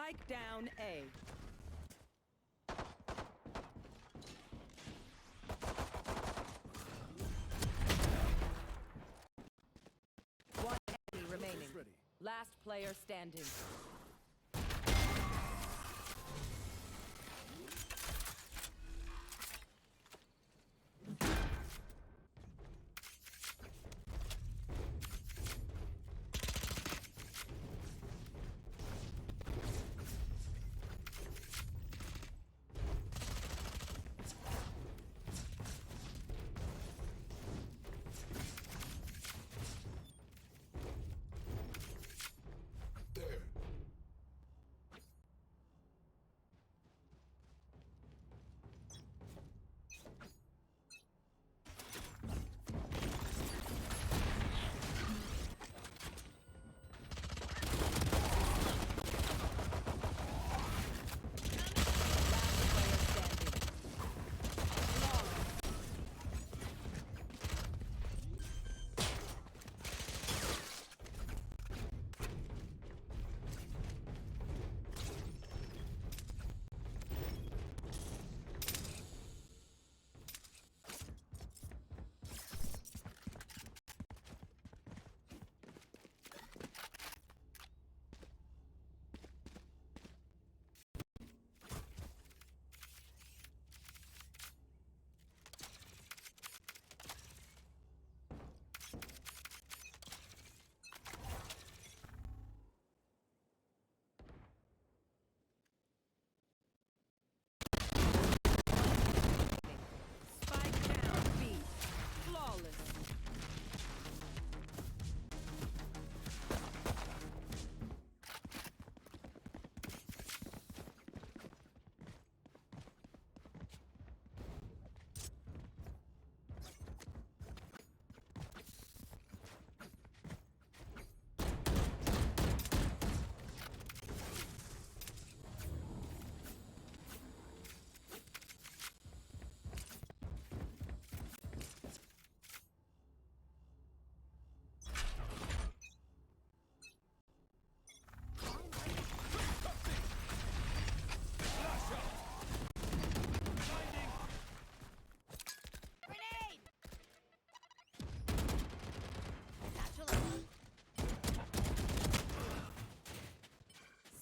Spike down A. One enemy remaining. Last player standing.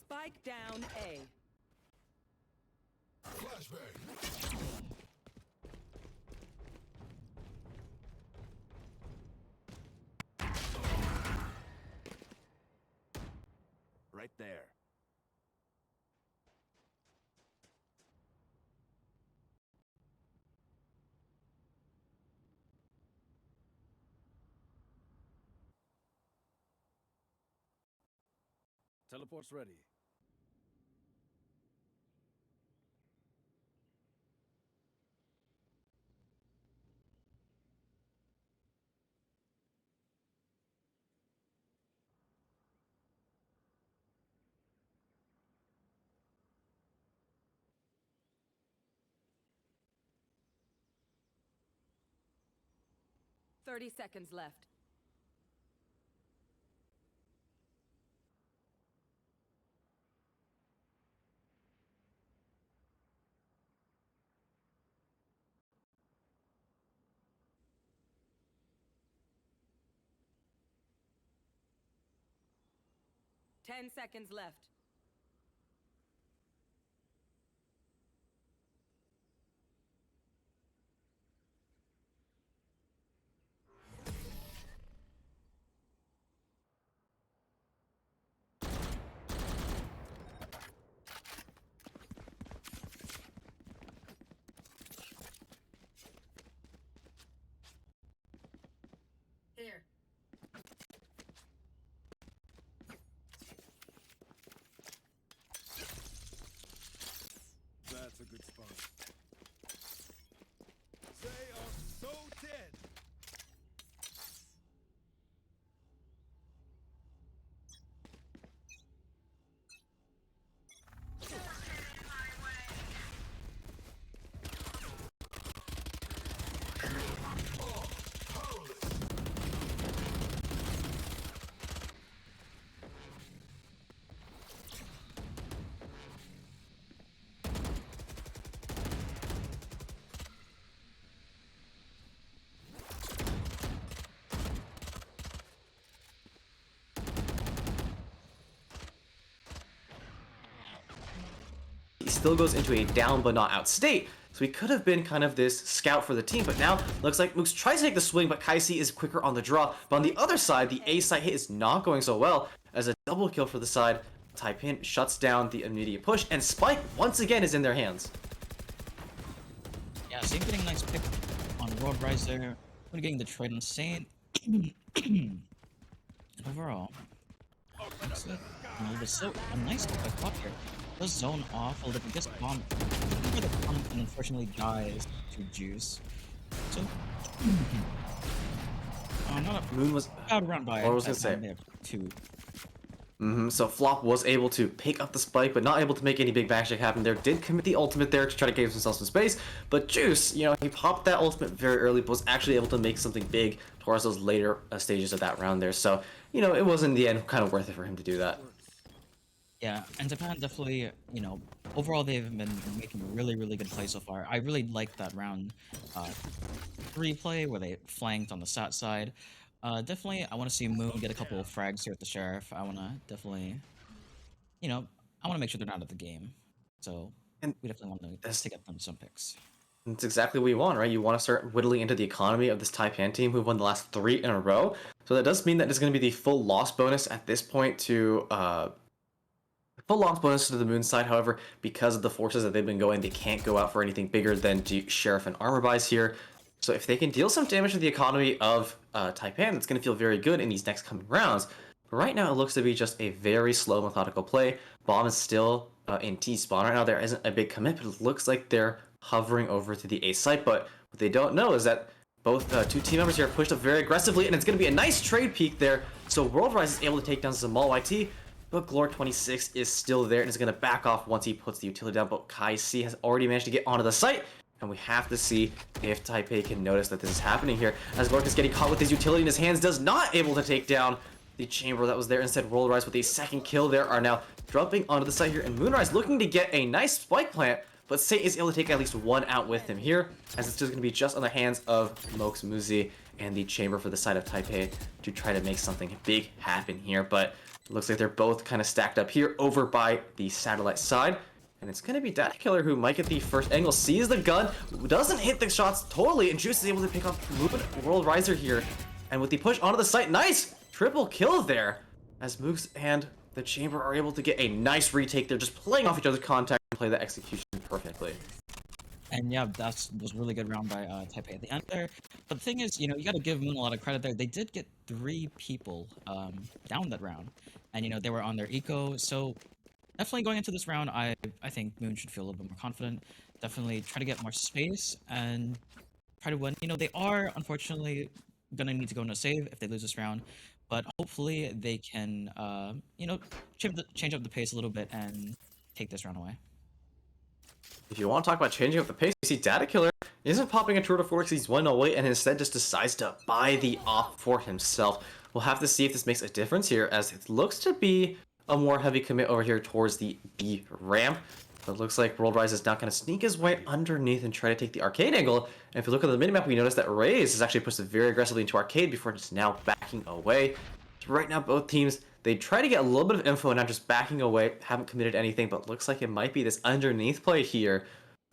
Spike down A. Flashbang. Right there. Teleport's ready. Thirty seconds left. Ten seconds left. Here. That's a good spot. They are so dead. he still goes into a down but not out state. So he could have been kind of this scout for the team, but now looks like Mooks tries to take the swing, but Kaisi is quicker on the draw. But on the other side, the A side hit is not going so well, as a double kill for the side. Taipei shuts down the immediate push, and Spike once again is in their hands. Yeah, Saint getting a nice pick on World Rise there. We're getting the trade on Saint. Overall, it's a nice clock here. Does zone off a little bit. This bomb, where the bomb unfortunately dies to Juice. So, not a Moon was out around by. What was I gonna say? There too. So Flop was able to pick up the spike, but not able to make any big backshake happen there. Did commit the ultimate there to try to give himself some space, but Juice, he popped that ultimate very early, but was actually able to make something big towards those later stages of that round there. So, it was in the end kind of worth it for him to do that. Yeah, and Japan definitely, overall they've been making really, really good play so far. I really liked that round 3 play where they flanked on the sat side. Definitely, I want to see Moon get a couple of frags here at the Sheriff. I want to definitely, I want to make sure they're not out of the game. So, we definitely want to get them some picks. That's exactly what you want, right? You want to start whittling into the economy of this Taipan team who won the last 3 in a row. So that does mean that it's going to be the full loss bonus at this point to full loss bonus to the Moon side. However, because of the forces that they've been going, they can't go out for anything bigger than Sheriff and armor buys here. So if they can deal some damage to the economy of Taipan, it's going to feel very good in these next coming rounds. But right now, it looks to be just a very slow, methodical play. Bomb is still in T spawn right now. There isn't a big commit, but it looks like they're hovering over to the A site. But what they don't know is that both two team members here are pushed up very aggressively, and it's going to be a nice trade peek there. So World Rise is able to take down Zamal YT, but Glor26 is still there and is going to back off once he puts the utility down. But Kai C has already managed to get onto the site, and we have to see if Taipei can notice that this is happening here. As Glork is getting caught with his utility in his hands, does not able to take down the chamber that was there. Instead, World Rise with a second kill there are now dropping onto the site here, and Moonrise looking to get a nice spike plant, but Saint is able to take at least one out with him here, as it's just going to be just on the hands of Mox Muzi and the chamber for the side of Taipei to try to make something big happen here. But it looks like they're both kind of stacked up here over by the satellite side. And it's going to be Data Killer who might get the first angle, sees the gun, doesn't hit the shots totally, and Juice is able to pick up World Riser here. And with the push onto the site, nice triple kill there, as Mooks and the Chamber are able to get a nice retake there, just playing off each other's contact and play the execution perfectly. And yeah, that was a really good round by Taipei at the end there. But the thing is, you got to give Moon a lot of credit there. They did get 3 people down that round, and they were on their eco. So definitely going into this round, I think Moon should feel a little bit more confident. Definitely try to get more space and try to win. They are unfortunately gonna need to go into save if they lose this round, but hopefully they can change up the pace a little bit and take this round away. If you want to talk about changing up the pace, you see Data Killer isn't popping a tour de force, he's 1-0 and instead just decides to buy the off for himself. We'll have to see if this makes a difference here, as it looks to be a more heavy commit over here towards the B ramp. But it looks like World Rise is now going to sneak his way underneath and try to take the arcade angle. And if you look at the minimap, we notice that Raze is actually pushed very aggressively into arcade before just now backing away. So right now, both teams, they try to get a little bit of info and now just backing away, haven't committed anything, but looks like it might be this underneath play here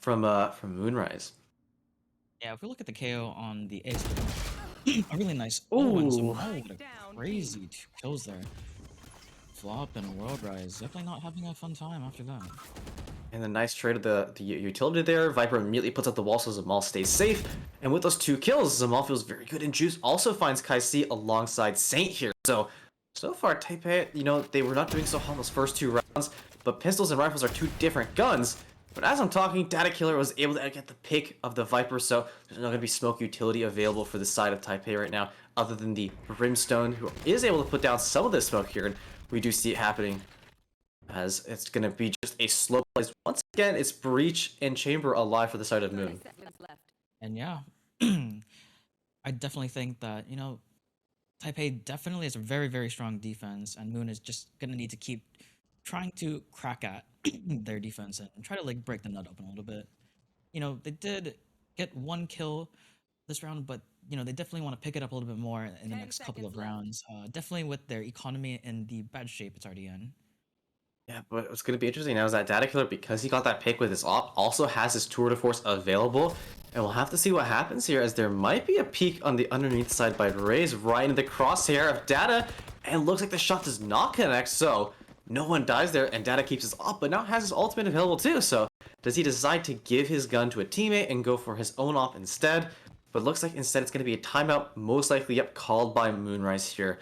from Moonrise. Yeah, if we look at the KO on the ace, a really nice. Ooh. And what a crazy 2 kills there. Flop and World Rise definitely not having a fun time after that. And the nice trade of the utility there. Viper immediately puts up the wall so Zamal stays safe. And with those 2 kills, Zamal feels very good. And Juice also finds Kai C alongside Saint here. So far, Taipei, they were not doing so hot in those first 2 rounds. But pistols and rifles are 2 different guns. But as I'm talking, Data Killer was able to get the pick of the Viper. So there's not going to be smoke utility available for the side of Taipei right now, other than the Brimstone, who is able to put down some of the smoke here. And we do see it happening, as it's going to be just a slow play. Once again, it's Breach and Chamber alive for the side of Moon. And yeah, I definitely think that, Taipei definitely has a very, very strong defense, and Moon is just going to need to keep trying to crack at their defense and try to break the nut open a little bit. They did get 1 kill this round, but they definitely want to pick it up a little bit more in the next couple of rounds. Definitely with their economy in the bad shape it's already in. Yeah, but what's going to be interesting now is that Data Killer, because he got that pick with his op, also has his Tour de Force available. And we'll have to see what happens here, as there might be a peek on the underneath side by Raze right in the crosshair of Data. And looks like the shot does not connect, so no one dies there, and Data keeps his op, but now has his ultimate available too. So does he decide to give his gun to a teammate and go for his own op instead? But looks like instead it's going to be a timeout, most likely, yep, called by Moonrise here.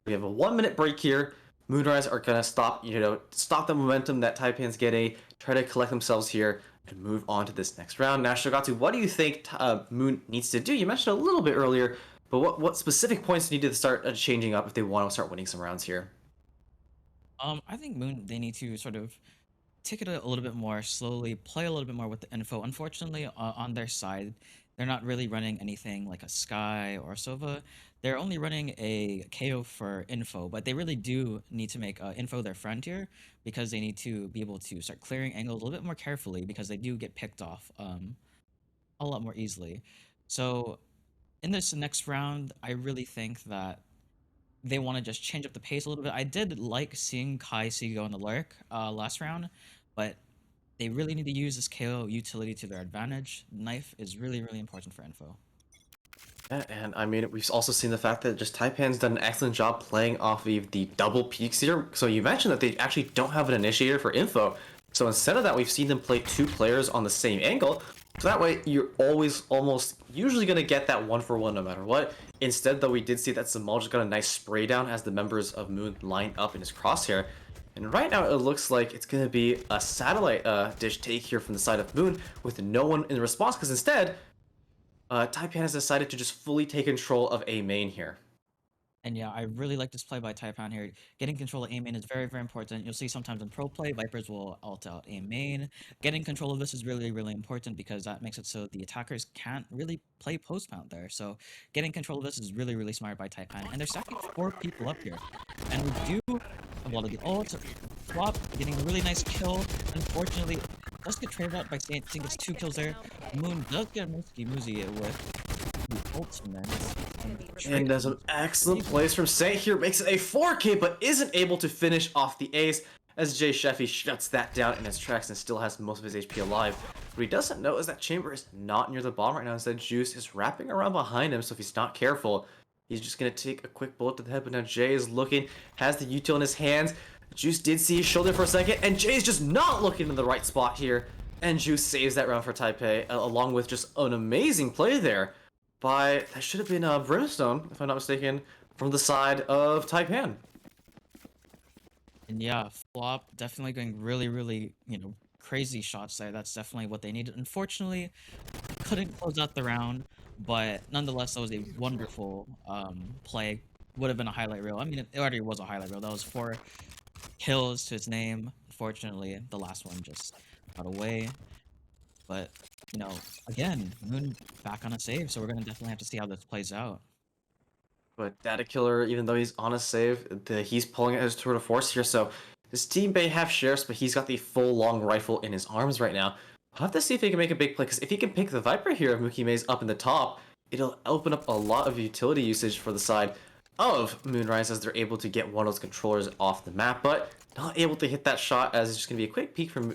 We have a 1-minute break here. Moonrise are gonna stop, stop the momentum that Taipan's getting, try to collect themselves here, and move on to this next round. Now, Shogatsu, what do you think Moon needs to do? You mentioned a little bit earlier, but what specific points need to start changing up if they want to start winning some rounds here? I think Moon, they need to sort of take it a little bit more slowly, play a little bit more with the info. Unfortunately, on their side, they're not really running anything like a Sky or a Sova. They're only running a KO for info, but they really do need to make info their friend here, because they need to be able to start clearing angles a little bit more carefully, because they do get picked off a lot more easily. So in this next round, I really think that they want to just change up the pace a little bit. I did like seeing Kai C go in the lurk last round, but they really need to use this KO utility to their advantage. Knife is really, really important for info. Yeah, and I mean, we've also seen the fact that just Taipan's done an excellent job playing off of the double peaks here. So you mentioned that they actually don't have an initiator for info. So instead of that, we've seen them play 2 players on the same angle. So that way, you're always almost usually going to get that 1-for-1 no matter what. Instead, though, we did see that Zamal just got a nice spray down as the members of Moon line up in his crosshair. And right now, it looks like it's going to be a satellite dish take here from the side of Moon with no one in response, because instead, Taipan has decided to just fully take control of A main here. And yeah, I really like this play by Taipan here. Getting control of A main is very, very important. You'll see sometimes in pro play, Vipers will ult out A main. Getting control of this is really, really important, because that makes it so the attackers can't really play post mount there. So getting control of this is really, really smart by Taipan. And they're stacking 4 people up here. And we do a lot of the ult. Flop getting a really nice kill. Unfortunately, does get traded out by Saint. I think it's 2 kills there. Moon does get Muski Muzi with the ultimate. And does an excellent plays from Saint here, makes it a 4K, but isn't able to finish off the ace, as Jay Sheffy shuts that down in his tracks and still has most of his HP alive. What he doesn't know is that Chamber is not near the bomb right now. Instead, Juice is wrapping around behind him, so if he's not careful, he's just going to take a quick bullet to the head. But now Jay is looking, has the util in his hands. Juice did see his shoulder for a second, and Jay is just not looking in the right spot here. And Juice saves that round for Taipei, along with just an amazing play there by, that should have been Brimstone, if I'm not mistaken, from the side of Taipan. And yeah, Flop definitely going really, really, crazy shots there. That's definitely what they needed. Unfortunately, couldn't close out the round, but nonetheless, that was a wonderful play. Would have been a highlight reel. I mean, it already was a highlight reel. That was 4 kills to his name. Unfortunately, the last one just got away. But, again, Moon back on a save, so we're going to definitely have to see how this plays out. But Data Killer, even though he's on a save, he's pulling out his tour de force here, so his team may have sheriffs, but he's got the full long rifle in his arms right now. I'll have to see if he can make a big play, because if he can pick the Viper here of Mookie Mays up in the top, it'll open up a lot of utility usage for the side of Moonrise, as they're able to get one of those controllers off the map, but not able to hit that shot, as it's just going to be a quick peek from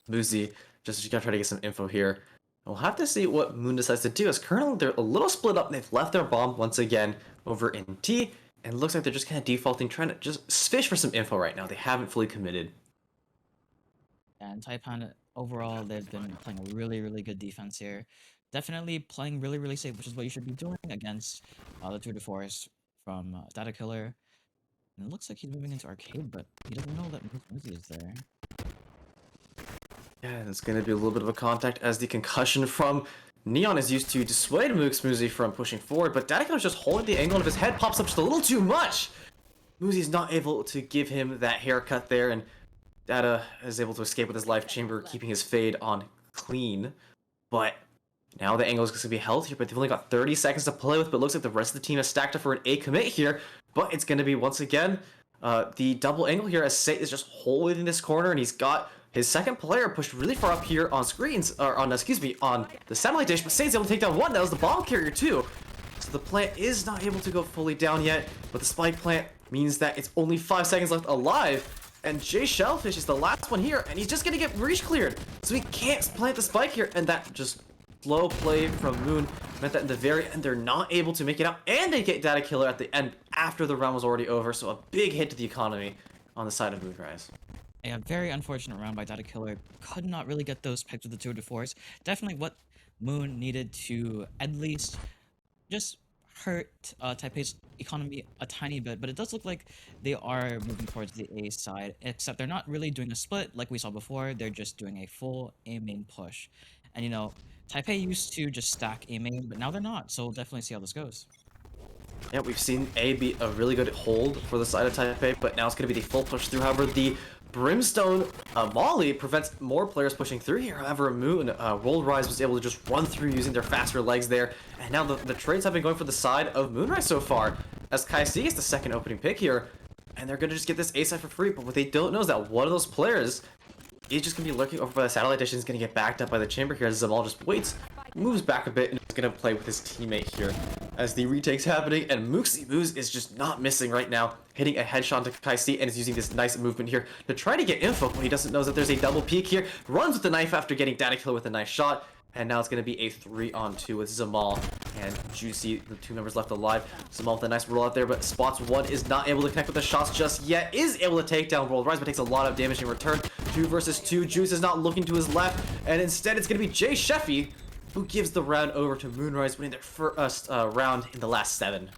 Muzi. Just gonna try to get some info here. We'll have to see what Moon decides to do, as currently they're a little split up and they've left their bomb once again over in T, and it looks like they're just kind of defaulting, trying to just fish for some info right now. They haven't fully committed. And Taipan, overall, they've been playing a really, really good defense here. Definitely playing really, really safe, which is what you should be doing against the Tour de Force from Data Killer. And it looks like he's moving into Arcade, but he doesn't know that Muzi is there. Yeah, and it's going to be a little bit of a contact, as the concussion from Neon is used to dissuade Mooks Muzi from pushing forward, but Data Killer's just holding the angle, and if his head pops up just a little too much, Muzi's not able to give him that haircut there, and Data is able to escape with his life chamber, keeping his fade on clean. But now the angle is going to be held here, but they've only got 30 seconds to play with, but it looks like the rest of the team has stacked up for an A commit here, but it's going to be, once again, the double angle here, as Sate is just holding this corner, and he's got his second player pushed really far up here on screens, or on the satellite dish, but Saint's able to take down one. That was the bomb carrier too. So the plant is not able to go fully down yet, but the spike plant means that it's only 5 seconds left alive, And Jay Shellfish is the last one here, and he's just gonna get breach cleared. So he can't plant the spike here, and that just slow play from Moon meant that in the very end, they're not able to make it out, and they get Data Killer at the end after the round was already over, so a big hit to the economy on the side of Moonrise. A very unfortunate round by Data Killer. Could not really get those picks with the 2 to 4s. Definitely what Moon needed to at least just hurt Taipei's economy a tiny bit, but it does look like they are moving towards the A side, except they're not really doing a split like we saw before. They're just doing a full A main push. And you know, Taipei used to just stack A main, but now they're not, so we'll definitely see how this goes. Yeah, we've seen A be a really good hold for the side of Taipei, but now it's going to be the full push through. However, the Brimstone Molly prevents more players pushing through here. However, Moon, Rolled Rise was able to just run through using their faster legs there. And now the trades have been going for the side of Moonrise so far, as Kai C is the second opening pick here. And they're going to just get this A side for free, but what they don't know is that one of those players is just going to be lurking over by the satellite dish and is going to get backed up by the chamber here as Zamal just waits, moves back a bit, and is going to play with his teammate here as the retake's happening. And Mooksy Moose is just not missing right now, hitting a headshot to Kai C and is using this nice movement here to try to get info. What he doesn't know is that there's a double peek here, runs with the knife after getting Data Killer with a nice shot. And now it's going to be a 3-on-2 with Zamal and Juicy, the 2 members left alive. Zamal with a nice roll out there, but Spots 1 is not able to connect with the shots just yet. Is able to take down World Rise, but takes a lot of damage in return. 2 versus 2. Juice is not looking to his left, and instead it's going to be Jay Sheffy who gives the round over to Moonrise, winning their first round in the last 7.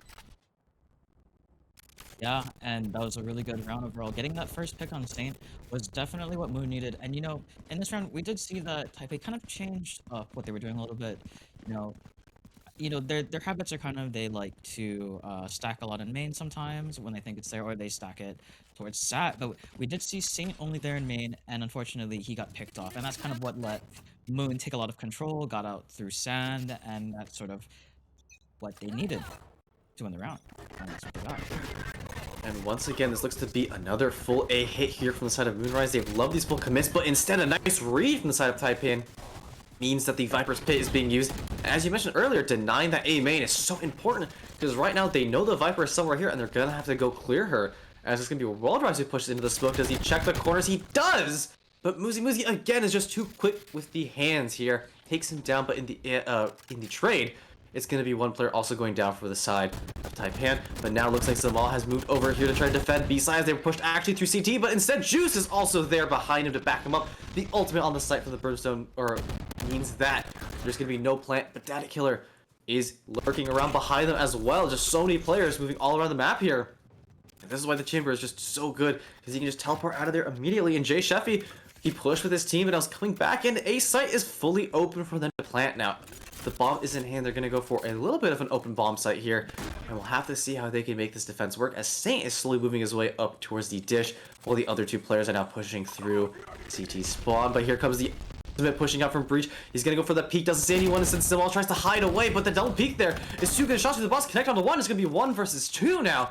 Yeah, and that was a really good round overall. Getting that first pick on Saint was definitely what Moon needed. And you know, in this round, we did see that Taipei kind of changed up what they were doing a little bit. Their habits are kind of, they like to stack a lot in main sometimes when they think it's there, or they stack it towards Sat. But we did see Saint only there in main, and unfortunately he got picked off. And that's kind of what let Moon take a lot of control, got out through Sand, and that's sort of what they needed to win the round. And that's what they got. And once again, this looks to be another full A hit here from the side of Moonrise. They love these full commits, but instead a nice read from the side of Taipei means that the Viper's Pit is being used. As you mentioned earlier, denying that A main is so important, because right now they know the Viper is somewhere here and they're gonna have to go clear her. As it's gonna be World Rise who pushes into the smoke. Does he check the corners? He does! But Muzi again is just too quick with the hands here. Takes him down, but in the trade, it's going to be one player also going down for the side of Taipan. But now looks like Zamal has moved over here to try to defend B-sides. They were pushed actually through CT, but instead Juice is also there behind him to back him up. The ultimate on the site for the Brimstone means that there's going to be no plant, but Data Killer is lurking around behind them as well. Just so many players moving all around the map here. And this is why the chamber is just so good, because he can just teleport out of there immediately. And Jay Sheffy, he pushed with his team, and I was coming back in. A site is fully open for them to plant now. The bomb is in hand. They're going to go for a little bit of an open bomb site here, and we'll have to see how they can make this defense work, as Saint is slowly moving his way up towards the dish, while the other 2 players are now pushing through CT spawn. But here comes the ultimate pushing out from Breach. He's going to go for the peek, doesn't see anyone, and since Simal tries to hide away, but the double peek there is 2 good shots to the boss, connect onto 1. It's going to be 1 versus 2 now,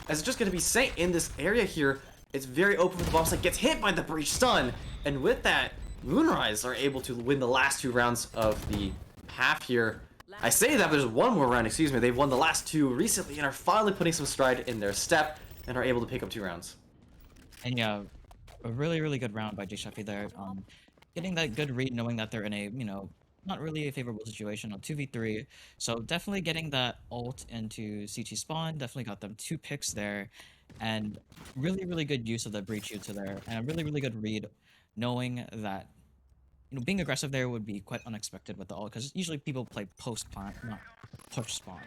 as it's just going to be Saint in this area here. It's very open for the bomb site, gets hit by the Breach stun, and with that, Moonrise are able to win the last 2 rounds of the half here. I say that, but there's one more round, excuse me. They've won the last 2 recently and are finally putting some stride in their step and are able to pick up 2 rounds. And yeah, a really, really good round by Jay Sheffy there. Getting that good read, knowing that they're in a, not really a favorable situation on 2v3. So definitely getting that ult into CT spawn, definitely got them 2 picks there. And really, really good use of the breach to there. And a really, really good read, knowing that being aggressive there would be quite unexpected with the ult, because usually people play post plant, not push spawn.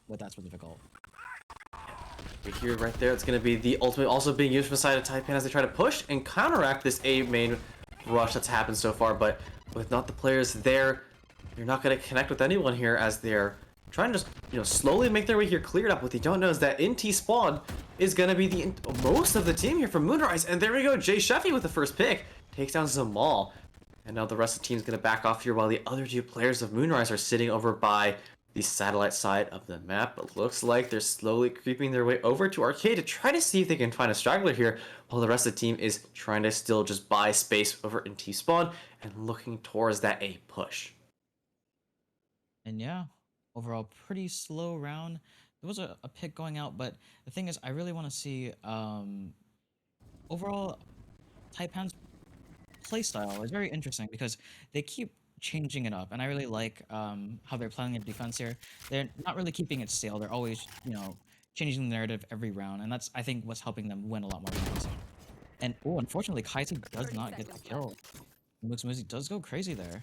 But that's what's difficult. Here, right there, it's going to be the ultimate also being used from the side of Taipan as they try to push and counteract this A main rush that's happened so far. But with not the players there, you're not going to connect with anyone here, as they're trying to just, slowly make their way here cleared up. What they don't know is that in T spawn is going to be the most of the team here from Moonrise. And there we go, Jay Sheffy with the first pick takes down Zamal. And now the rest of the team is going to back off here, while the other 2 players of Moonrise are sitting over by the satellite side of the map. It looks like they're slowly creeping their way over to Arcade to try to see if they can find a straggler here, while the rest of the team is trying to still just buy space over in T-spawn and looking towards that A push. And yeah, overall pretty slow round. There was a pick going out, but the thing is, I really want to see overall, Taipan's playstyle is very interesting because they keep changing it up, and I really like how they're playing their defense here. They're not really keeping it stale. They're always, changing the narrative every round, and that's I think what's helping them win a lot more rounds. And oh, unfortunately, Kaisi does not get the kill. Muzi does go crazy there.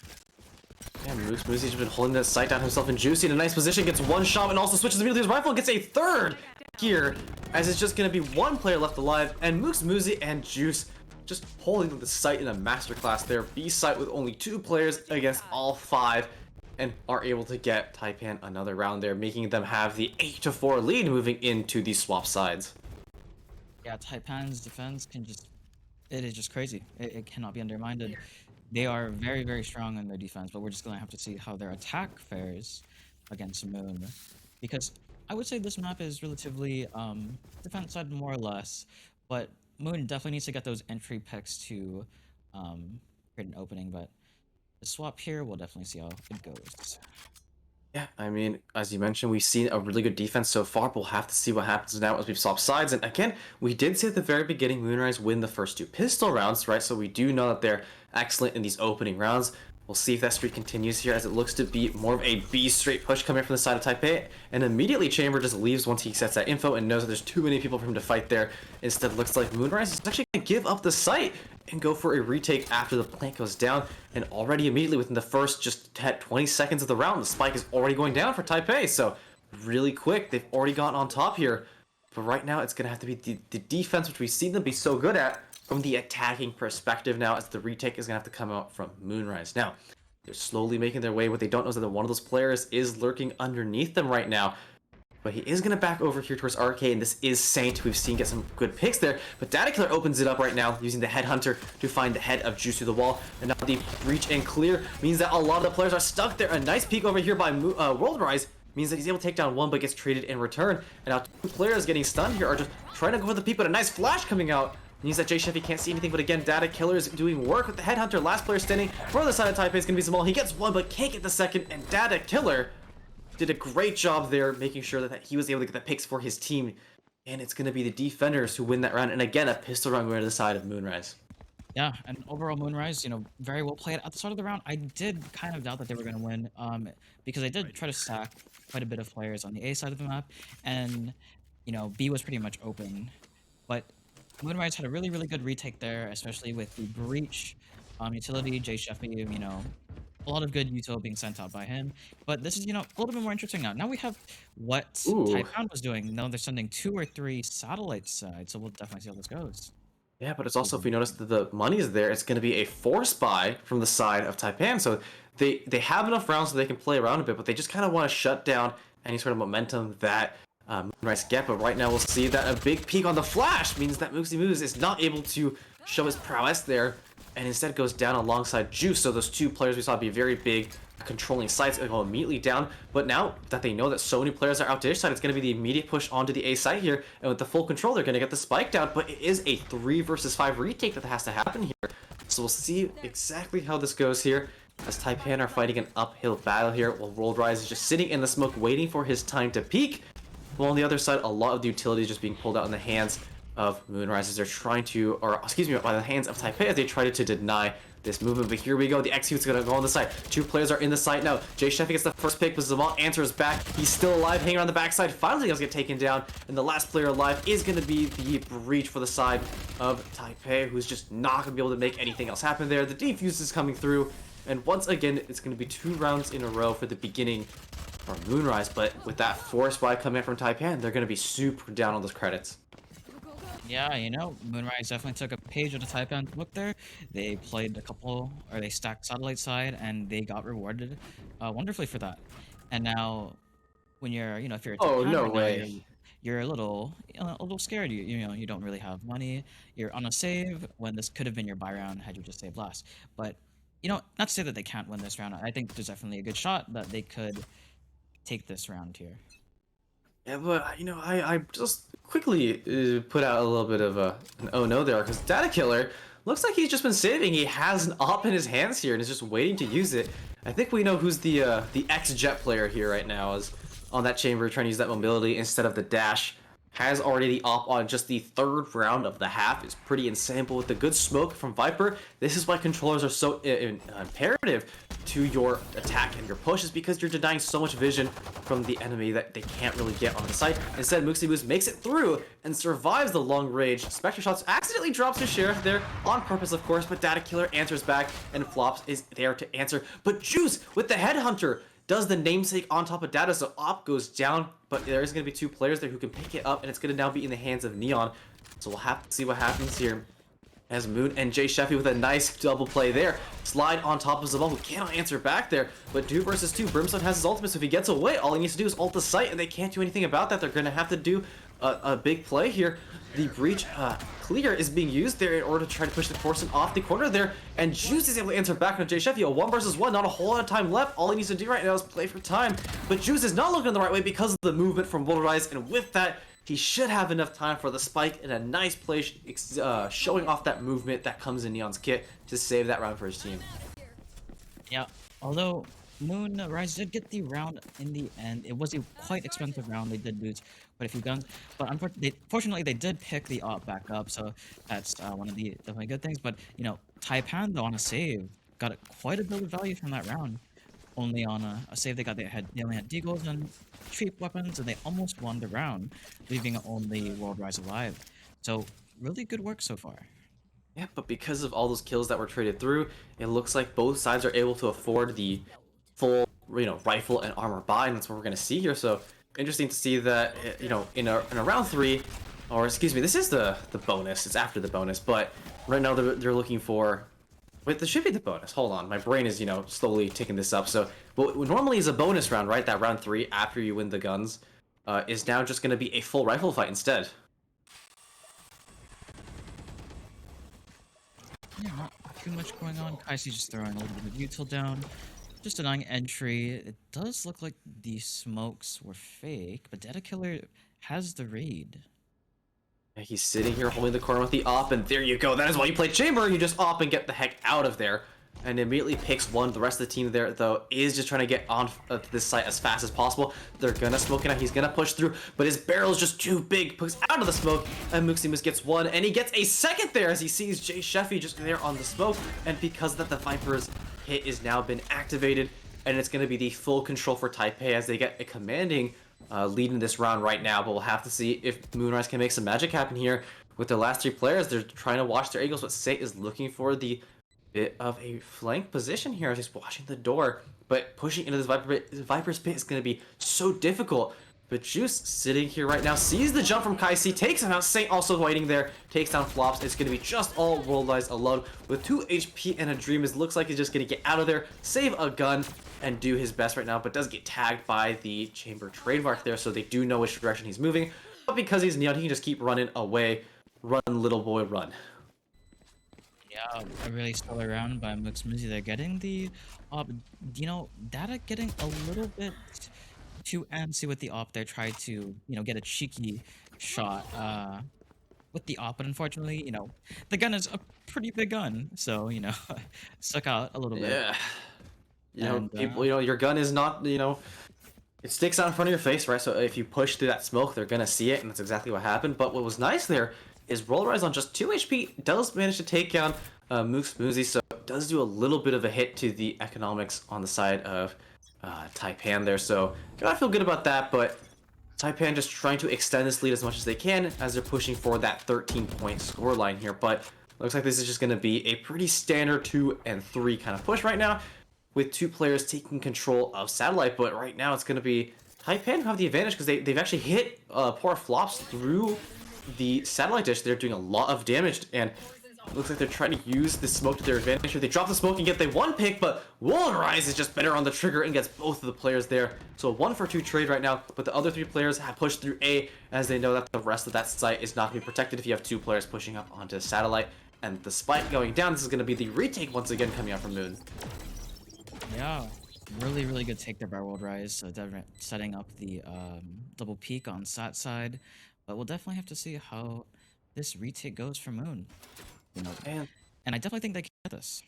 Yeah, Moosey's just been holding that sight down himself, and Juicy in a nice position gets one shot and also switches immediately to his rifle and gets a third here, as it's just going to be one player left alive, and Moosey and Juice just holding the site in a masterclass there. B site with only 2 players against all 5, and are able to get Taipan another round there, making them have the 8-4 lead moving into the swap sides. Yeah, Taipan's defense it is just crazy. It cannot be undermined. They are very, very strong in their defense, but we're just going to have to see how their attack fares against Moon. Because I would say this map is relatively defense side more or less, but Moon definitely needs to get those entry picks to create an opening, but the swap here, we'll definitely see how it goes. Yeah, I mean, as you mentioned, we've seen a really good defense so far, but we'll have to see what happens now as we swap sides. And again, we did see at the very beginning Moonrise win the first 2 pistol rounds, right? So we do know that they're excellent in these opening rounds. We'll see if that streak continues here, as it looks to be more of a B straight push coming from the side of Taipei. And immediately Chamber just leaves once he sets that info and knows that there's too many people for him to fight there. Instead, looks like Moonrise is actually going to give up the site and go for a retake after the plant goes down. And already immediately within the first just 20 seconds of the round, the spike is already going down for Taipei. So really quick, they've already gotten on top here. But right now it's going to have to be the defense, which we've seen them be so good at, from the attacking perspective now, as the retake is going to have to come out from Moonrise. Now, they're slowly making their way. What they don't know is that one of those players is lurking underneath them right now. But he is going to back over here towards Arcade, and this is Saint, who we've seen get some good picks there. But Data Killer opens it up right now, using the Headhunter to find the head of Juice through the wall. And now the reach and clear means that a lot of the players are stuck there. A nice peek over here by World Rise means that he's able to take down one, but gets traded in return. And now 2 players getting stunned here are just trying to go for the peek, but a nice flash coming out means that Jay Sheffy can't see anything, but again, Data Killer is doing work with the Headhunter. Last player standing for the side of Taipei is going to be Zamal. He gets one, but can't get the second, and Data Killer did a great job there, making sure that he was able to get the picks for his team. And it's going to be the defenders who win that round. And again, a pistol round going to the side of Moonrise. Yeah, and overall Moonrise, very well played. At the start of the round, I did kind of doubt that they were going to win, because they did try to stack quite a bit of players on the A side of the map, and, B was pretty much open. But Moonrise had a really, really good retake there, especially with the Breach utility, Jay Sheffy, a lot of good util being sent out by him. But this is, a little bit more interesting now. Now we have what Taipan was doing. Now they're sending 2 or 3 satellites side, so we'll definitely see how this goes. Yeah, but it's also, if we notice that the money is there, it's going to be a force buy from the side of Taipan. So they have enough rounds so they can play around a bit, but they just kind of want to shut down any sort of momentum that Moonrise get. But right now we'll see that a big peek on the flash means that Moosey is not able to show his prowess there, and instead goes down alongside Juice. So those 2 players we saw be very big, controlling sites, go immediately down. But now that they know that so many players are out to their side, it's going to be the immediate push onto the A site here, and with the full control, they're going to get the spike down. But it is a 3 versus 5 retake that has to happen here. So we'll see exactly how this goes here, as Taipan are fighting an uphill battle here, while World Rise is just sitting in the smoke waiting for his time to peak. While on the other side, a lot of the utility is just being pulled out in the hands of Moonrise as they're trying to, or excuse me, by the hands of Taipei as they try to deny this movement. But here we go, the execute's gonna go on the side. 2 players are in the site now. Jay Sheffy gets the first pick, but Zamal answers back. He's still alive, hanging around the backside. Finally does get taken down, and the last player alive is gonna be the Breach for the side of Taipei, who's just not gonna be able to make anything else happen there. The defuse is coming through, and once again, it's gonna be 2 rounds in a row for the beginning for Moonrise. But with that force buy coming from Taipan, they're gonna be super down on those credits. Yeah, Moonrise definitely took a page of the Taipan book there. They played they stacked satellite side, and they got rewarded wonderfully for that. And now, when you're, if you're a Taipan no right way. now, you're a little scared. You don't really have money. You're on a save when this could have been your buy round had you just saved last. But, not to say that they can't win this round. I think there's definitely a good shot that they could take this round here. Yeah, but I just quickly put out a little bit of an oh no there, because Data Killer looks like he's just been saving. He has an op in his hands here and is just waiting to use it. I think we know who's the ex-Jet player here right now, is on that chamber trying to use that mobility instead of the dash. has already the op on just the third round of the half. Is pretty insane, but with the good smoke from Viper, this is why controllers are so imperative to your attack and your push, is because you're denying so much vision from the enemy that they can't really get on the site. Instead, Jmillz makes it through and survives the long range Spectre shots, accidentally drops his sheriff there on purpose, of course, but Data Killer answers back and Flops is there to answer. But Juice with the Headhunter does the namesake on top of Data, so op goes down, but there is going to be two players there who can pick it up, and it's going to now be in the hands of Neon. So we'll have to see what happens here as Moon and Jay Sheffy with a nice double play there. Slide on top of Zabal, who cannot answer back there, but 2 versus 2. Brimstone has his ultimate, so if he gets away, all he needs to do is ult the site, and they can't do anything about that. They're going to have to do a big play here. The breach clear is being used there in order to try to push the Corson off the corner there, and Juice is able to answer back on Jay Sheffy. A 1 versus 1, not a whole lot of time left. All he needs to do right now is play for time, but Juice is not looking the right way because of the movement from Wolverize, and with that, he should have enough time for the spike and a nice play showing off that movement that comes in Neon's kit to save that round for his team. Yeah, although Moonrise did get the round in the end. It was a quite expensive round. They did lose quite a few guns, but fortunately they did pick the op back up, so that's one of the definitely good things. But you know, Taipan though on a save got quite a bit of value from that round. Only on a save they only had deagles and cheap weapons, and they almost won the round, leaving only Worldrise alive. So really good work so far. Yeah, but because of all those kills that were traded through, it looks like both sides are able to afford the full, rifle and armor buy, and that's what we're going to see here. So interesting to see that, in a round 3, or excuse me, this is the bonus. It's after the bonus, but right now they're looking for. Wait, this should be the bonus. Hold on, my brain is slowly taking this up. So what normally is a bonus round, right? That round 3 after you win the guns, is now just going to be a full rifle fight instead. Yeah, not too much going on. Kai's just throwing a little bit of util down, just denying entry. It does look like the smokes were fake, but Data Killer has the raid. Yeah, he's sitting here holding the corner with the op, and there you go. That is why you play Chamber. You just op and get the heck out of there. And immediately picks one. The rest of the team there, though, is just trying to get on this site as fast as possible. They're gonna smoke it out. He's gonna push through, but his barrel is just too big. Puts out of the smoke, and Muximus gets one, and he gets a second there as he sees Jay Sheffy just there on the smoke. And because of that, the Viper's hit is now been activated, and it's gonna be the full control for Taipei as they get a commanding lead in this round right now. But we'll have to see if Moonrise can make some magic happen here with their last 3 players. They're trying to watch their angles, but Sate is looking for the bit of a flank position here as he's watching the door, but pushing into this Viper's pit is going to be so difficult. But Juice sitting here right now sees the jump from Kai C, takes him out. Saint also waiting there, takes down Flops. It's going to be just all Worldwise alone with 2 HP and a Dream. It looks like he's just going to get out of there, save a gun, and do his best right now, but does get tagged by the Chamber trademark there, so they do know which direction he's moving. But because he's Neon, he can just keep running away. Run, little boy, run. Yeah, a really stellar round by Muximus. They're getting the op. Data getting a little bit too antsy with the op there. Tried to, get a cheeky shot with the op, but unfortunately, the gun is a pretty big gun, so stuck out a little bit. Yeah. People, your gun is not, it sticks out in front of your face, right? So if you push through that smoke, they're gonna see it, and that's exactly what happened. But what was nice there is Rollerise on just 2 HP does manage to take down Muximus, so it does do a little bit of a hit to the economics on the side of Taipan there. So gotta feel good about that, but Taipan just trying to extend this lead as much as they can as they're pushing for that 13-point scoreline here. But looks like this is just gonna be a pretty standard 2 and 3 kind of push right now, with 2 players taking control of Satellite. But right now it's going to be Taipan who have the advantage because they've actually hit poor Flops through the Satellite dish. They're doing a lot of damage, and it looks like they're trying to use the smoke to their advantage. They drop the smoke and get the 1 pick, but Wolverize is just better on the trigger and gets both of the players there. So a 1-for-2 trade right now, but the other 3 players have pushed through A as they know that the rest of that site is not going to be protected if you have 2 players pushing up onto Satellite. And the spike going down, this is going to be the retake once again coming out from Moon. Yeah, really, really good take there by Worldrise, setting up the double peak on Sat side. But we'll definitely have to see how this retake goes for Moon. Man. And I definitely think they can get this.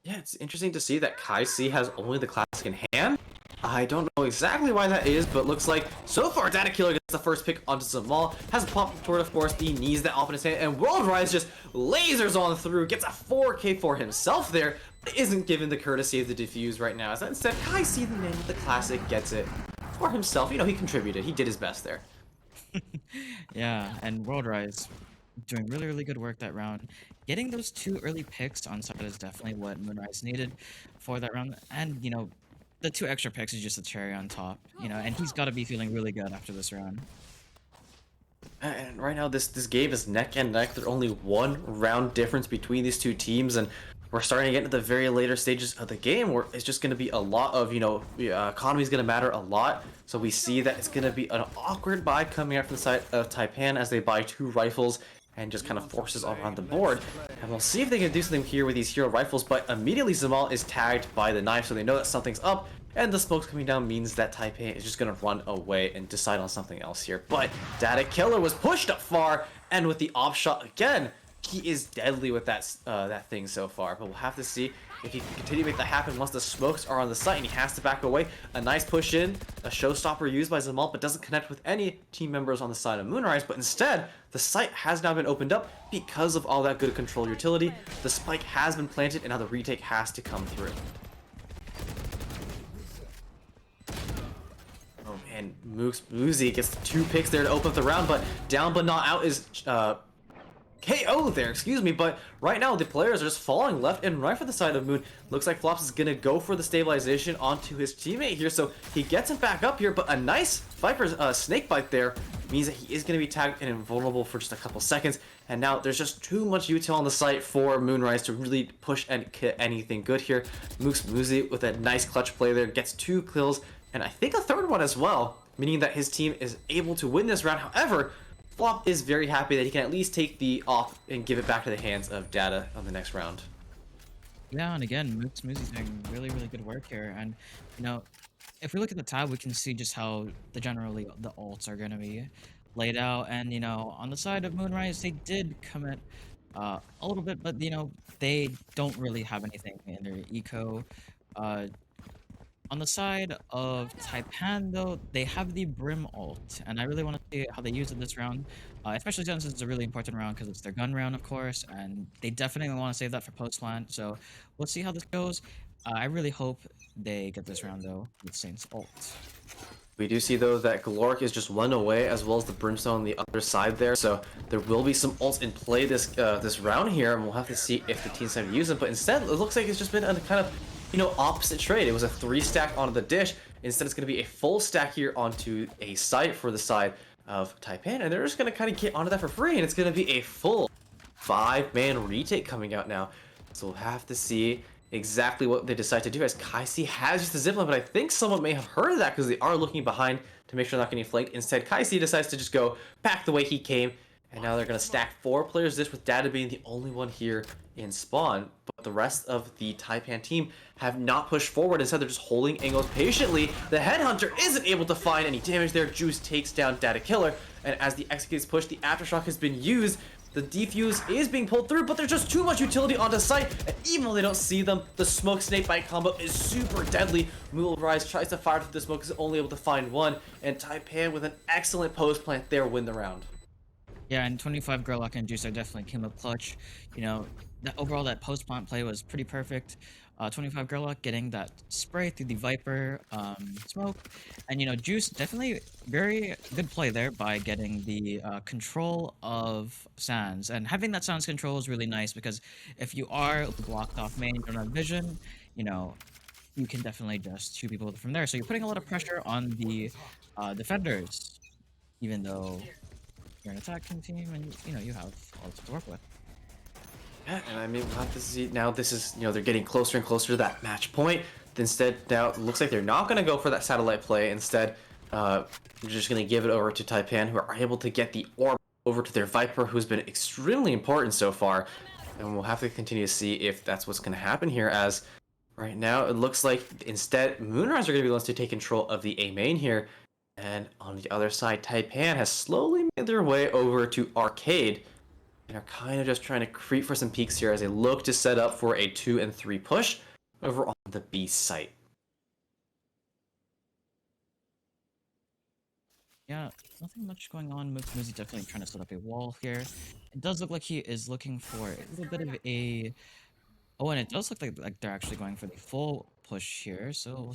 Yeah, it's interesting to see that Kai C has only the classic in hand. I don't know exactly why that is, but looks like so far Data Killer the first pick onto Jmillz, has a pop toward, of course, the knees that off in his hand, and World Rise just lasers on through, gets a 4K for himself there, but isn't given the courtesy of the defuse right now. As instead, Kai-C, the man with the classic, gets it for himself. You know, he contributed, he did his best there. Yeah, and World Rise doing really, really good work that round. Getting those 2 early picks on side is definitely what Moonrise needed for that round. And, you know, the 2 extra picks is just a cherry on top, you know, and he's got to be feeling really good after this round. And right now, this game is neck and neck. There's only 1 round difference between these 2 teams, and we're starting to get into the very later stages of the game where it's just going to be a lot of, you know, economy is going to matter a lot. So we see that it's going to be an awkward buy coming out from the side of Taipan as they buy 2 rifles and just kind of forces all around the board. And we'll see if they can do something here with these hero rifles, but immediately Jmillz is tagged by the knife, so they know that something's up, and the smoke's coming down means that Taipan is just going to run away and decide on something else here. But Data Killer was pushed up far, and with the op shot again, he is deadly with that thing so far. But we'll have to see if he can continue to make that happen once the smokes are on the site, and he has to back away. A nice push in, a showstopper used by Jmillz, but doesn't connect with any team members on the side of Moonrise. But instead, the site has now been opened up because of all that good control utility. The spike has been planted, and now the retake has to come through. Oh man, Moozy gets 2 picks there to open up the round, but down but not out is KO there, excuse me, but right now the players are just falling left and right for the side of Moon. Looks like Flops is gonna go for the stabilization onto his teammate here, so he gets him back up here, but a nice Viper's snake bite there means that he is gonna be tagged and invulnerable for just a couple seconds, and now there's just too much util on the site for Moonrise to really push and hit anything good here. Moozy with a nice clutch play there, gets 2 kills, and I think a 3rd one as well, meaning that his team is able to win this round. However, Flop is very happy that he can at least take the off and give it back to the hands of Data on the next round. Yeah, and again, Moozy's doing really, really good work here. And, you know, if we look at the tab, we can see just how the ults are going to be laid out. And, you know, on the side of Moonrise, they did commit a little bit, but, you know, they don't really have anything in their eco. On the side of Taipan, though, they have the Brim ult, and I really want to see how they use it this round, especially since it's a really important round because it's their gun round, of course, and they definitely want to save that for post-plant, so we'll see how this goes. I really hope they get this round, though, with Saint's ult. We do see, though, that Gloric is just 1 away, as well as the Brimstone on the other side there, so there will be some ults in play this round here, and we'll have to see if the teams have used them, but instead, it looks like it's just been a kind of, you know, opposite trade. It was a 3 stack onto the dish. Instead, it's going to be a full stack here onto a site for the side of Taipan, and they're just going to kind of get onto that for free, and it's going to be a full 5-man retake coming out now. So we'll have to see exactly what they decide to do, as Kai-C has used the zipline, but I think someone may have heard of that because they are looking behind to make sure they're not getting flanked. Instead, Kai-C decides to just go back the way he came, and now they're going to stack 4 players this, with Data being the only one here in spawn. But the rest of the Taipan team have not pushed forward. Instead, they're just holding angles patiently. The Headhunter isn't able to find any damage there. Juice takes down Data Killer, and as the execute is pushed, the Aftershock has been used. The defuse is being pulled through, but there's just too much utility onto site, and even though they don't see them, the smoke snake bite combo is super deadly. Moonrise tries to fire through the smoke, is only able to find 1, and Taipan with an excellent post plant there win the round. Yeah, and 25 Gerlach and Juice definitely came up clutch. You know, overall that post plant play was pretty perfect. 25 Gerlach getting that spray through the Viper smoke, and you know, Juice definitely very good play there by getting the control of Sands, and having that Sands control is really nice because if you are blocked off main, you don't have vision, you know, you can definitely just shoot people from there. So you're putting a lot of pressure on the defenders, even though you're an attacking team and you know you have all to work with. Yeah, and I mean, we'll have to see now. This is, you know, they're getting closer and closer to that match point. Instead, now it looks like they're not going to go for that satellite play. Instead, they're just going to give it over to Taipan, who are able to get the orb over to their Viper, who's been extremely important so far. And we'll have to continue to see if that's what's going to happen here, as right now it looks like instead Moonrise are going to be the ones to take control of the A main here. And on the other side, Taipan has slowly made their way over to Arcade, and are kind of just trying to creep for some peaks here as they look to set up for a 2 and 3 push over on the B site. Yeah, nothing much going on. Muzi definitely trying to set up a wall here. It does look like he is looking for a little bit of a... Oh, and it does look like they're actually going for the full push here. So we'll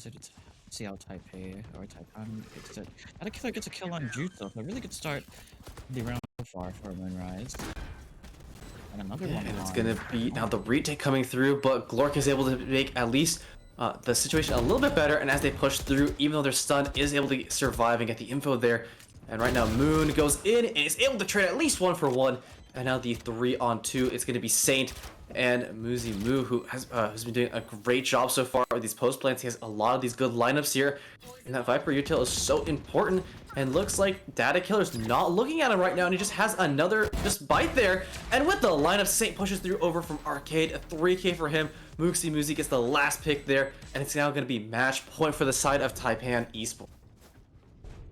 see how Taipei or Taipan gets it. That killer gets a kill on Juice though. So a really good start of the round so far for Moonrise. And another one. And it's gonna be now the retake coming through, but Glork is able to make at least the situation a little bit better. And as they push through, even though they're stunned, is able to survive and get the info there. And right now Moon goes in and is able to trade at least 1-for-1. And now the 3-on-2, it's gonna be Saint and Muzi Mu, who has been doing a great job so far with these post plants. He has a lot of these good lineups here, and that Viper util is so important. And looks like Data Killer's not looking at him right now, and he just has another bite there. And with the lineup, Saint pushes through over from Arcade, a 3K for him. Muzi gets the last pick there, and it's now going to be match point for the side of Taipan Esports.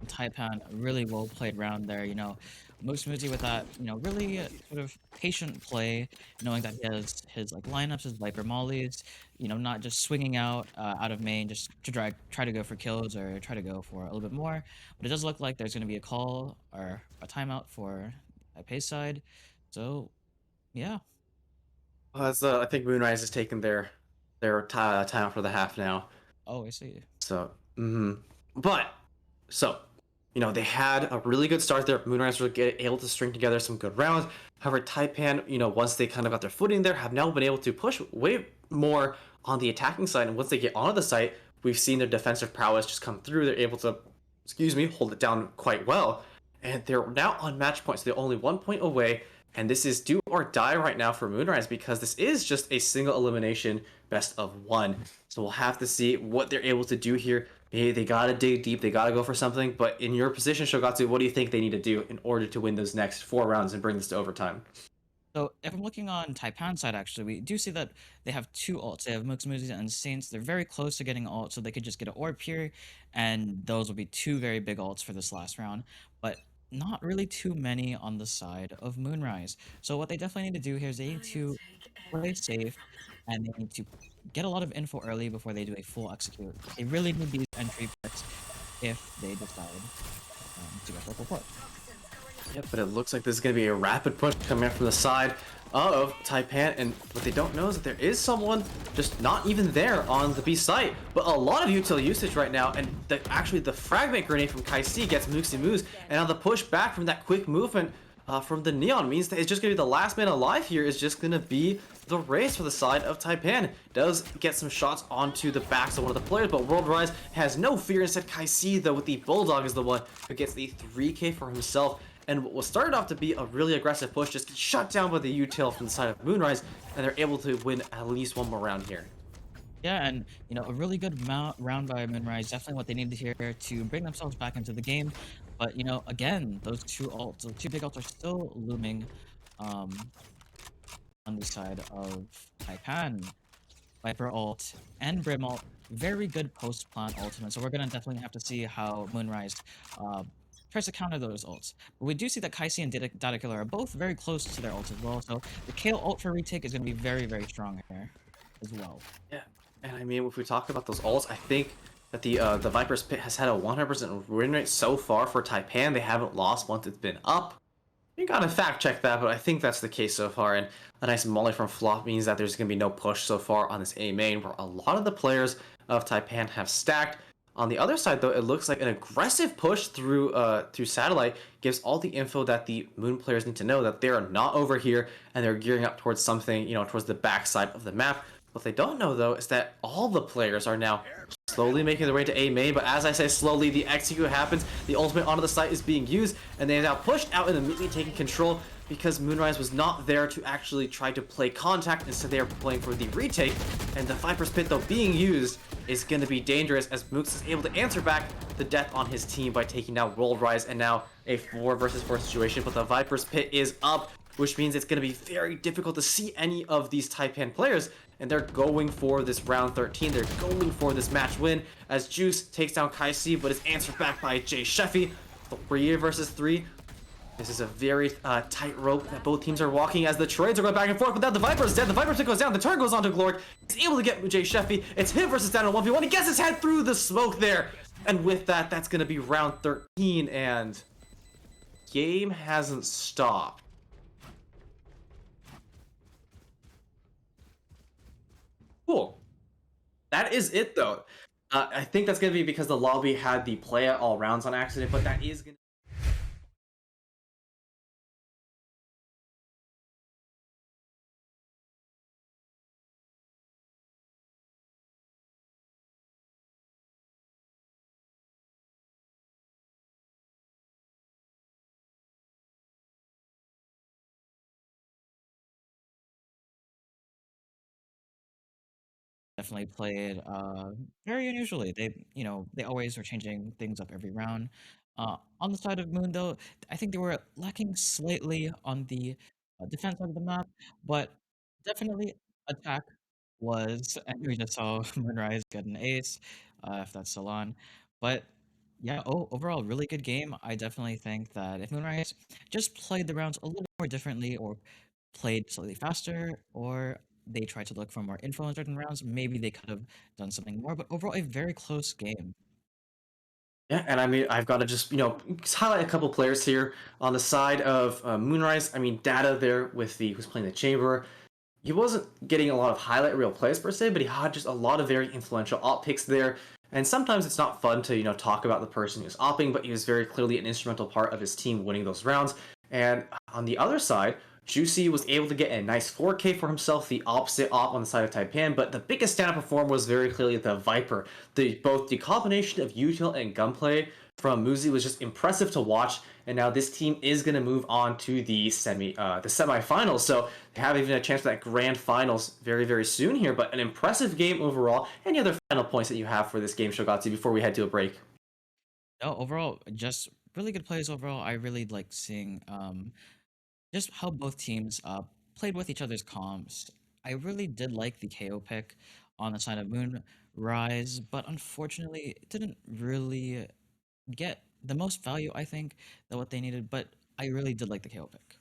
Taipan, really well played round there, you know. Muzi with that, you know, really sort of patient play, knowing that he has his like lineups, his Viper mollies, you know, not just swinging out of main just to try to go for kills or try to go for a little bit more. But it does look like there's going to be a call or a timeout for Taipei's side. So, yeah. I think Moonrise has taken their timeout for the half now. Oh, I see. So, you know, they had a really good start there. Moonrise were able to string together some good rounds. However, Taipan, you know, once they kind of got their footing there, have now been able to push way more on the attacking side. And once they get onto the site, we've seen their defensive prowess just come through. They're able to, hold it down quite well. And they're now on match point, so they're only 1 point away. And this is do or die right now for Moonrise, because this is just a single elimination best of 1. So we'll have to see what they're able to do here. Maybe they gotta dig deep, they gotta go for something. But in your position, Shogatsu, what do you think they need to do in order to win those next 4 rounds and bring this to overtime? So if I'm looking on Taipan's side, actually, we do see that they have 2 ults. They have Muzi and Saints. They're very close to getting ult, so they could just get an orb here, and those will be 2 very big ults for this last round. But not really too many on the side of Moonrise. So what they definitely need to do here is they need to play safe, and they need to get a lot of info early before they do a full execute. They really need these entry picks if they decide to get local port. Yep, but it looks like this is going to be a rapid push coming in from the side of Taipan, and what they don't know is that there is someone just not even there on the B site, but a lot of util usage right now, and actually the fragment grenade from Kai-C gets Muzi, and now the push back from that quick movement from the Neon means that it's just going to be the last man alive here is just going to be the race for the side of Taipan. Does get some shots onto the backs of one of the players, but World Rise has no fear. Instead, Kai-C, though, with the Bulldog is the one who gets the 3K for himself. And what was started off to be a really aggressive push just gets shut down by the util from the side of Moonrise, and they're able to win at least 1 more round here. Yeah, and you know, a really good round by Moonrise, definitely what they needed here to bring themselves back into the game. But you know, again, those 2 ults, those 2 big ults are still looming on the side of Taipan. Viper ult and Brim ult, very good post-plant ultimate. So we're gonna definitely have to see how Moonrise tries to counter those ults. But we do see that Kai-C and Data Killer are both very close to their ults as well. So the Kale ult for retake is gonna be very, very strong here as well. Yeah, and I mean, if we talk about those ults, I think that the Viper's Pit has had a 100% win rate so far for Taipan. They haven't lost once it's been up. You gotta fact check that, but I think that's the case so far. And a nice molly from Flop means that there's gonna be no push so far on this A main, where a lot of the players of Taipan have stacked. On the other side, though, it looks like an aggressive push through satellite gives all the info that the Moon players need to know, that they are not over here and they're gearing up towards something, you know, towards the backside of the map. What they don't know, though, is that all the players are now slowly making their way to A main, but as I say slowly, the execute happens, the ultimate onto the site is being used, and they are now pushed out and immediately taking control because Moonrise was not there to actually try to play contact. Instead, they are playing for the retake, and the Viper's Pit, though, being used is going to be dangerous as Mooks is able to answer back the death on his team by taking down World Rise, and now a 4 versus 4 situation, but the Viper's Pit is up, which means it's going to be very difficult to see any of these Taipan players, and they're going for this round 13. They're going for this match win as Juice takes down Kai-C, but is answered back by Jay Sheffy. 3 versus 3. This is a very tight rope that both teams are walking as the trades are going back and forth, but now the Viper's dead. The Viper's Pit goes down. The turn goes on to Glork. He's able to get Jay Sheffy. It's him versus down on 1v1. He gets his head through the smoke there. And with that, that's going to be round 13, and game hasn't stopped. Cool. That is it, though. I think that's going to be because the lobby had the play at all rounds on accident, but that is going to... Definitely played very unusually. They always were changing things up every round. On the side of Moon, though, I think they were lacking slightly on the defense side of the map, but definitely attack was. And we just saw Moonrise get an ace, if that's still on. But yeah, overall, really good game. I definitely think that if Moonrise just played the rounds a little more differently, or played slightly faster, or they tried to look for more info in certain rounds, maybe they could have done something more. But overall, a very close game. Yeah, and I mean, I've got to just, highlight a couple players here. On the side of Moonrise, I mean, Data there with who's playing the Chamber. He wasn't getting a lot of highlight reel plays per se, but he had just a lot of very influential op picks there. And sometimes it's not fun to, talk about the person who's opping, but he was very clearly an instrumental part of his team winning those rounds. And on the other side, Juicy was able to get a nice 4K for himself, the opposite op on the side of Taipan, but the biggest standout performer was very clearly the Viper. Both the combination of util and gunplay from Muzi was just impressive to watch, and now this team is going to move on to the semifinals. So they have even a chance for that grand finals very, very soon here. But an impressive game overall. Any other final points that you have for this game, Shogatsu, before we head to a break? No, overall, just really good plays overall. I really like seeing just how both teams played with each other's comps. I really did like the KO pick on the side of Moonrise, but unfortunately, it didn't really get the most value, I think, than what they needed. But I really did like the KO pick.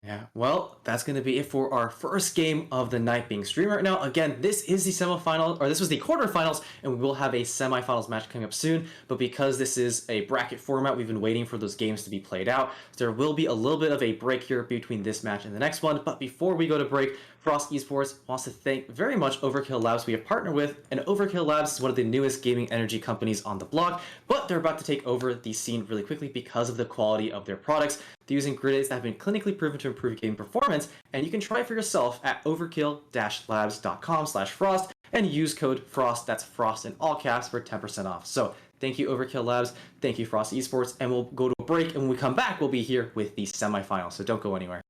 Yeah, well, that's going to be it for our first game of the night being streamed right now. Again, this is the semifinal, or this was the quarterfinals, and we will have a semifinals match coming up soon. But because this is a bracket format, we've been waiting for those games to be played out. So there will be a little bit of a break here between this match and the next one. But before we go to break, Frost Esports wants to thank very much Overkill Labs we have partnered with, and Overkill Labs is one of the newest gaming energy companies on the block, but they're about to take over the scene really quickly because of the quality of their products. They're using ingredients that have been clinically proven to improve game performance, and you can try it for yourself at overkill-labs.com/frost and use code FROST, that's FROST in all caps, for 10% off. So thank you Overkill Labs, thank you Frost Esports, and we'll go to a break, and when we come back, we'll be here with the semifinals, so don't go anywhere.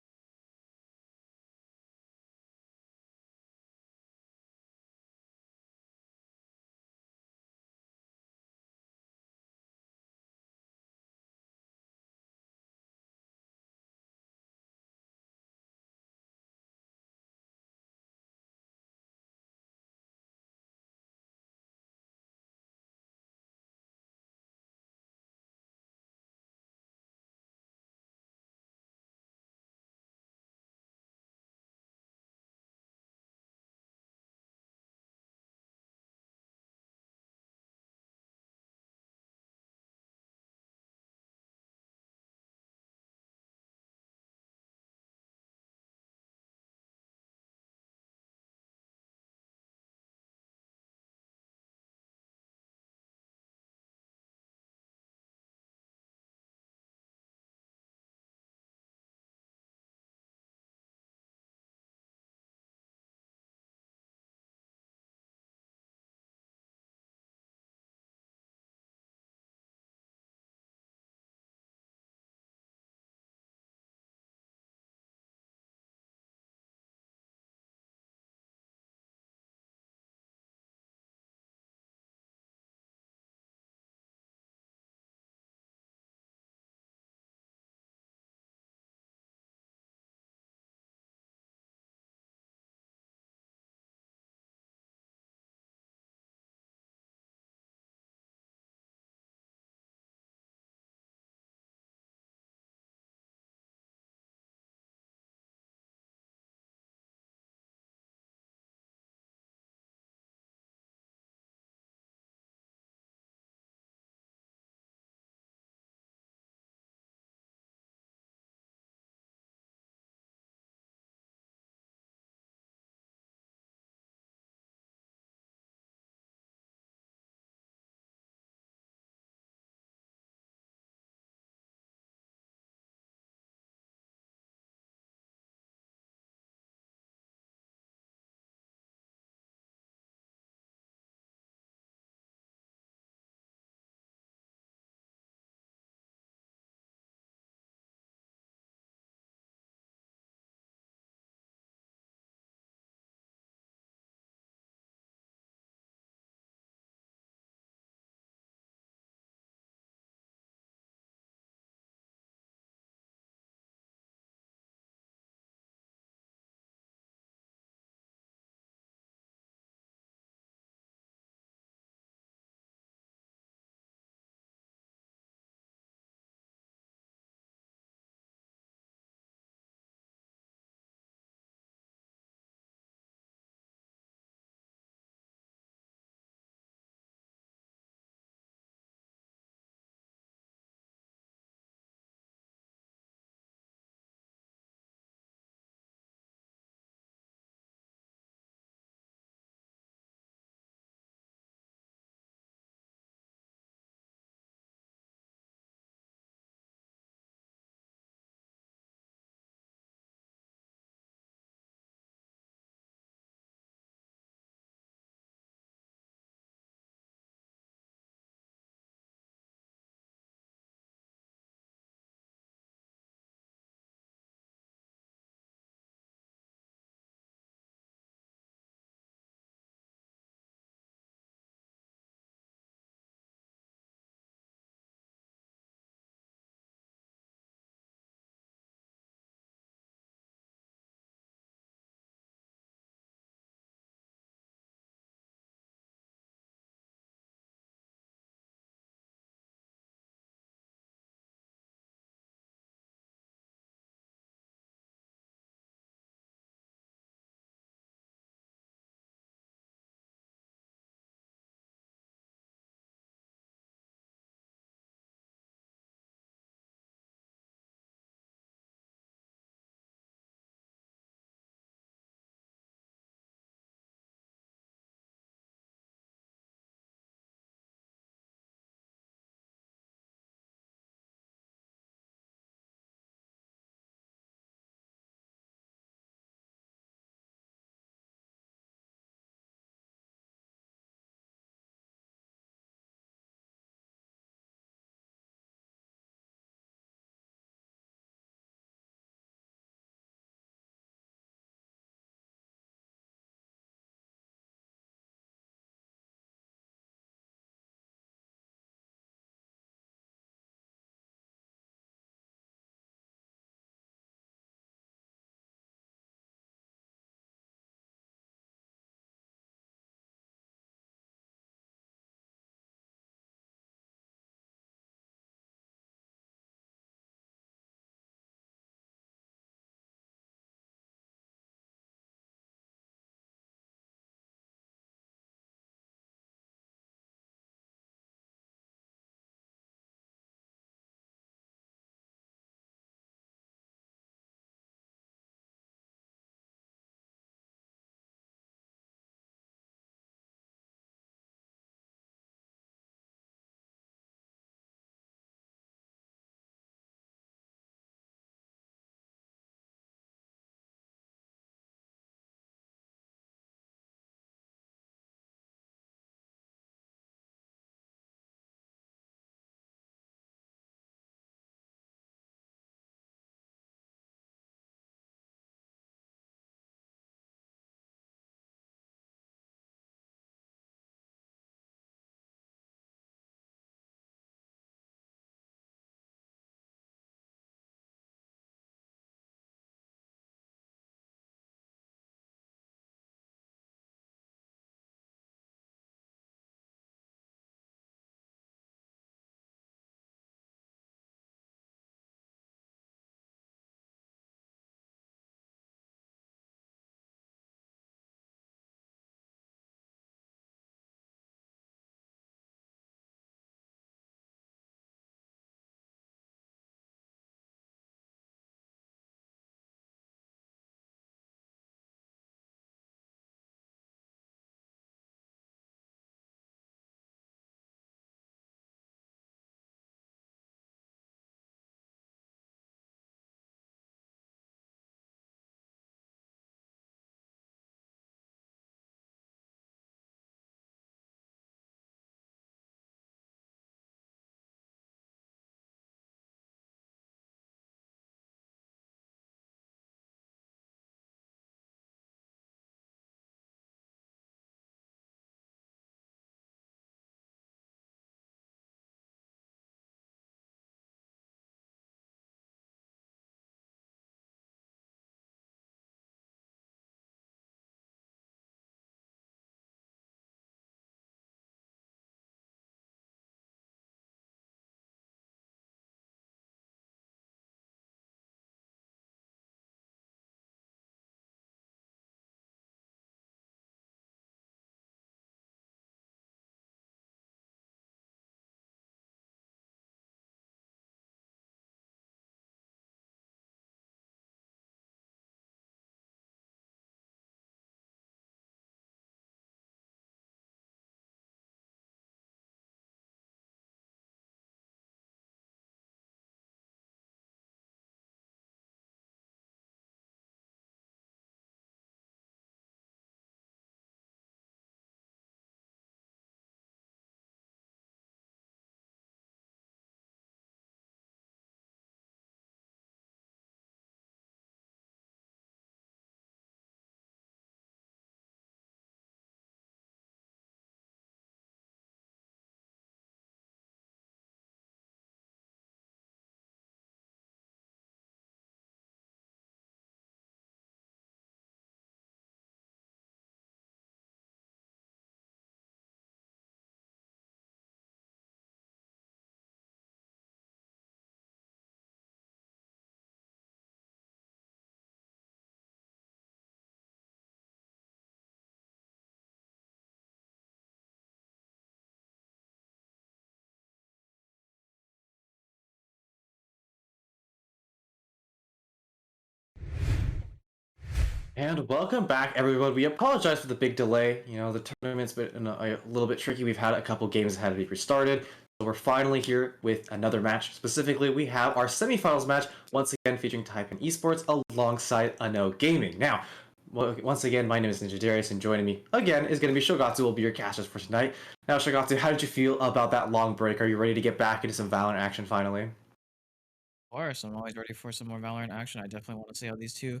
And welcome back, everyone. We apologize for the big delay. The tournament's been a little bit tricky. We've had a couple games that had to be restarted. So we're finally here with another match. Specifically, we have our semifinals match, once again featuring Taipan Esports alongside Ano Gaming. Now, once again, my name is Ninja Darius, and joining me again is going to be Shogatsu, will be your casters for tonight. Now, Shogatsu, how did you feel about that long break? Are you ready to get back into some Valorant action finally? Of course, I'm always ready for some more Valorant action. I definitely want to see how these two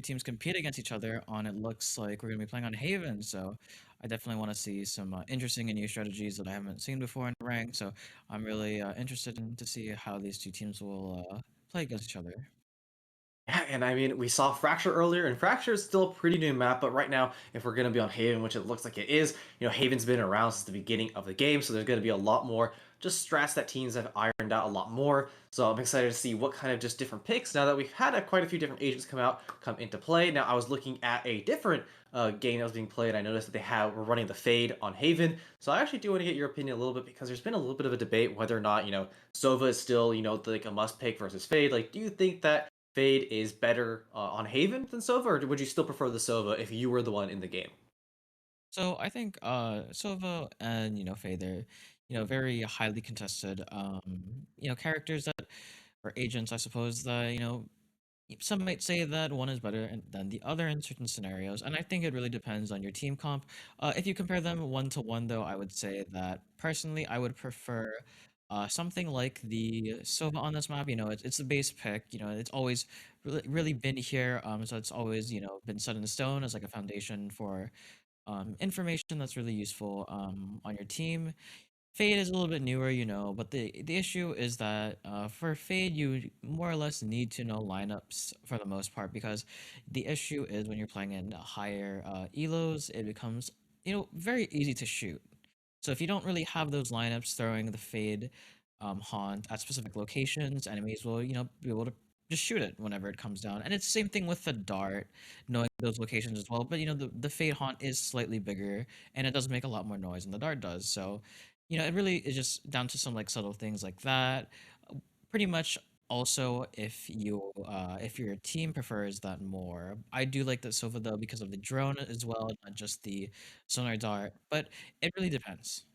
teams compete against each other on it looks like we're going to be playing on Haven, so I definitely want to see some interesting and new strategies that I haven't seen before in rank, so I'm really interested in to see how these two teams will play against each other. Yeah, and I mean, we saw Fracture earlier, and Fracture is still a pretty new map, but right now, if we're going to be on Haven, which it looks like it is, Haven's been around since the beginning of the game, so there's going to be a lot more just strats that teams have ironed out a lot more. So I'm excited to see what kind of just different picks now that we've had quite a few different agents come into play. Now, I was looking at a different game that was being played. I noticed that were running the Fade on Haven, so I actually do want to get your opinion a little bit because there's been a little bit of a debate whether or not, Sova is still, like a must pick versus Fade. Like, do you think that Fade is better on Haven than Sova, or would you still prefer the Sova if you were the one in the game? So I think Sova and Faye, they're very highly contested characters that or agents, I suppose, that some might say that one is better than the other in certain scenarios, and I think it really depends on your team comp. If you compare them one to one, though, I would say that personally, I would prefer something like the Sova on this map. It's the base pick. It's always really been here. So it's always been set in stone as like a foundation for information that's really useful on your team. Fade is a little bit newer, but the issue is that for Fade, you more or less need to know lineups for the most part because the issue is when you're playing in higher elos, it becomes very easy to shoot. So if you don't really have those lineups throwing the Fade haunt at specific locations, enemies will be able to just shoot it whenever it comes down. And it's the same thing with the dart, knowing those locations as well. But the Fade haunt is slightly bigger and it does make a lot more noise than the dart does. So it really is just down to some like subtle things like that. Pretty much also if your team prefers that more. I do like the Sova though because of the drone as well, not just the sonar dart, but it really depends.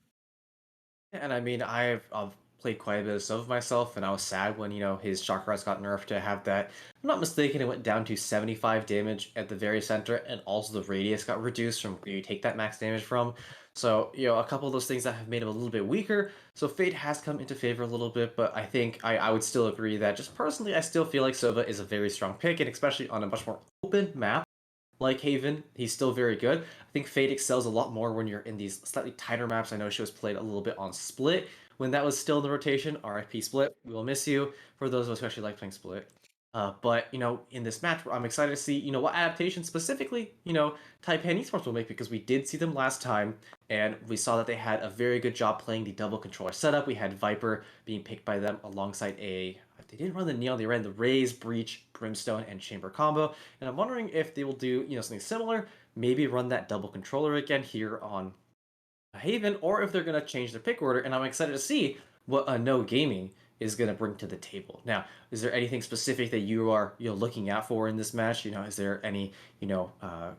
And I mean, I've played quite a bit of Sova myself, and I was sad when his chakras got nerfed to have that. If I'm not mistaken, it went down to 75 damage at the very center, and also the radius got reduced from where you take that max damage from. So a couple of those things that have made him a little bit weaker. So Fade has come into favor a little bit, but I think I would still agree that just personally, I still feel like Sova is a very strong pick, and especially on a much more open map like Haven, he's still very good. I think Fade excels a lot more when you're in these slightly tighter maps. I know she was played a little bit on Split when that was still in the rotation. RFP Split, we will miss you for those of us who actually like playing Split. But in this match, I'm excited to see what adaptation specifically Taipan Esports will make because we did see them last time, and we saw that they had a very good job playing the double controller setup. We had Viper being picked by them alongside they didn't run the Neon, they ran the Raze, Breach, Brimstone, and Chamber combo. And I'm wondering if they will do something similar, maybe run that double controller again here on Haven, or if they're gonna change their pick order. And I'm excited to see what No Gaming is gonna bring to the table. Now, is there anything specific that you are looking out for in this match? Is there any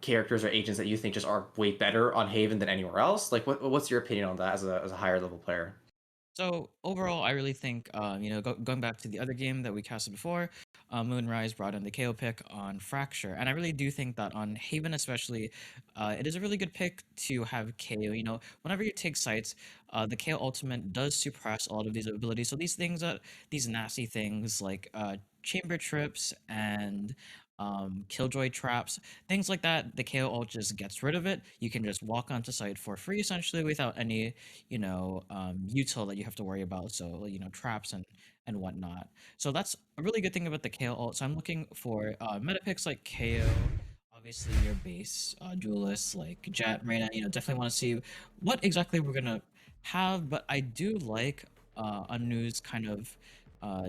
characters or agents that you think just are way better on Haven than anywhere else? Like, what's your opinion on that as a higher level player? So overall, I really think, going back to the other game that we casted before, Moonrise brought in the KO pick on Fracture, and I really do think that on Haven especially, it is a really good pick to have KO. Whenever you take sites, the KO ultimate does suppress a lot of these abilities. So these nasty things like chamber trips and killjoy traps, things like that, the KO ult just gets rid of it. You can just walk onto site for free essentially without any util that you have to worry about. So traps and whatnot. So that's a really good thing about the KO ult. So I'm looking for meta picks like KO. Obviously, your base duelists like Jet, Reyna. Definitely want to see what exactly we're gonna have. But I do like Anu's kind of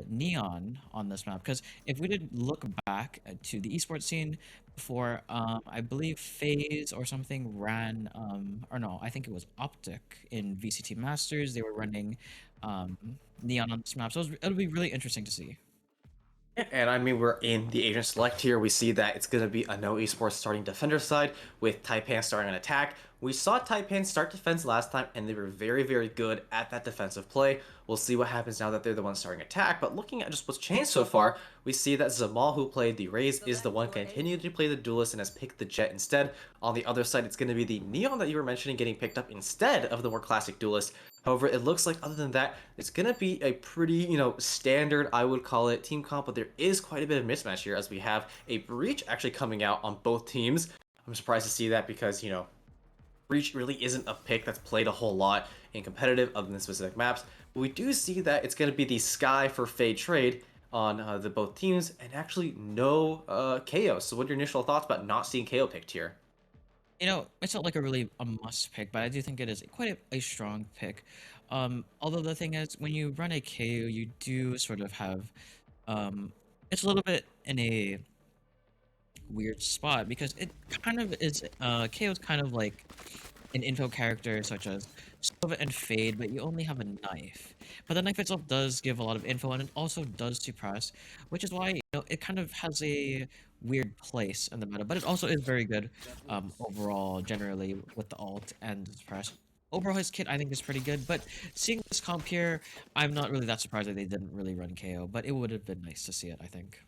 neon on this map because if we did look back to the esports scene before, I believe FaZe or something ran, or no, I think it was Optic in VCT Masters. They were running neon on this map, so it'll be really interesting to see. And I mean, we're in the Asian Select here. We see that it's going to be a no esports starting defender side with Taipan starting an attack. We saw Taipan start defense last time, and they were very, very good at that defensive play. We'll see what happens now that they're the ones starting attack. But looking at just what's changed so far, we see that Zamal, who played the Raze, is the one continuing to play the Duelist and has picked the Jet instead. On the other side, it's going to be the Neon that you were mentioning getting picked up instead of the more classic Duelist. However, it looks like other than that, it's going to be a pretty, standard, I would call it, team comp, but there is quite a bit of mismatch here as we have a Breach actually coming out on both teams. I'm surprised to see that because, Breach really isn't a pick that's played a whole lot in competitive other than specific maps. But we do see that it's going to be the Sky for Fade trade on the both teams and actually no KO. So what are your initial thoughts about not seeing KO picked here? It's not like a must pick, but I do think it is quite a strong pick. Although the thing is, when you run a KO, you do sort of have, it's a little bit in a weird spot because it kind of is, KO is kind of like an info character such as Sova and Fade, but you only have a knife. But the knife itself does give a lot of info and it also does suppress, which is why it kind of has a weird place in the meta. But it also is very good overall, generally with the alt and the suppress. Overall, his kit I think is pretty good, but seeing this comp here, I'm not really that surprised that they didn't really run KO. But it would have been nice to see it, I think.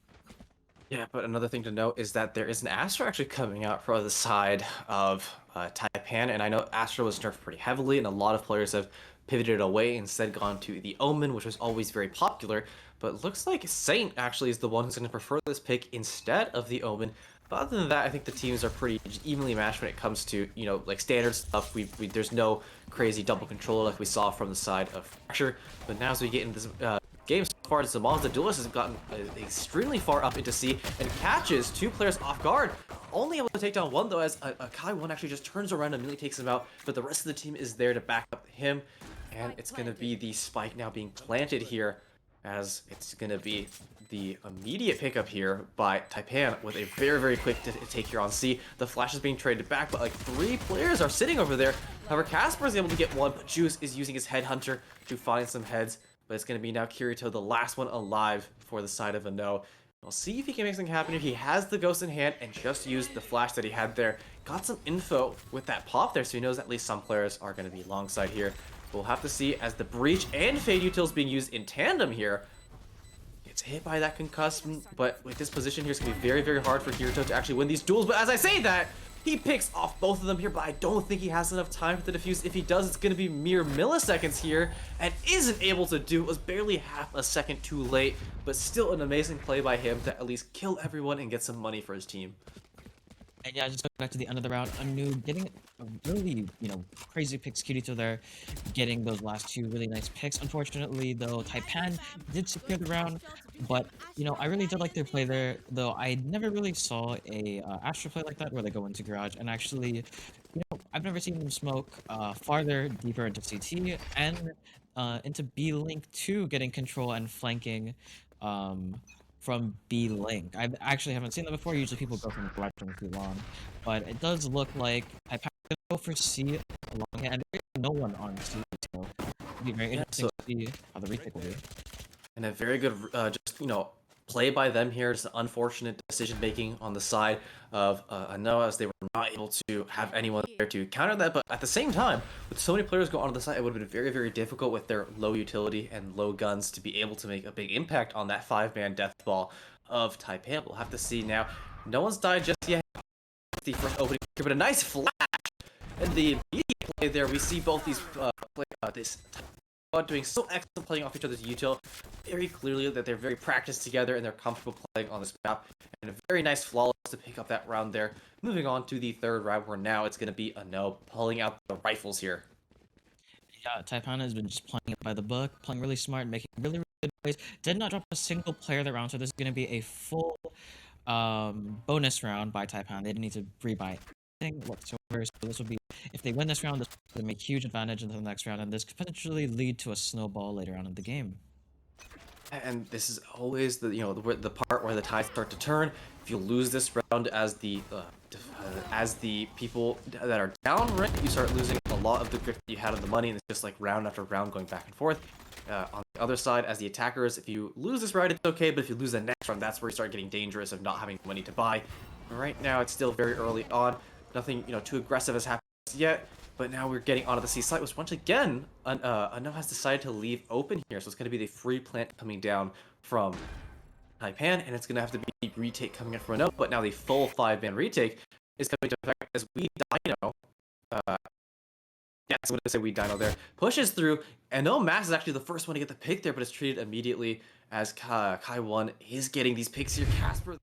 Yeah, but another thing to note is that there is an Astra actually coming out for the side of Taipan, and I know Astra was nerfed pretty heavily, and a lot of players have pivoted away, instead gone to the Omen, which was always very popular, but it looks like Saint actually is the one who's going to prefer this pick instead of the Omen. But other than that, I think the teams are pretty evenly matched when it comes to, like standard stuff. There's no crazy double controller like we saw from the side of Fracture, but now as we get into this game so far, Zamal, the Duelist, has gotten extremely far up into C and catches two players off guard. Only able to take down one though, as a Kai1 actually just turns around and immediately takes him out, but the rest of the team is there to back up him. And it's going to be the spike now being planted here, as it's going to be the immediate pickup here by Taipan with a very, very quick take here on C. The flash is being traded back, but like 3 players are sitting over there. However, Casper is able to get one, but Juice is using his headhunter to find some heads. But it's going to be now Kirito, the last one alive for the side of a no. We'll see if he can make something happen here. He has the ghost in hand and just used the flash that he had there. Got some info with that pop there, so he knows at least some players are going to be alongside here. We'll have to see as the Breach and Fade Utils being used in tandem here. It's hit by that concussion, but with this position here, it's going to be very, very hard for Kirito to actually win these duels. But as I say that, he picks off both of them here, but I don't think he has enough time for the defuse. If he does, it's going to be mere milliseconds here, and isn't able to do. It was barely half a second too late, but still an amazing play by him to at least kill everyone and get some money for his team. And yeah, just going back to the end of the round, Anu getting a really, crazy picks. Kirito there, getting those last 2 really nice picks. Unfortunately, though, Taipan did secure the round, but, I really did like their play there, though I never really saw a Astra play like that where they go into Garage, and actually, I've never seen them smoke farther, deeper into CT, and into B-Link too, getting control and flanking from B-Link. I actually haven't seen that before. Usually people go from Garage too long, but it does look like I go for C along here, and there's no one on C, so it'll be very interesting to see how the retake will be. And a very good, play by them here. Just an unfortunate decision making on the side of Anoa, as they were not able to have anyone there to counter that. But at the same time, with so many players going onto the side, it would have been very, very difficult with their low utility and low guns to be able to make a big impact on that 5-man death ball of Taipan. We'll have to see now. No one's died just yet. The first opening here, but a nice flash. And the immediate play there, we see both these this doing so excellent playing off each other's util. Very clearly that they're very practiced together and they're comfortable playing on this map. And a very nice flawless to pick up that round there. Moving on to the 3rd round, where now it's going to be a no, pulling out the rifles here. Yeah, Taipan has been just playing it by the book, playing really smart, making really, really good plays. Did not drop a single player that round, so this is going to be a full bonus round by Taipan. They didn't need to rebuy anything whatsoever, so this will be, if they win this round, this will make huge advantage into the next round, and this could potentially lead to a snowball later on in the game. And this is always the the part where the tides start to turn. If you lose this round as the people that are down ranked, you start losing a lot of the grip that you had on the money, and it's just like round after round going back and forth. on the other side as the attackers. If you lose this round, it's okay, but if you lose the next round, that's where you start getting dangerous of not having money to buy. And right now, it's still very early on. Nothing, too aggressive has happened yet. But now we're getting onto the C site, which once again, Unknown has decided to leave open here. So it's going to be the free plant coming down from Taipan, and it's going to have to be retake coming in from Unknown. But now the full 5-man retake is coming to effect as We Dino. Yes, I'm going to say We Dino there. Pushes through, and no Mass is actually the first one to get the pick there, but it's treated immediately as Kai1 is getting these picks here. Casper.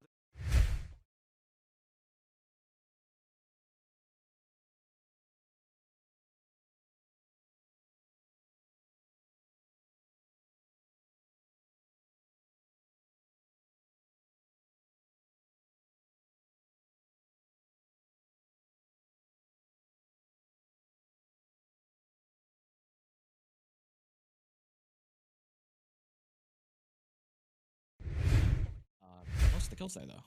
Most of the kills there though.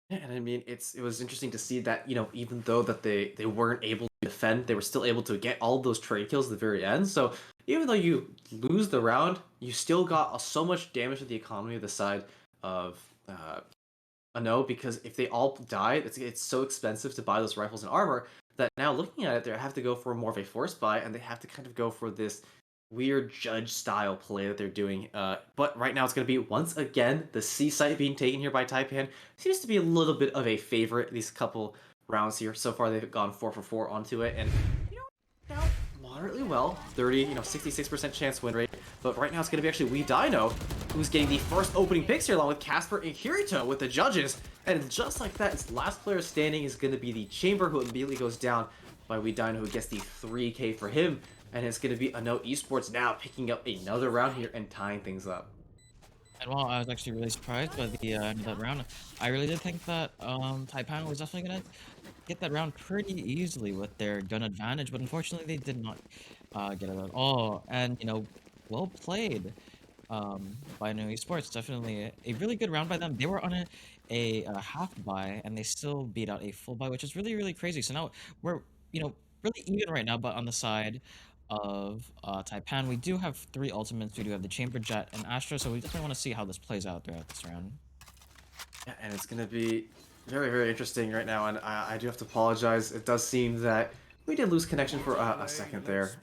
Yeah, and I mean, it was interesting to see that, even though that they weren't able to defend, they were still able to get all of those trade kills at the very end. So even though you lose the round, you still got so much damage to the economy of the side of no, because if they all die, it's so expensive to buy those rifles and armor that now looking at it, they have to go for more of a force buy, and they have to kind of go for this weird judge style play that they're doing. But right now it's going to be once again the C site being taken here by Taipan. Seems to be a little bit of a favorite these couple rounds here. So far they've gone 4 for 4 onto it, and now moderately well, 66% chance win rate. But right now it's going to be actually We Dino who's getting the first opening picks here, along with Casper and Kirito with the judges. And just like that, its last player standing is going to be the Chamber, who immediately goes down by We Dino, who gets the 3K for him. And it's going to be No Esports now picking up another round here and tying things up. And while I was actually really surprised by the end of that round, I really did think that Taipan was definitely gonna get that round pretty easily with their gun advantage, but unfortunately they did not get it at all. And well played by No Esports. Definitely a really good round by them. They were on a half buy and they still beat out a full buy, which is really really crazy. So now we're really even right now, but on the side of Taipan, we do have 3 ultimates. We do have the Chamber, Jet, and Astra, so we definitely want to see how this plays out throughout this round. Yeah, and it's going to be very, very interesting right now, and I do have to apologize. It does seem that we did lose connection for a second there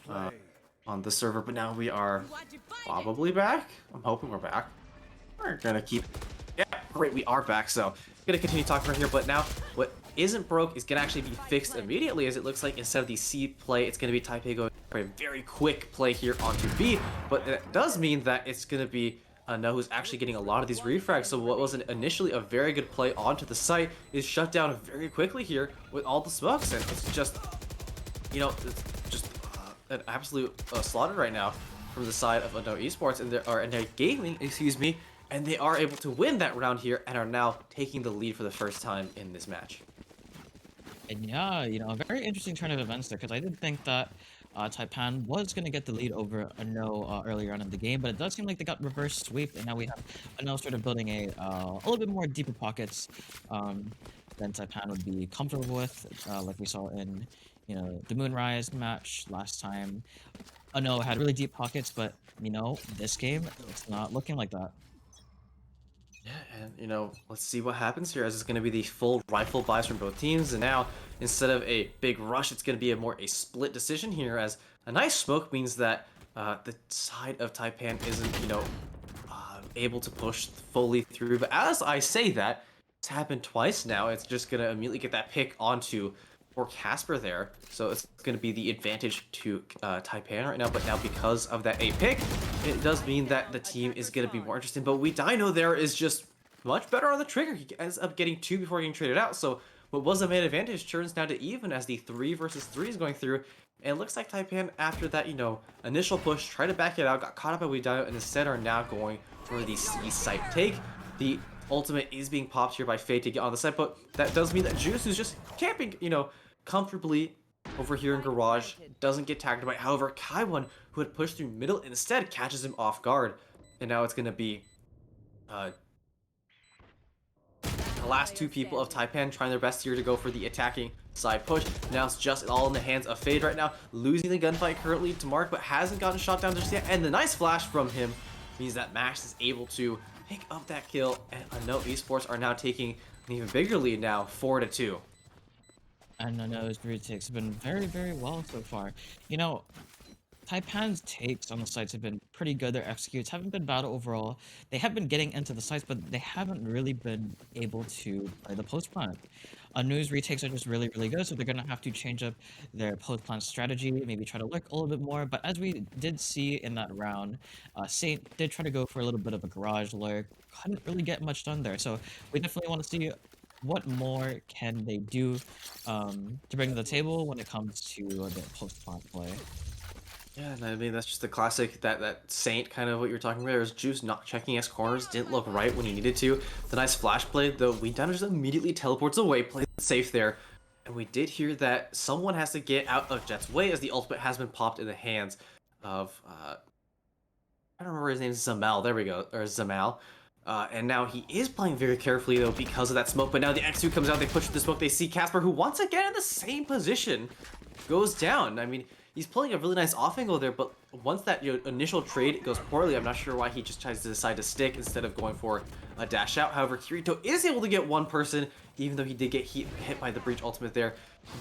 on the server, but now we are probably back. I'm hoping we're back. We're going to keep... Yeah, great, we are back, so going to continue talking right here, but now what isn't broke is going to actually be fixed immediately, as it looks like instead of the C play, it's going to be Taipei going for a very quick play here onto B, but it does mean that it's going to be No who's actually getting a lot of these refrags, so what was initially a very good play onto the site is shut down very quickly here with all the smokes, and it's just, it's just an absolute slaughter right now from the side of No Esports and their gaming, excuse me, and they are able to win that round here and are now taking the lead for the first time in this match. And yeah, a very interesting turn of events there, because I did think that Taipan was going to get the lead over No earlier on in the game, but it does seem like they got reverse sweep, and now we have No sort of building a little bit more deeper pockets than Taipan would be comfortable with, like we saw in the Moonrise match last time. No had really deep pockets, but this game it's not looking like that. Yeah, and let's see what happens here, as it's going to be the full rifle buys from both teams, and now instead of a big rush, it's going to be a split decision here, as a nice smoke means that the side of Taipan isn't able to push fully through. But as I say that, it's happened twice now. It's just going to immediately get that pick onto for Casper there, so it's going to be the advantage to Taipan right now. But now because of that A pick, it does mean that the team is going to be more interesting. But We Dino there is just much better on the trigger. He ends up getting 2 before getting traded out, so what was a main advantage turns now to even as the 3 versus 3 is going through. And it looks like Taipan, after that initial push, tried to back it out, got caught up by We Dino, and instead are now going for the C site take. The ultimate is being popped here by Fate to get on the site, but that does mean that Juice, who's just camping comfortably over here in Garage, doesn't get tagged by. However, Kai1, who had pushed through middle, instead catches him off guard, and now it's going to be the last two people of Taipan trying their best here to go for the attacking side push. Now it's just all in the hands of Fade right now, losing the gunfight currently to Mark, but hasn't gotten shot down just yet. And the nice flash from him means that Max is able to pick up that kill, and Unknown Esports are now taking an even bigger lead now, 4-2. And I know his retakes have been very, very well so far. You know, Taipan's takes on the sites have been pretty good. Their executes haven't been bad overall. They have been getting into the sites, but they haven't really been able to play the post plant. News retakes are just really, really good, so they're going to have to change up their post plant strategy, maybe try to lurk a little bit more. But as we did see in that round, Saint did try to go for a little bit of a garage lurk. Couldn't really get much done there, so we definitely want to see what more can they do to bring to the table when it comes to the post plant play. Yeah, and I mean, that's just the classic, that Saint kind of what you're talking about. There's Juice not checking his corners, didn't look right when he needed to. The nice flash play, though, Whiteout just immediately teleports away, plays it safe there. And we did hear that someone has to get out of Jet's way as the ultimate has been popped in the hands of, I don't remember his name, Zamal, there we go, or Zamal. And now he is playing very carefully, though, because of that smoke. But now the X2 comes out, they push the smoke, they see Casper, who once again in the same position, goes down. I mean, he's playing a really nice off angle there, but once that initial trade goes poorly, I'm not sure why he just tries to decide to stick instead of going for a dash out. However, Kirito is able to get one person, even though he did get hit by the Breach ultimate there.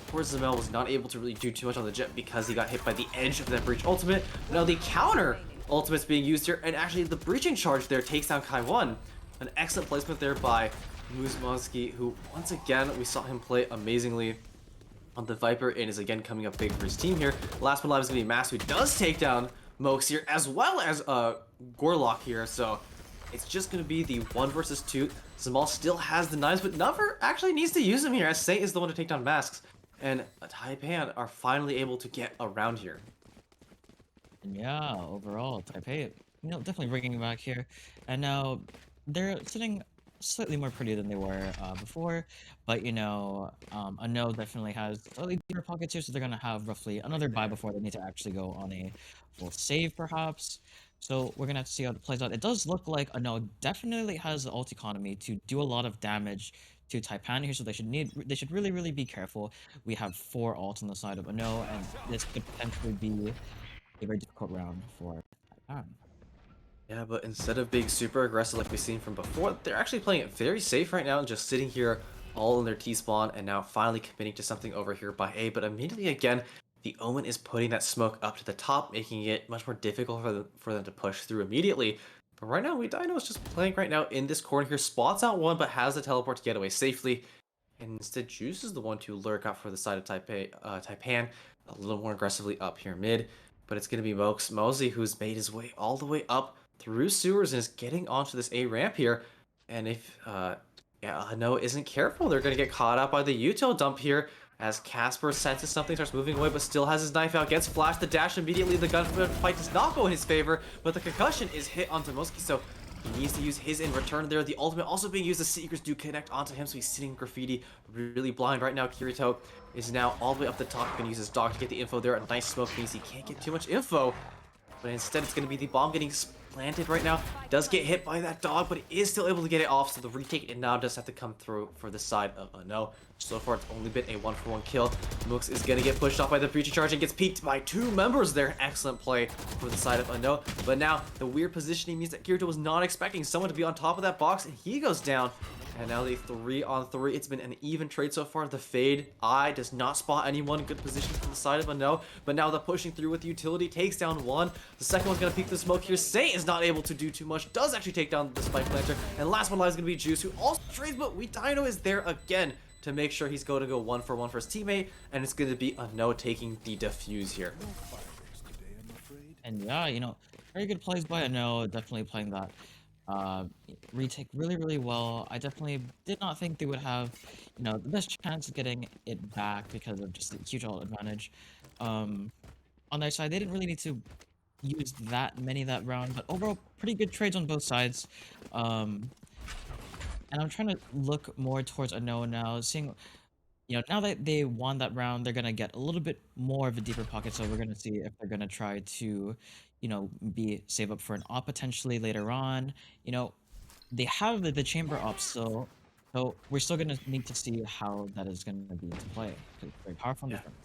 Poor Zamel was not able to really do too much on the Jet because he got hit by the edge of that Breach ultimate. Now the counter ultimate's being used here, and actually the breaching charge there takes down Kai1. An excellent placement there by Muzmonsky, who once again we saw him play amazingly on the Viper and is again coming up big for his team here. Last one alive is going to be Mass, who does take down Mokes here, as well as Gorlock here. So it's just going to be the 1 versus 2. Zamal still has the knives, but never actually needs to use them here, as Saint is the one to take down Masks. And Taipan are finally able to get around here. And yeah, overall, Taipei, definitely bringing it back here. And now they're sitting slightly more pretty than they were before, but Unknown definitely has slightly deeper pockets here, so they're going to have roughly another buy before they need to actually go on a full save, perhaps. So we're going to have to see how it plays out. It does look like Unknown definitely has the ult economy to do a lot of damage to Taipan here, so they should really, really be careful. We have 4 ults on the side of Unknown, and this could potentially be a very difficult round for Taipan. Yeah, but instead of being super aggressive like we've seen from before, they're actually playing it very safe right now and just sitting here all in their T-spawn and now finally committing to something over here by A. But immediately again, the Omen is putting that smoke up to the top, making it much more difficult for them to push through immediately. But right now, Dino is just playing right now in this corner here, spots out one, but has the teleport to get away safely. And instead, Juice is the one to lurk out for the side of Taipan a little more aggressively up here mid. But it's going to be Mosey who's made his way all the way up through sewers and is getting onto this A ramp here. And if Noah isn't careful, they're going to get caught out by the Util dump here as Casper senses something, starts moving away, but still has his knife out, gets flashed, the dash immediately, the gunfight does not go in his favor, but the concussion is hit onto Moski, so he needs to use his in return there. The ultimate also being used, the Seekers do connect onto him, so he's sitting in graffiti, really blind right now. Kirito is now all the way up the top, going to use his dog to get the info there. A nice smoke means he can't get too much info, but instead it's going to be the bomb getting planted right now. Does get hit by that dog, but is still able to get it off, so the retake and now does have to come through for the side of no. So far it's only been a 1-for-1 kill. Mooks is gonna get pushed off by the breaching charge and gets peeked by 2 members there. Excellent play for the side of Unknown. But now the weird positioning means that Kirito was not expecting someone to be on top of that box, and he goes down. And now the 3-on-3. It's been an even trade so far. The Fade Eye does not spot anyone. Good position from the side of Unknown. But now the pushing through with the utility takes down one. The second one's going to peek the smoke here. Saint is not able to do too much. Does actually take down the Spike Planter. And last one live is going to be Juice, who also trades, but Dino is there again to make sure he's going to go 1-for-1 for his teammate. And it's going to be Unknown taking the defuse here. And yeah, very good plays by Unknown. Definitely playing that retake really well. I definitely did not think they would have the best chance of getting it back because of just the huge ult advantage. On their side, they didn't really need to use that many that round, but overall pretty good trades on both sides. And I'm trying to look more towards Unknown now, seeing now that they won that round, they're gonna get a little bit more of a deeper pocket, so we're gonna see if they're gonna try to be save up for an op potentially later on. They have the chamber op still, So we're still gonna need to see how that is gonna be into play. 'Cause it's very powerful and Yeah. different.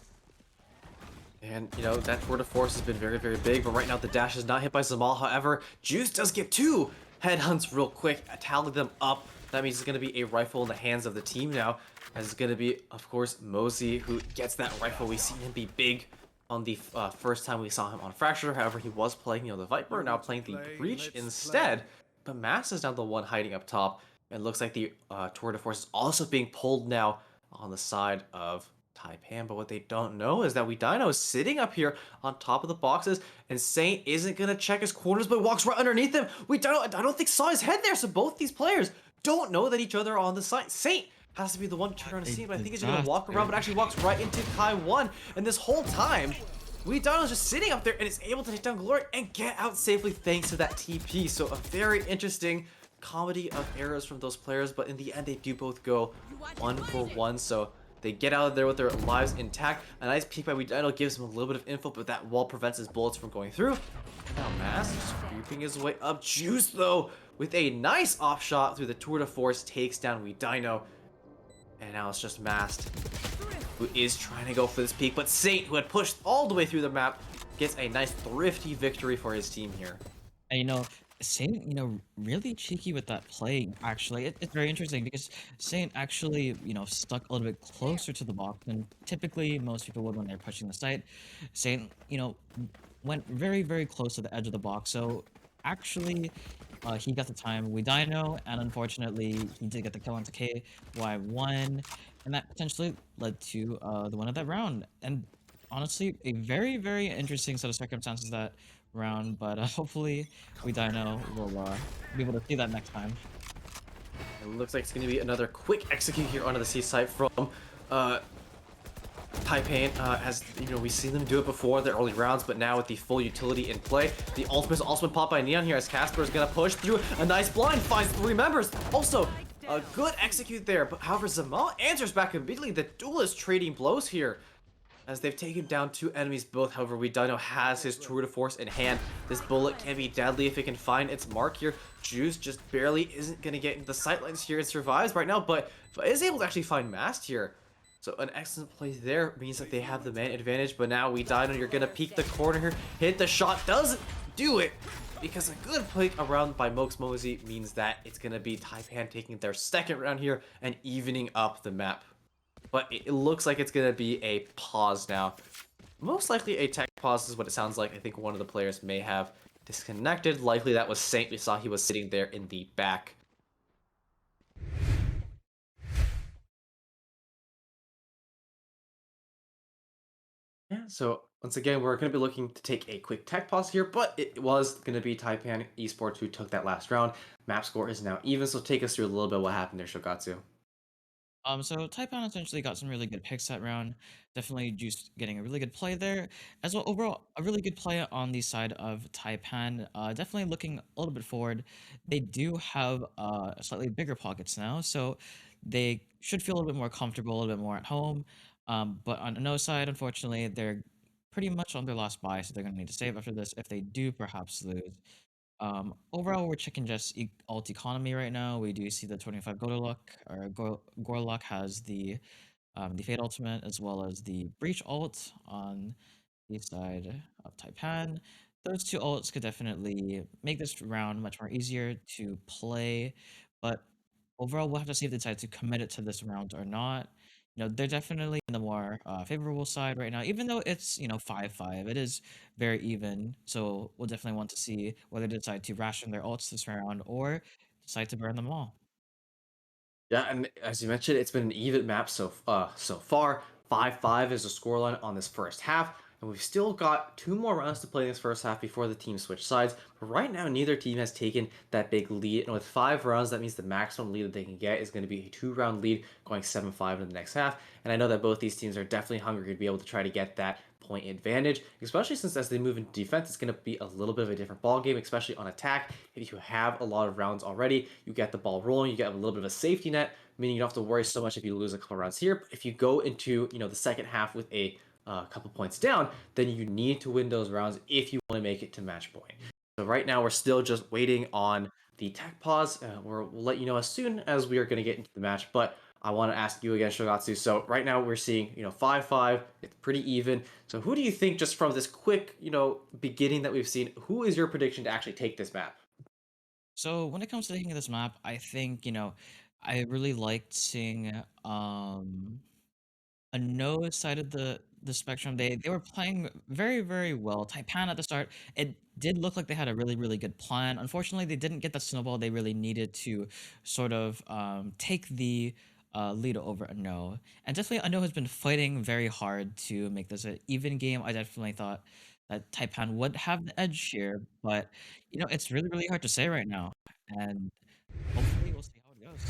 And, that tour de force has been very, very big, but right now the dash is not hit by Zamal. However, Juice does get 2 headhunts real quick, tally them up. That means it's going to be a rifle in the hands of the team now, as it's going to be, of course, Mosey, who gets that rifle. We've seen him be big on the first time we saw him on Fracture. However, he was playing, the Viper, now playing the Breach instead. But Mass is now the one hiding up top, and looks like the tour de force is also being pulled now on the side of Taipan, but what they don't know is that Dino is sitting up here on top of the boxes, and Saint isn't gonna check his corners, but walks right underneath him. Dino, I don't think saw his head there, so both these players don't know that each other are on the side. Saint has to be the one to turn around and see it, but I think he's gonna walk around, but actually walks right into Kai 1, and this whole time, Dino is just sitting up there and is able to hit down Glory and get out safely thanks to that TP. So a very interesting comedy of errors from those players, but in the end, they do both go 1-for-1, so they get out of there with their lives intact. A nice peek by Dino gives him a little bit of info, but that wall prevents his bullets from going through. Now Mass sweeping his way up. Juice, though, with a nice off shot through the tour de force, takes down Dino. And now it's just Mast, who is trying to go for this peak, but Saint, who had pushed all the way through the map, gets a nice thrifty victory for his team here. And Saint, really cheeky with that play, actually. It's very interesting because Saint actually, stuck a little bit closer to the box than typically most people would when they're pushing the site. Saint, went very, very close to the edge of the box. So actually, he got the time with Dino, and unfortunately, he did get the kill onto KY1, and that potentially led to the win of that round. And honestly, a very, very interesting set of circumstances that round, but hopefully Dino will be able to see that next time. It looks like it's going to be another quick execute here onto the C site from Taipan, as we've seen them do it before the early rounds, but now with the full utility in play, the ultimate is also been popped by Neon here as Casper is going to push through a nice blind, finds 3 members. Also, a good execute there, but however, Zamal answers back immediately. The duel is trading blows here, as they've taken down 2 enemies both. However, Dino has his tour de force in hand. This bullet can be deadly if it can find its mark here. Juice just barely isn't going to get into the sightlines here and survives right now, but is able to actually find Mast here. So an excellent play there means that they have the man advantage, but now Dino, you're going to peek the corner here, hit the shot, doesn't do it, because a good play around by Mokes Mosey means that it's going to be Taipan taking their second round here and evening up the map. But it looks like it's going to be a pause now. Most likely a tech pause is what it sounds like. I think one of the players may have disconnected. Likely that was Saint. We saw he was sitting there in the back. Yeah, so once again, we're going to be looking to take a quick tech pause here, but it was going to be Taipan Esports who took that last round. Map score is now even, so take us through a little bit what happened there, Shogatsu. So Taipan essentially got some really good picks that round. Definitely Juice getting a really good play there. As well, overall, a really good play on the side of Taipan. Definitely looking a little bit forward. They do have slightly bigger pockets now, so they should feel a little bit more comfortable, a little bit more at home. But on no side, unfortunately, they're pretty much on their last buy, so they're going to need to save after this if they do perhaps lose. Overall, we're checking just alt economy right now. We do see the 25 Gorlock, or Gorlock has the Fate ultimate as well as the Breach ult on the side of Taipan. Those 2 ults could definitely make this round much more easier to play, but overall, we'll have to see if they decide to commit it to this round or not. They're definitely in the more favorable side right now, even though it's 5-5. It is very even, so we'll definitely want to see whether they decide to ration their ults this round or decide to burn them all. Yeah, and as you mentioned, it's been an even map so far. 5-5 is the scoreline on this first half, and we've still got 2 more rounds to play in this first half before the teams switch sides. But right now, neither team has taken that big lead, and with 5 rounds, that means the maximum lead that they can get is going to be a 2-round lead, going 7-5 in the next half. And I know that both these teams are definitely hungry to be able to try to get that point advantage, especially since as they move into defense, it's going to be a little bit of a different ball game, especially on attack. If you have a lot of rounds already, you get the ball rolling, you get a little bit of a safety net, meaning you don't have to worry so much if you lose a couple rounds here. But if you go into the second half with a couple points down, then you need to win those rounds if you want to make it to match point. So right now we're still just waiting on the tech pause. We'll let you know as soon as we are going to get into the match. But I want to ask you again, Shogatsu. So right now we're seeing 5-5. It's pretty even. So who do you think, just from this quick beginning that we've seen, who is your prediction to actually take this map? So when it comes to taking this map, I think, I really liked seeing a no side of the spectrum. They were playing very, very well. Taipan at the start, it did look like they had a really, really good plan. Unfortunately, they didn't get the snowball they really needed to sort of take the lead over a no. And definitely a no has been fighting very hard to make this an even game. I definitely thought that Taipan would have the edge here, but it's really, really hard to say right now. And hopefully we'll see how it goes.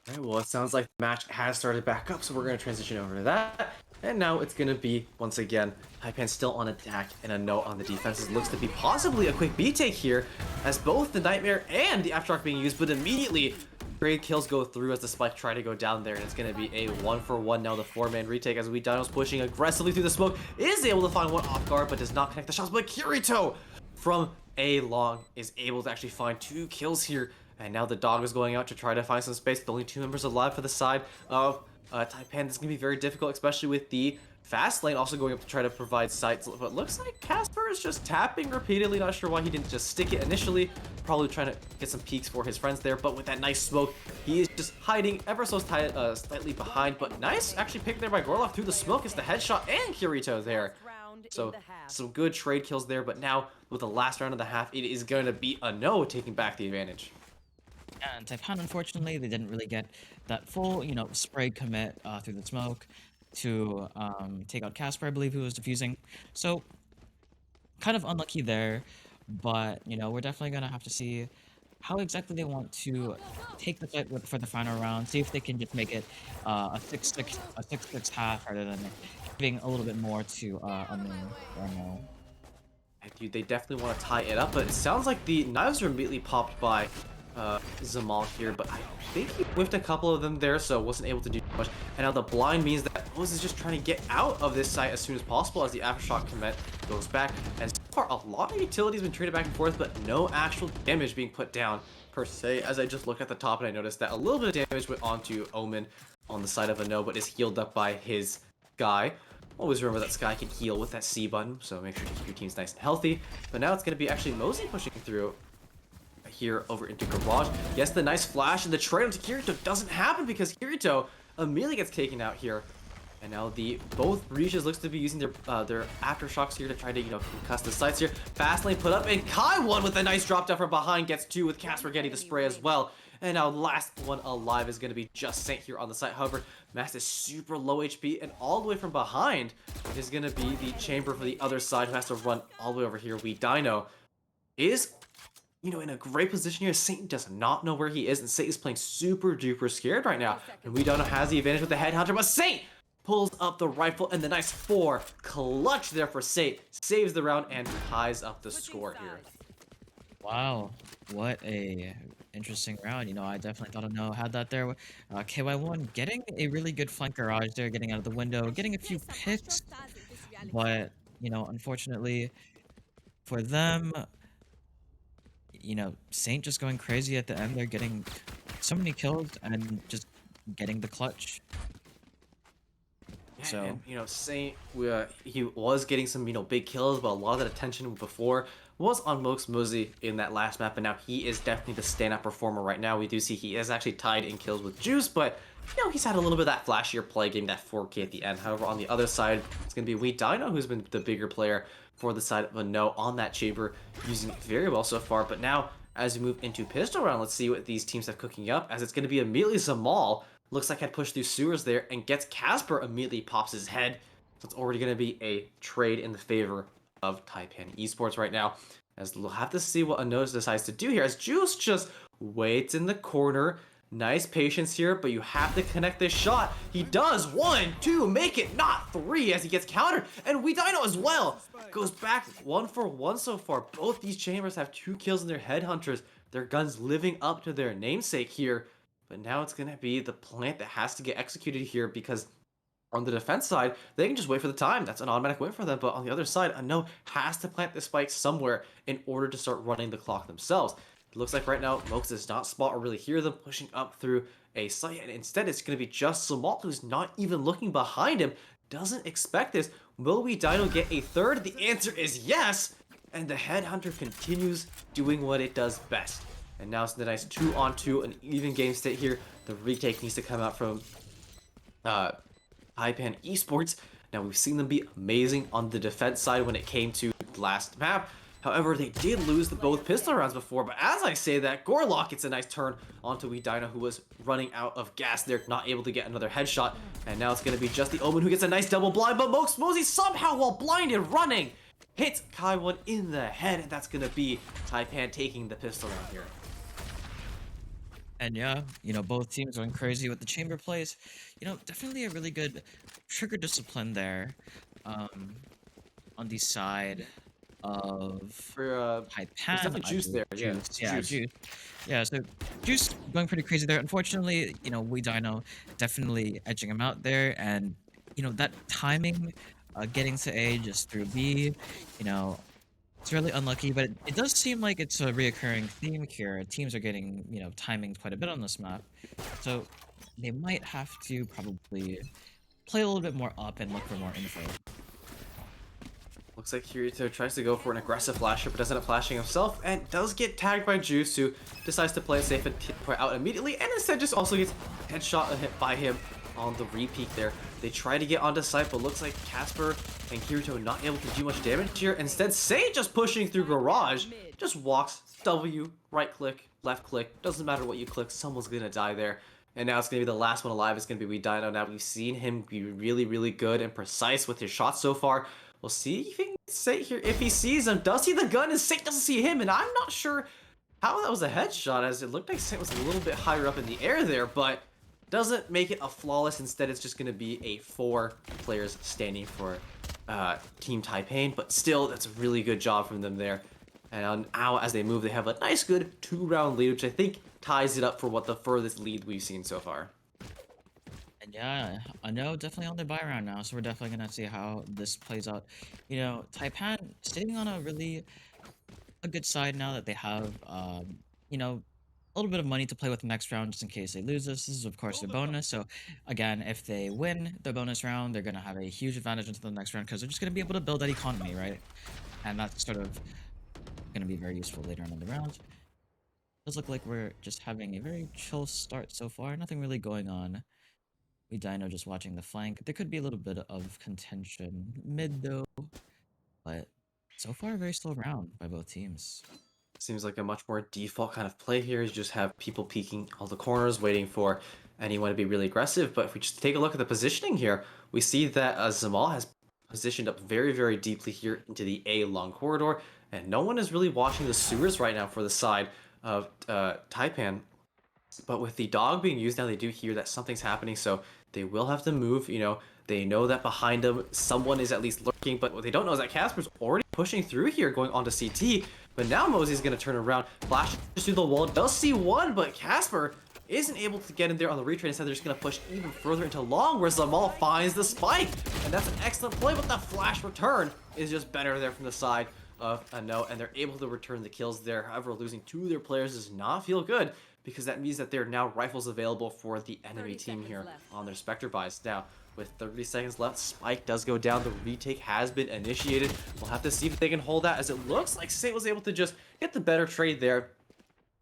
All right, well, it sounds like the match has started back up, so we're going to transition over to that. And now it's going to be, once again, Taipan still on attack and a no on the defense. It looks to be possibly a quick B take here, as both the Nightmare and the Aftershock being used, but immediately trade kills go through as the Spike try to go down there, and it's going to be a 1-for-1 now, the 4-man retake, as Dino's pushing aggressively through the smoke, is able to find one off guard, but does not connect the shots, but Kirito from A long is able to actually find 2 kills here. And now the dog is going out to try to find some space with only 2 members alive for the side of Taipan. This is going to be very difficult, especially with the fast lane also going up to try to provide sights. But looks like Casper is just tapping repeatedly. Not sure why he didn't just stick it initially. Probably trying to get some peeks for his friends there. But with that nice smoke, he is just hiding ever so slightly behind. But nice actually picked there by Gorloff through the smoke. It's the headshot and Kirito there. So some good trade kills there. But now with the last round of the half, it is going to be a no taking back the advantage. And Taipan, unfortunately, they didn't really get that full, spray commit through the smoke to take out Casper, I believe, who was defusing. So, kind of unlucky there, but, we're definitely going to have to see how exactly they want to take the fight for the final round, see if they can just make it a 6-6 half rather than giving a little bit more to a moon or no. Dude, they definitely want to tie it up, but it sounds like the knives are immediately popped by Jmillz here, but I think he whiffed a couple of them there, so wasn't able to do much. And now the blind means that Mose is just trying to get out of this site as soon as possible as the Aftershock commit goes back. And so far, a lot of utility has been traded back and forth, but no actual damage being put down per se. As I just looked at the top and I noticed that a little bit of damage went onto Omen on the side of a no, but is healed up by his Skye. Always remember that Skye can heal with that C button, so make sure to keep your teams nice and healthy. But now it's going to be actually Mosey pushing through here over into Garage. Yes, the nice flash and the trade onto Kirito doesn't happen because Kirito immediately gets taken out here. And now both Breaches looks to be using their Aftershocks here to try to, concuss the sights here. Fast lane put up, and Kai one with a nice drop down from behind gets 2 with Casper getting the spray as well. And now last one alive is going to be just Saint here on the site. However, Max is super low HP, and all the way from behind is going to be the Chamber for the other side, who has to run all the way over here. Dino is in a great position here. Saint does not know where he is, and Saint is playing super duper scared right now. And Dino has the advantage with the headhunter, but Saint pulls up the rifle, and the nice 4 clutch there for Saint saves the round and ties up the score here. Wow, what a interesting round. I definitely thought I know had that there. KY1 getting a really good flank garage there, getting out of the window, getting a few picks, but unfortunately for them, Saint just going crazy at the end. They're getting so many kills and just getting the clutch. Yeah, So and, Saint, he was getting some, big kills, but a lot of that attention before was on Mosey in that last map, and now he is definitely the standout performer right now. We do see he is actually tied in kills with Juice, but, he's had a little bit of that flashier play, getting that 4K at the end. However, on the other side, it's going to be Dino, who's been the bigger player for the side of a no on that Chamber, using it very well so far. But now, as we move into pistol round, let's see what these teams have cooking up, as it's going to be immediately Zamal. Looks like had pushed through sewers there and gets Casper, immediately pops his head. So it's already going to be a trade in the favor of Taipan Esports right now, as we'll have to see what Anoda decides to do here, as Juice just waits in the corner. Nice patience here, but you have to connect this shot. He does. 1, 2, make it not 3 as he gets countered. And Dino as well goes back 1-for-1 so far. Both these Chambers have 2 kills in their headhunters. Their guns living up to their namesake here. But now it's going to be the plant that has to get executed here, because on the defense side, they can just wait for the time. That's an automatic win for them. But on the other side, Ano has to plant the spike somewhere in order to start running the clock themselves. It looks like right now Mox does not spot or really hear them pushing up through a site, and instead it's going to be just Zamal, who's not even looking behind him, doesn't expect this. Will we Dino get a third? The answer is yes, and the Headhunter continues doing what it does best. And now it's the nice 2-on-2, an even game state here. The retake needs to come out from Taipan Esports. Now we've seen them be amazing on the defense side when it came to the last map. However, they did lose both pistol rounds before, but as I say that, Gorlock gets a nice turn onto Weedino, who was running out of gas there, not able to get another headshot. And now it's going to be just the Omen who gets a nice double blind, but Mosey somehow, while blinded running, hits Kaiwan in the head, and that's going to be Taipan taking the pistol round here. And yeah, both teams going crazy with the chamber plays. Definitely a really good trigger discipline there on the side of For Taipan. there's definitely Juice there. Yeah, Juice. Yeah, Juice. Juice. Yeah, so Juice going pretty crazy there. Unfortunately, Weedino definitely edging him out there, and that timing, getting to A just through B, it's really unlucky, but it does seem like it's a reoccurring theme here. Teams are getting, timing quite a bit on this map. So they might have to probably play a little bit more up and look for more info. Looks like Kirito tries to go for an aggressive flasher, but doesn't end up flashing himself, and does get tagged by Juice, who decides to play it safe and put out immediately, and instead just also gets headshot hit by him on the repeat there. They try to get onto site, but looks like Casper and Kirito not able to do much damage here. Instead, Say just pushing through Garage, just walks, W, right click, left click, doesn't matter what you click, someone's gonna die there. And now it's gonna be the last one alive, it's gonna be Weedino. Now we've seen him be really, really good and precise with his shots so far. We'll see if he can say here, if he sees him, does see the gun, and Saint doesn't see him, and I'm not sure how that was a headshot, as it looked like Saint was a little bit higher up in the air there, but doesn't make it a flawless. Instead, it's just going to be a 4 players standing for Team Taipan, but still, that's a really good job from them there. And now, as they move, they have a nice, good 2-round lead, which I think ties it up for what the furthest lead we've seen so far. And yeah, I know definitely on the buy round now, so we're definitely gonna see how this plays out. Taipan sitting on a good side now that they have, a little bit of money to play with next round just in case they lose this. This is of course their bonus. So again, if they win the bonus round, they're gonna have a huge advantage into the next round because they're just gonna be able to build that economy, right? And that's sort of gonna be very useful later on in the round. Does look like we're just having a very chill start so far. Nothing really going on. Dino just watching the flank. There could be a little bit of contention mid though, but so far a very slow round by both teams. Seems like a much more default kind of play here is just have people peeking all the corners, waiting for anyone to be really aggressive. But if we just take a look at the positioning here, we see that Zamal has positioned up very, very deeply here into the A long corridor, and no one is really watching the sewers right now for the side of Taipan. But with the dog being used now, they do hear that something's happening, so they will have to move. They know that behind them someone is at least lurking, but what they don't know is that Casper's already pushing through here, going onto CT. But now Mosey's going to turn around, flashes through the wall, does see one, but Casper isn't able to get in there on the retrade. Instead, they're just going to push even further into long, where Zamal finds the spike. And that's an excellent play, but the flash return is just better there from the side of No, and they're able to return the kills there. However, losing 2 of their players does not feel good, because that means that there are now rifles available for the enemy team here on their Spectre buys. Now, with 30 seconds left, Spike does go down. The retake has been initiated. We'll have to see if they can hold that, as it looks like Saint was able to just get the better trade there.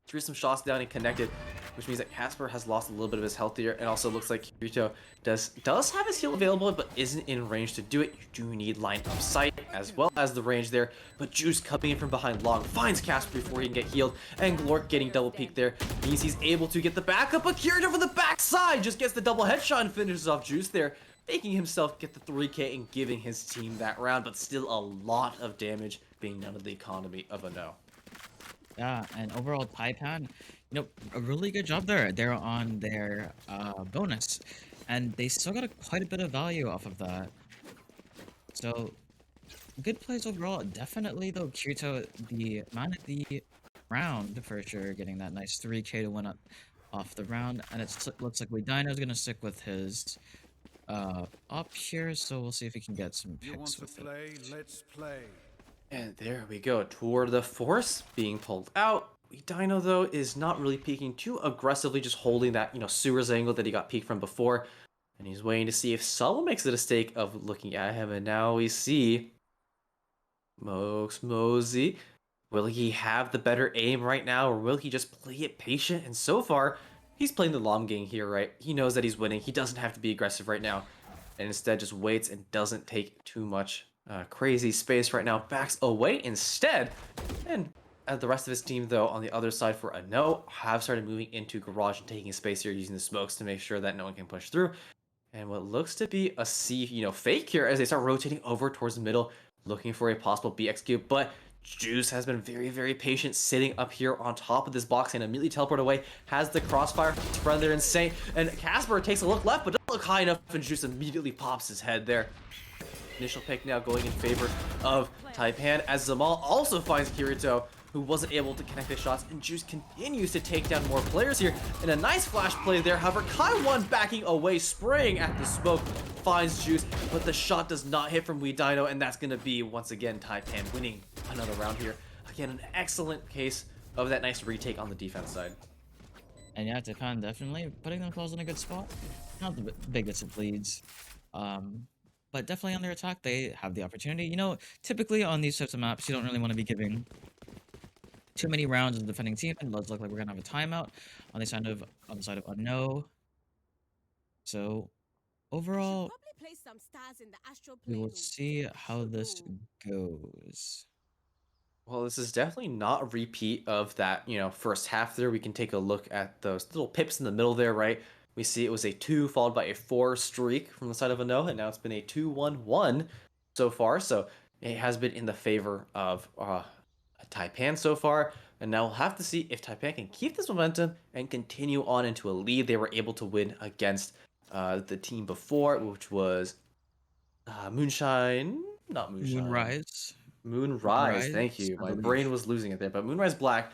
Threw some shots down and connected, which means that Casper has lost a little bit of his health here, and also looks like Kirito does have his heal available, but isn't in range to do it. You do need line of sight as well as the range there, but Juice coming in from behind long finds Casper before he can get healed, and Glork getting double peek there means he's able to get the backup, but Kirito from the backside just gets the double headshot and finishes off Juice there, making himself get the 3K and giving his team that round, but still a lot of damage being none of the economy of a No. Yeah, and overall Taipan, a really good job there. They're on their bonus, and they still got quite a bit of value off of that. So, good plays overall. Definitely, though, Kirito, the man of the round for sure, getting that nice 3K to win up off the round, and it looks like Weedino's gonna stick with his up here, so we'll see if he can get some You want picks to with play? it. Let's play. And there we go. Tour de Force being pulled out. Dino, though, is not really peeking too aggressively, just holding that, Sewers angle that he got peeked from before. And he's waiting to see if someone makes the mistake of looking at him. And now we see Mosey. Will he have the better aim right now, or will he just play it patient? And so far, he's playing the long game here, right? He knows that he's winning. He doesn't have to be aggressive right now. And instead just waits and doesn't take too much crazy space right now. Backs away instead. And the rest of his team, though, on the other side for a no, have started moving into garage and taking space here, using the smokes to make sure that no one can push through. And what looks to be a C, fake here as they start rotating over towards the middle, looking for a possible B execute. But Juice has been very, very patient, sitting up here on top of this box and immediately teleport away. Has the crossfire spread there, insane. And Casper takes a look left, but doesn't look high enough, and Juice immediately pops his head there. Initial pick now going in favor of Taipan, as Zamal also finds Kirito, who wasn't able to connect his shots, and Juice continues to take down more players here. And a nice flash play there. However, Kai1 backing away, spraying at the smoke, finds Juice, but the shot does not hit from Dino, and that's going to be, once again, Taipan winning another round here. Again, an excellent case of that nice retake on the defense side. And yeah, Taipan definitely putting themselves in a good spot. Not the biggest of leads. But definitely on their attack, they have the opportunity. Typically on these types of maps, you don't really want to be giving too many rounds of the defending team. It does look like we're gonna have a timeout on the side of Unknown. So overall, we will see how this goes. Well, this is definitely not a repeat of that, first half there. We can take a look at those little pips in the middle there, right? We see it was a 2 followed by a 4 streak from the side of Unknown, and now it's been a 2-1-1 so far. So it has been in the favor of Taipan so far, and now we'll have to see if Taipan can keep this momentum and continue on into a lead. They were able to win against the team before, which was Moonshine, not Moonshine. Moonrise, thank you. My brain was losing it there, but Moonrise Black,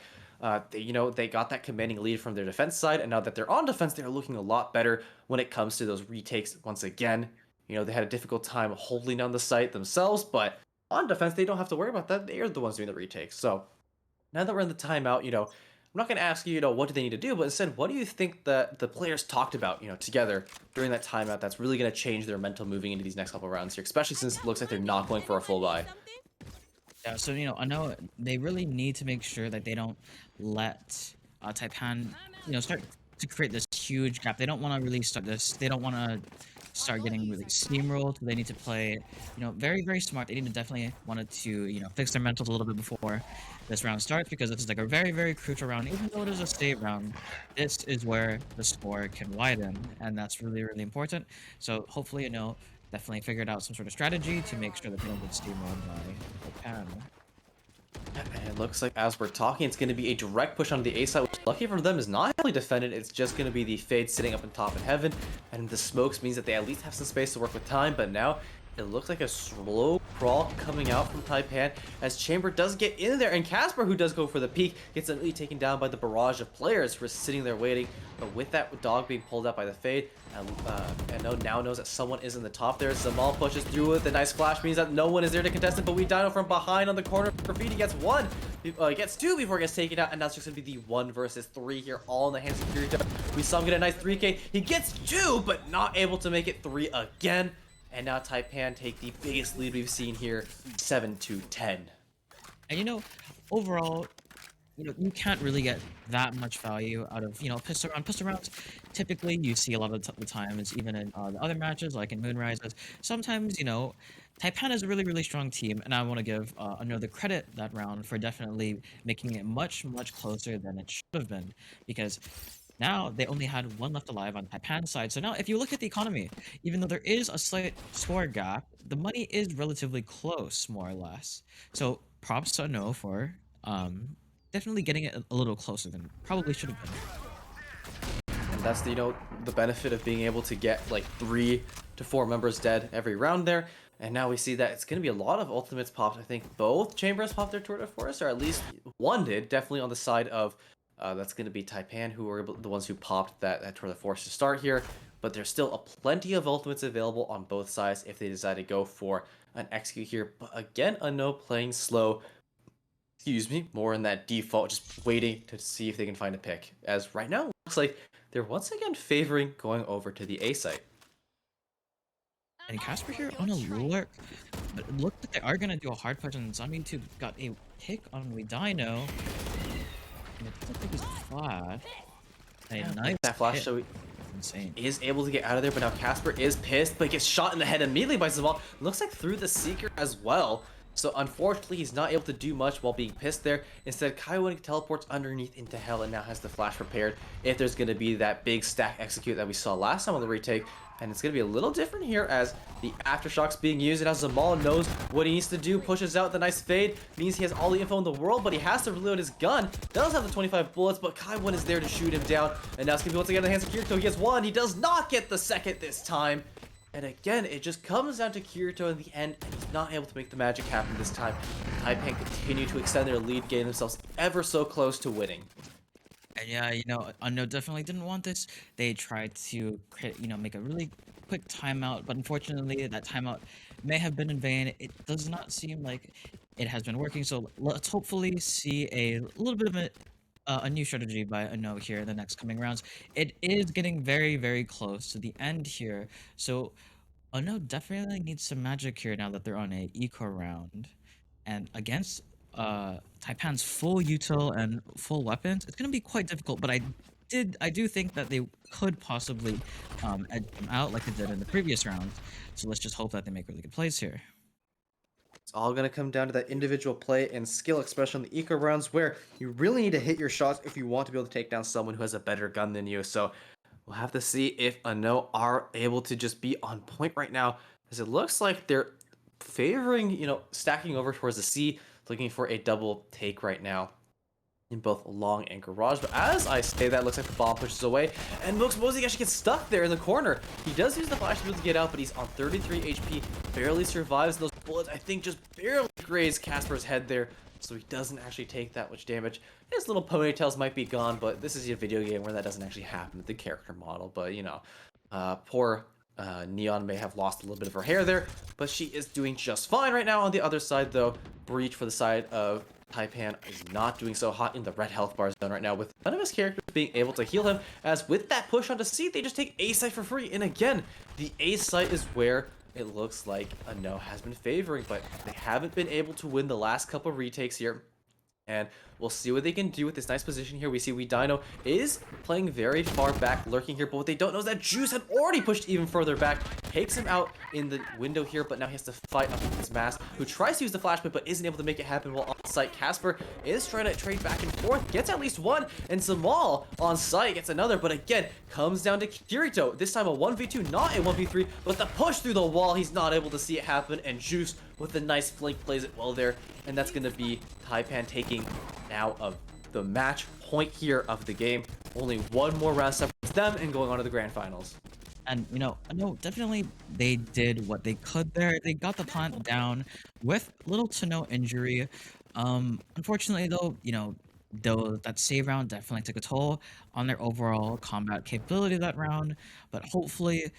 they got that commanding lead from their defense side, and now that they're on defense, they're looking a lot better when it comes to those retakes once again. They had a difficult time holding down the site themselves, but on defense, they don't have to worry about that. They are the ones doing the retakes. So now that we're in the timeout, I'm not going to ask you, what do they need to do, but instead, what do you think that the players talked about, together during that timeout that's really going to change their mental moving into these next couple rounds here, especially since it looks like they're not going for a full buy? Yeah, so I know they really need to make sure that they don't let Taipan, start to create this huge gap. They don't want to really start this. They don't want to start getting really steamrolled. They need to play, very, very smart. They need to definitely wanted to, fix their mentals a little bit before this round starts, because this is like a very, very crucial round. Even though it is a state round, this is where the score can widen, and that's really, really important. So hopefully, definitely figured out some sort of strategy to make sure that they don't get steamrolled by Taipan. And it looks like, as we're talking, it's going to be a direct push on the A side, which, lucky for them, is not heavily defended. It's just going to be the Fade sitting up on top in heaven, and the smokes means that they at least have some space to work with time. But now it looks like a slow crawl coming out from Taipan, as Chamber does get in there, and Casper, who does go for the peak, gets immediately taken down by the barrage of players who are sitting there waiting. But with that dog being pulled out by the Fade, and now knows that someone is in the top there. Zamal pushes through it. The nice flash means that no one is there to contest it, but Dino from behind on the corner. Graffiti gets one, gets two before it gets taken out, and that's just going to be the 1 versus 3 here, all in the hands of Kirito. We saw him get a nice 3K. He gets 2, but not able to make it 3 again. And now Taipan take the biggest lead we've seen here, 7-10. And overall, you can't really get that much value out of, pistol rounds. Typically, you see a lot of the times, even in the other matches, like in Moonrises, sometimes, Taipan is a really, really strong team, and I want to give another credit that round for definitely making it much, much closer than it should have been, because now they only had 1 left alive on Taipan's side. So now if you look at the economy, even though there is a slight score gap, the money is relatively close, more or less. So props to No for definitely getting it a little closer than probably should have been. And that's the benefit of being able to get like 3 to 4 members dead every round there. And now we see that it's going to be a lot of ultimates popped. I think both Chambers popped their Tour de Force, or at least one did, definitely on the side of that's going to be Taipan, who were the ones who popped that Tour de Force to start here. But there's still plenty of ultimates available on both sides if they decide to go for an execute here. But again, Unknown playing slow, excuse me, more in that default, just waiting to see if they can find a pick. As right now, it looks like they're once again favoring going over to the A site. And Casper here on a lurk, but it looks like they are gonna do a hard push, and Zombie2 got a pick on Dino. And it doesn't think he's flat. A nice That flash hit. show Insane. is able to get out of there, but now Casper is pissed, but gets shot in the head immediately by Zamal. Looks like through the Seeker as well. So unfortunately, he's not able to do much while being pissed there. Instead, Kaiwan teleports underneath into hell and now has the flash prepared if there's going to be that big stack execute that we saw last time on the retake. And it's going to be a little different here as the Aftershocks being used. And as Zamal knows what he needs to do, pushes out the nice fade. Means he has all the info in the world, but he has to reload his gun. Does have the 25 bullets, but Kaiwan is there to shoot him down. And now it's going to be once again in the hands of Kirito. He gets one. He does not get the second this time. And again, it just comes down to Kirito in the end, and he's not able to make the magic happen this time. Taipan continue to extend their lead, getting themselves ever so close to winning. And yeah, Unknown definitely didn't want this. They tried to, make a really quick timeout, but unfortunately, that timeout may have been in vain. It does not seem like it has been working, so let's hopefully see a little bit of a new strategy by Unknown here in the next coming rounds. It is getting very, very close to the end here, so Unknown definitely needs some magic here now that they're on a eco round. And against Taipan's full util and full weapons, it's gonna be quite difficult, but I do think that they could possibly edge them out like they did in the previous rounds. So let's just hope that they make really good plays here. It's all going to come down to that individual play and skill, especially on the eco rounds, where you really need to hit your shots if you want to be able to take down someone who has a better gun than you. So we'll have to see if Unknown are able to just be on point right now, as it looks like they're favoring, stacking over towards the C, looking for a double take right now in both long and garage. But as I say that, looks like the bomb pushes away, and Mooks Mosey actually gets stuck there in the corner. He does use the flash to be able to get out, but he's on 33 HP, barely survives. Those bullets, I think, just barely graze Casper's head there, so he doesn't actually take that much damage. His little ponytails might be gone, but this is a video game where that doesn't actually happen with the character model. But, poor Neon may have lost a little bit of her hair there, but she is doing just fine right now. On the other side, though, Breach for the side of Taipan is not doing so hot in the red health bar zone right now, with none of his characters being able to heal him, as with that push onto C, they just take A site for free. And again, the A site is where it looks like Unknown has been favoring, but they haven't been able to win the last couple retakes here. And we'll see what they can do with this nice position here. We see Dino is playing very far back, lurking here, but what they don't know is that Juice had already pushed even further back, takes him out in the window here, but now he has to fight up with his mask, who tries to use the flashpoint but isn't able to make it happen while on site. Casper is trying to trade back and forth, gets at least one, and Zamal on site gets another, but again, comes down to Kirito. This time a 1v2, not a 1v3, but the push through the wall, he's not able to see it happen, and Juice with a nice flank plays it well there, and that's going to be Taipan taking now of the match point here of the game. Only one more round separates them and going on to the grand finals. And no, definitely they did what they could there. They got the plant down with little to no injury. Unfortunately though, though that save round definitely took a toll on their overall combat capability that round, but hopefully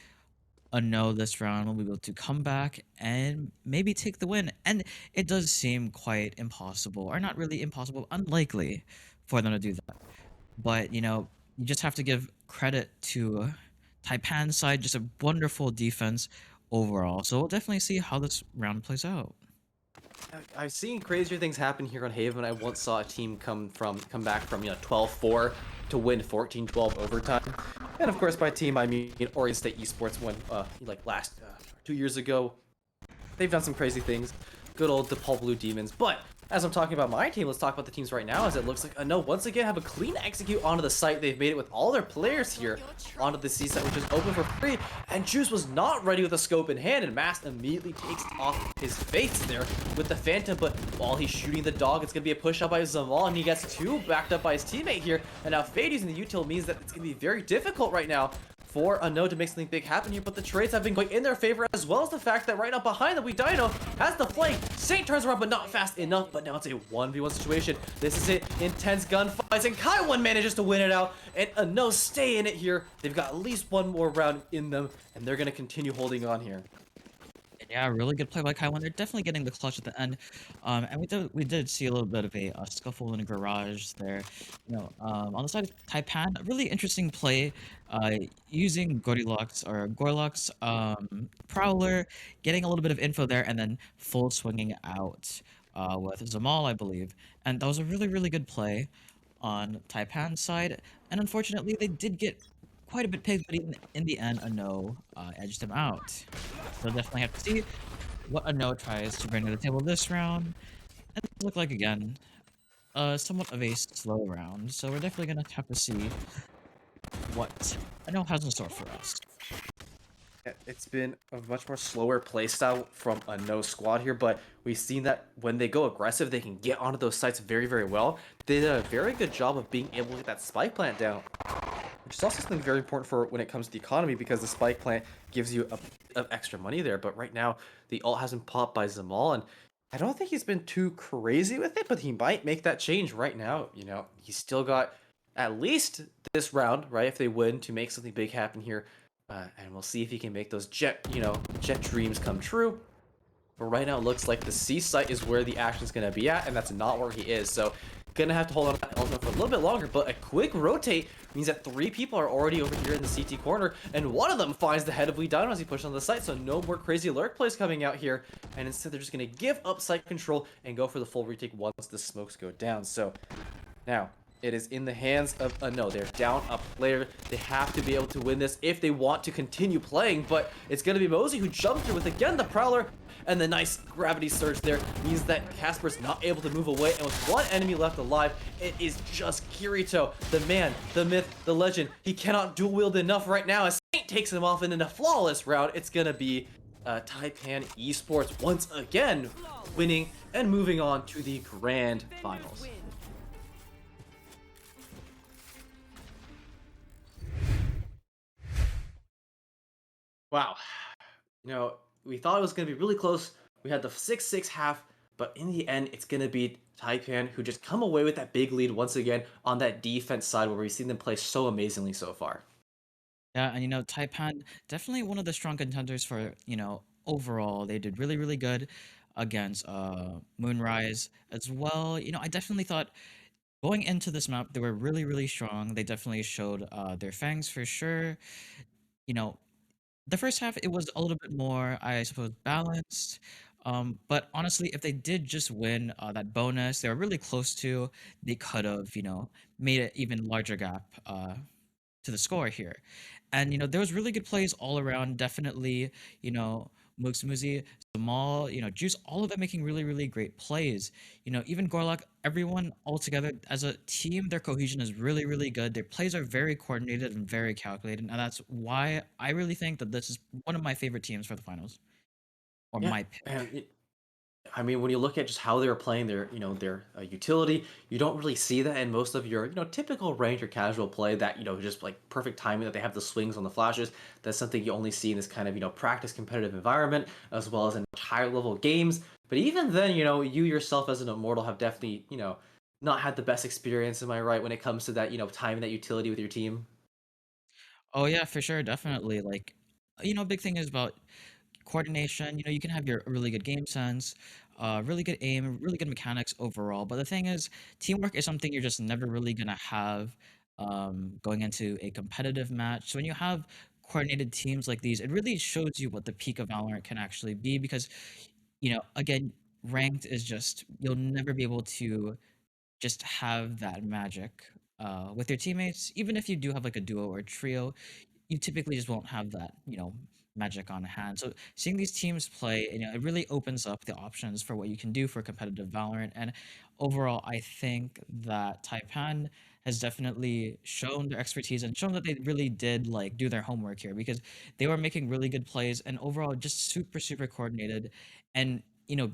this round will be able to come back and maybe take the win. And it does seem quite impossible, or not really impossible, unlikely for them to do that. But, you just have to give credit to Taipan's side, just a wonderful defense overall. So we'll definitely see how this round plays out. I've seen crazier things happen here on Haven. I once saw a team come back from 12-4 to win 14-12 overtime. And of course, by team I mean Oregon State Esports won last 2 years ago. They've done some crazy things. Good old DePaul Blue Demons. But as I'm talking about my team, let's talk about the teams right now, as it looks like once again have a clean execute onto the site. They've made it with all their players here onto the C site, which is open for free, and Juice was not ready with a scope in hand, and Mast immediately takes off his face there with the Phantom, but while he's shooting the dog, it's going to be a push out by Zamal, and he gets two backed up by his teammate here, and now Fade using the util means that it's going to be very difficult right now for Unknown to make something big happen here, but the trades have been going in their favor, as well as the fact that right now behind them, Dino has the flank. Saint turns around, but not fast enough, but now it's a 1v1 situation. This is it, intense gunfights, and Kaiwan manages to win it out, and Unknown stay in it here. They've got at least one more round in them, and they're going to continue holding on here. Yeah, really good play by Kaiwan. They're definitely getting the clutch at the end, and we did see a little bit of a scuffle in a garage there. On the side of Taipan, a really interesting play, uh, using Gorlock's Prowler, getting a little bit of info there, and then full swinging out with Zamal, I believe, and that was a really really good play on Taipan's side. And unfortunately, they did get quite a bit picked, but in the end, a no edged him out. So definitely have to see what a no tries to bring to the table this round. And it look like again, somewhat of a slow round. So we're definitely gonna have to see what a no has in store for us. It's been a much more slower playstyle from a no squad here, but we've seen that when they go aggressive, they can get onto those sites very, very well. They did a very good job of being able to get that spike plant down, which is also something very important for when it comes to the economy because the spike plant gives you a bit of extra money there. But right now, the ult hasn't popped by Zamal, and I don't think he's been too crazy with it, but he might make that change right now. He's still got at least this round, right? If they win to make something big happen here, and we'll see if he can make those jet dreams come true. But right now, it looks like the C site is where the action is going to be at, and that's not where he is. So, gonna have to hold on to that element for a little bit longer. But a quick rotate means that 3 people are already over here in the CT corner, and one of them finds the head of Lee Dino as he pushes on the site. So no more crazy lurk plays coming out here, and instead they're just gonna give up site control and go for the full retake once the smokes go down. So now, it is in the hands of no. They're down a player. They have to be able to win this if they want to continue playing. But it's going to be Mosey who jumped through with again the Prowler, and the nice gravity surge there means that Casper's not able to move away. And with one enemy left alive, it is just Kirito, the man, the myth, the legend. He cannot dual wield enough right now as Saint takes him off, and in a flawless round, it's going to be Taipan Esports once again winning and moving on to the grand finals. Wow. We thought it was going to be really close. We had the 6-6 half, but in the end, it's going to be Taipan who just come away with that big lead once again on that defense side where we've seen them play so amazingly so far. Yeah, and Taipan definitely one of the strong contenders for overall. They did really really good against Moonrise as well. I definitely thought going into this map they were really really strong. They definitely showed their fangs for sure. You know, the first half it was a little bit more, I suppose, balanced. But honestly, if they did just win that bonus, they were really close to. They could have, made it even larger gap to the score here. And there was really good plays all around. Definitely, Muxmuzi, Zamal, Juice, all of them making really, really great plays. Even Gorlock, everyone all together as a team, their cohesion is really, really good. Their plays are very coordinated and very calculated, and that's why I really think that this is one of my favorite teams for the finals, or Yeah, my pick. and I mean, when you look at just how they were playing their utility, you don't really see that in most of your, typical range or casual play that, just like perfect timing that they have the swings on the flashes. That's something you only see in this kind of, practice competitive environment as well as in higher level games. But even then, you yourself as an immortal have definitely, not had the best experience, am I right, when it comes to that, timing that utility with your team? Oh yeah, for sure, definitely. Like, big thing is about coordination. You can have your really good game sense, really good aim, really good mechanics overall. But the thing is, teamwork is something you're just never really gonna have going into a competitive match. So when you have coordinated teams like these, it really shows you what the peak of Valorant can actually be. Because again, ranked is just you'll never be able to just have that magic with your teammates. Even if you do have like a duo or a trio, you typically just won't have that, magic on hand. So seeing these teams play, it really opens up the options for what you can do for competitive Valorant. And overall, I think that Taipan has definitely shown their expertise and shown that they really did like do their homework here because they were making really good plays and overall just super super coordinated and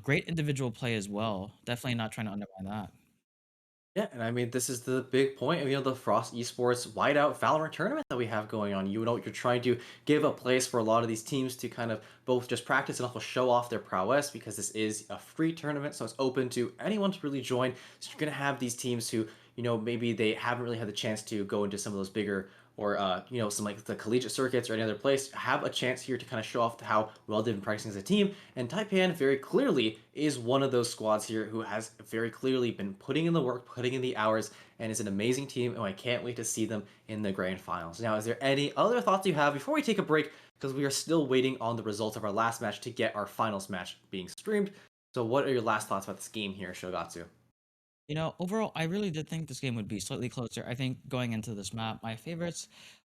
great individual play as well. Definitely not trying to undermine that. Yeah, and I mean, this is the big point of, the Frost Esports Whiteout Valorant tournament that we have going on. You're trying to give a place for a lot of these teams to kind of both just practice and also show off their prowess because this is a free tournament, so it's open to anyone to really join. So you're going to have these teams who, maybe they haven't really had the chance to go into some of those bigger or some like the collegiate circuits or any other place, have a chance here to kind of show off how well they've been practicing as a team. And Taipan very clearly is one of those squads here who has very clearly been putting in the work, putting in the hours, and is an amazing team. And I can't wait to see them in the grand finals. Now, is there any other thoughts you have before we take a break? Because we are still waiting on the results of our last match to get our finals match being streamed. So, what are your last thoughts about this game here, Shogatsu? Overall, I really did think this game would be slightly closer. I think going into this map, my favorites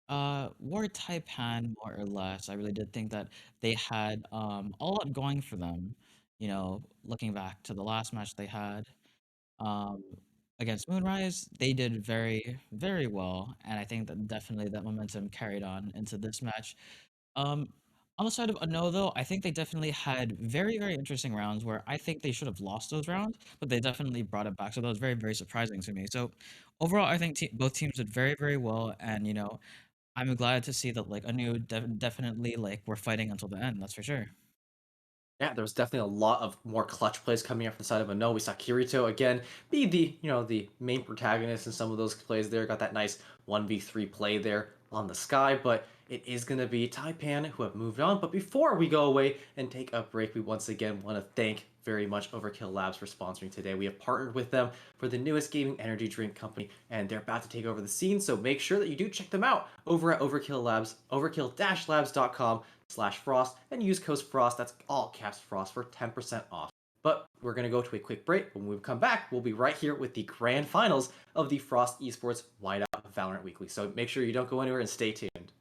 were Taipan more or less. I really did think that they had a lot going for them. Looking back to the last match they had um, against Moonrise, they did very, very well, and I think that definitely that momentum carried on into this match. Um, on the side of Unknown, though, I think they definitely had very, very interesting rounds where I think they should have lost those rounds, but they definitely brought it back. So that was very, very surprising to me. So overall, I think both teams did very, very well, and I'm glad to see that like Unknown definitely like we're fighting until the end. That's for sure. Yeah, there was definitely a lot of more clutch plays coming up from the side of Ano. We saw Kirito again be the main protagonist in some of those plays there. Got that nice 1v3 play there on the sky, but it is going to be Taipan who have moved on. But before we go away and take a break, we once again want to thank very much Overkill Labs for sponsoring today. We have partnered with them for the newest gaming energy drink company, and they're about to take over the scene. So make sure that you do check them out over at Overkill Labs, overkill-labs.com/Frost, and use code Frost, that's all caps Frost, for 10% off. But we're going to go to a quick break. When we come back, we'll be right here with the grand finals of the Frost Esports Whiteout Valorant Weekly. So make sure you don't go anywhere and stay tuned.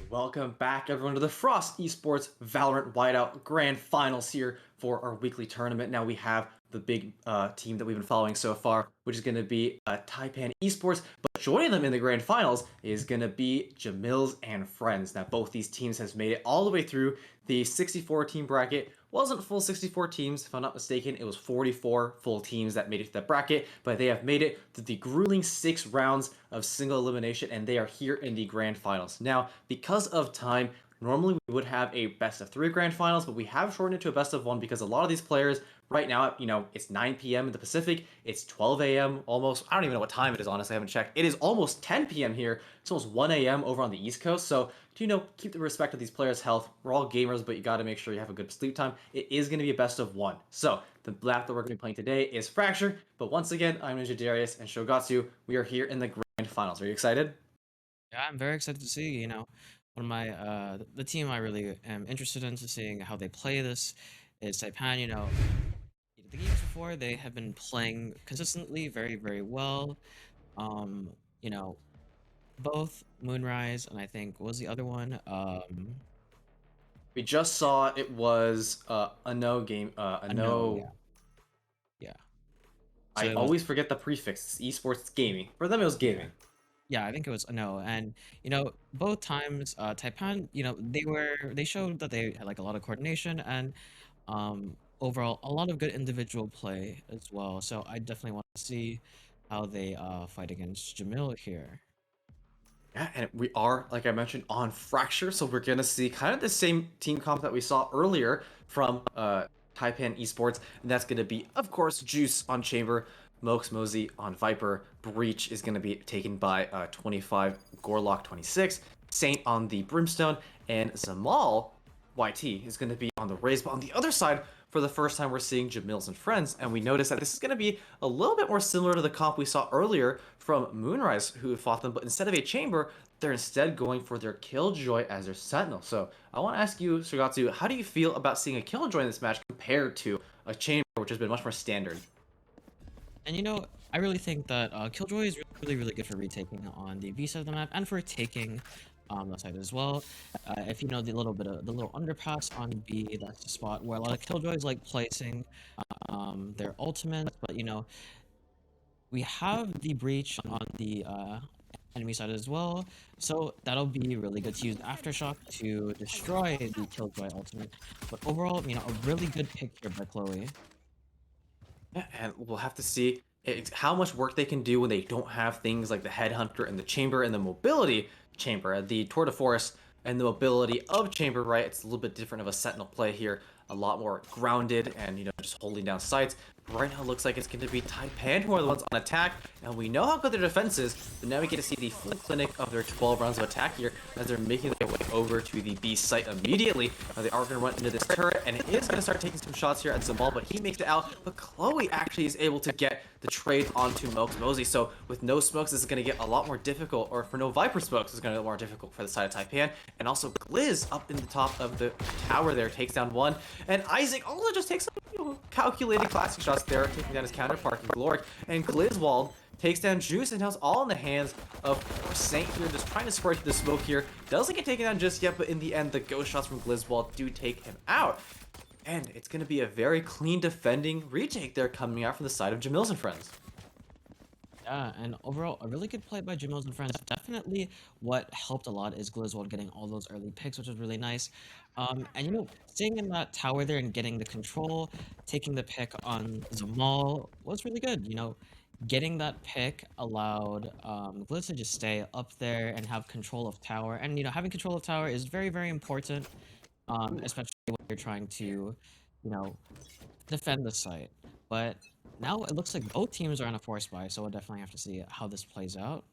Welcome back, everyone, to the Frost Esports Valorant Whiteout Grand Finals here for our weekly tournament. Now we have the big team that we've been following so far, which is going to be Taipan Esports. But joining them in the Grand Finals is going to be Jmillz and Friends. Now both these teams has made it all the way through the 64 team bracket. Wasn't full 64 teams, if I'm not mistaken. It was 44 full teams that made it to the bracket, but they have made it to the grueling 6 rounds of single elimination, and they are here in the Grand Finals. Now, because of time, normally we would have a best of 3 Grand Finals, but we have shortened it to a best of 1 because a lot of these players right now, it's 9 p.m. in the Pacific, it's 12 a.m. almost. I don't even know what time it is, honestly. I haven't checked. It is almost 10 p.m. here. It's almost 1 a.m. over on the East Coast. So, keep the respect of these players' health. We're all gamers, but you got to make sure you have a good sleep time. It is going to be a best of 1. So, the map that we're going to be playing today is Fracture. But once again, I'm Ninja Darius and Shogatsu. We are here in the Grand Finals. Are you excited? Yeah, I'm very excited to see, one of my the team I really am interested in to seeing how they play this is Taipan. The games before they have been playing consistently very, very well. Um, you know, both Moonrise and I think what was the other one? We just saw it was a no game. A No, no. yeah, yeah. So I it was always forget the prefix. It's esports, it's gaming. For them, it was yeah. gaming. Yeah, I think it was a no. And both times Taipan, they showed that they had like a lot of coordination and overall a lot of good individual play as well. So I definitely want to see how they fight against Jamil here. Yeah, and we are, like I mentioned, on Fracture, so we're gonna see kind of the same team comp that we saw earlier from Taipan Esports, and that's gonna be, of course, Juice on Chamber, Mokes Mosey on Viper, Breach is gonna be taken by 25, Gorlock 26, Saint on the Brimstone, and Zamal YT is going to be on the Raze. But on the other side, for the first time, we're seeing Jmillz and Friends, and we notice that this is going to be a little bit more similar to the comp we saw earlier from Moonrise, who fought them, but instead of a chamber, they're instead going for their Killjoy as their Sentinel. So I want to ask you, Sugatsu, how do you feel about seeing a Killjoy in this match compared to a chamber, which has been much more standard? And I really think that Killjoy is really, really good for retaking on the B side of the map and for taking that side as well. If you know the little underpass on B, that's the spot where a lot of Killjoys like placing their ultimates. But we have the breach on the enemy side as well, so that'll be really good to use Aftershock to destroy the Killjoy ultimate. But overall, a really good pick here by Chloe. Yeah, and we'll have to see how much work they can do when they don't have things like the Headhunter and the Chamber and the Mobility Chamber, the Tour de Force and the Mobility of Chamber, right? It's a little bit different of a Sentinel play here, a lot more grounded and, just holding down sights. But right now it looks like it's going to be Taipan who are the ones on attack, and we know how good their defense is, but now we get to see the full clinic of their 12 rounds of attack here as they're making their way over to the B site immediately. Now they are going to run into this turret, and it is going to start taking some shots here at Zamal, but he makes it out. But Chloe actually is able to get the trade onto Mokes Mosey, so with no smokes, this is going to get a lot more difficult, or for no Viper smokes, it's going to get more difficult for the side of Taipan. And also Glizz up in the top of the tower there takes down one, and Isaac also just takes some calculated classic shots there, taking down his counterpart in Gloric, and Glizzwald takes down Juice, and now it's all in the hands of Saint here, just trying to spray through the smoke here. Doesn't get taken down just yet, but in the end, the ghost shots from Glizzwald do take him out. And it's going to be a very clean defending retake there coming out from the side of Jmillz and Friends. Yeah, and overall, a really good play by Jmillz and Friends. Definitely what helped a lot is Glizzwald getting all those early picks, which was really nice. And staying in that tower there and getting the control, taking the pick on Zamal was really good. Getting that pick allowed Glizz to just stay up there and have control of tower. And, having control of tower is very, very important, especially when you're trying to, you know, defend the site. But now it looks like both teams are on a force buy, so we'll definitely have to see how this plays out.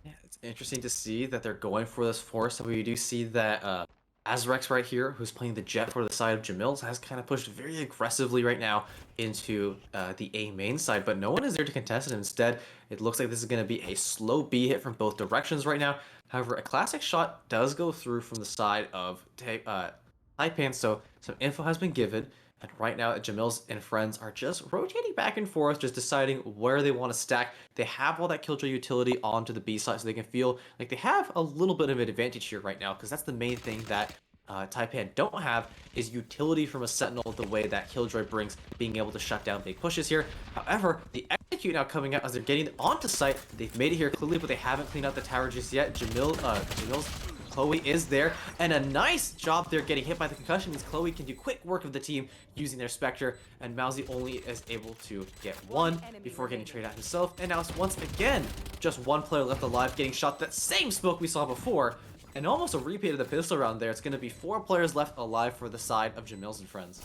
Yeah, it's interesting to see that they're going for this force. So we do see that Azrex right here, who's playing the Jet for the side of Jmillz, has kind of pushed very aggressively right now into the A main side, but no one is there to contest it. Instead, it looks like this is going to be a slow B hit from both directions right now. However, a classic shot does go through from the side of Taipan, so some info has been given, And right now, Jmillz and friends are just rotating back and forth, just deciding where they want to stack. They have all that killjoy utility onto the B side, so they can feel like they have a little bit of an advantage here right now, because that's the main thing that Taipan don't have is utility from a Sentinel the way that Killjoy brings, being able to shut down big pushes here. However, the execute now coming out as they're getting onto site. They've made it here clearly, but they haven't cleaned out the tower just yet. Jmillz, Chloe is there, and a nice job there getting hit by the concussion means Chloe can do quick work of the team using their Spectre, and Mousy only is able to get one before getting traded out himself, and now it's once again just one player left alive getting shot that same smoke we saw before. And almost a repeat of the pistol round there. It's going to be 4 players left alive for the side of Jmillz and friends.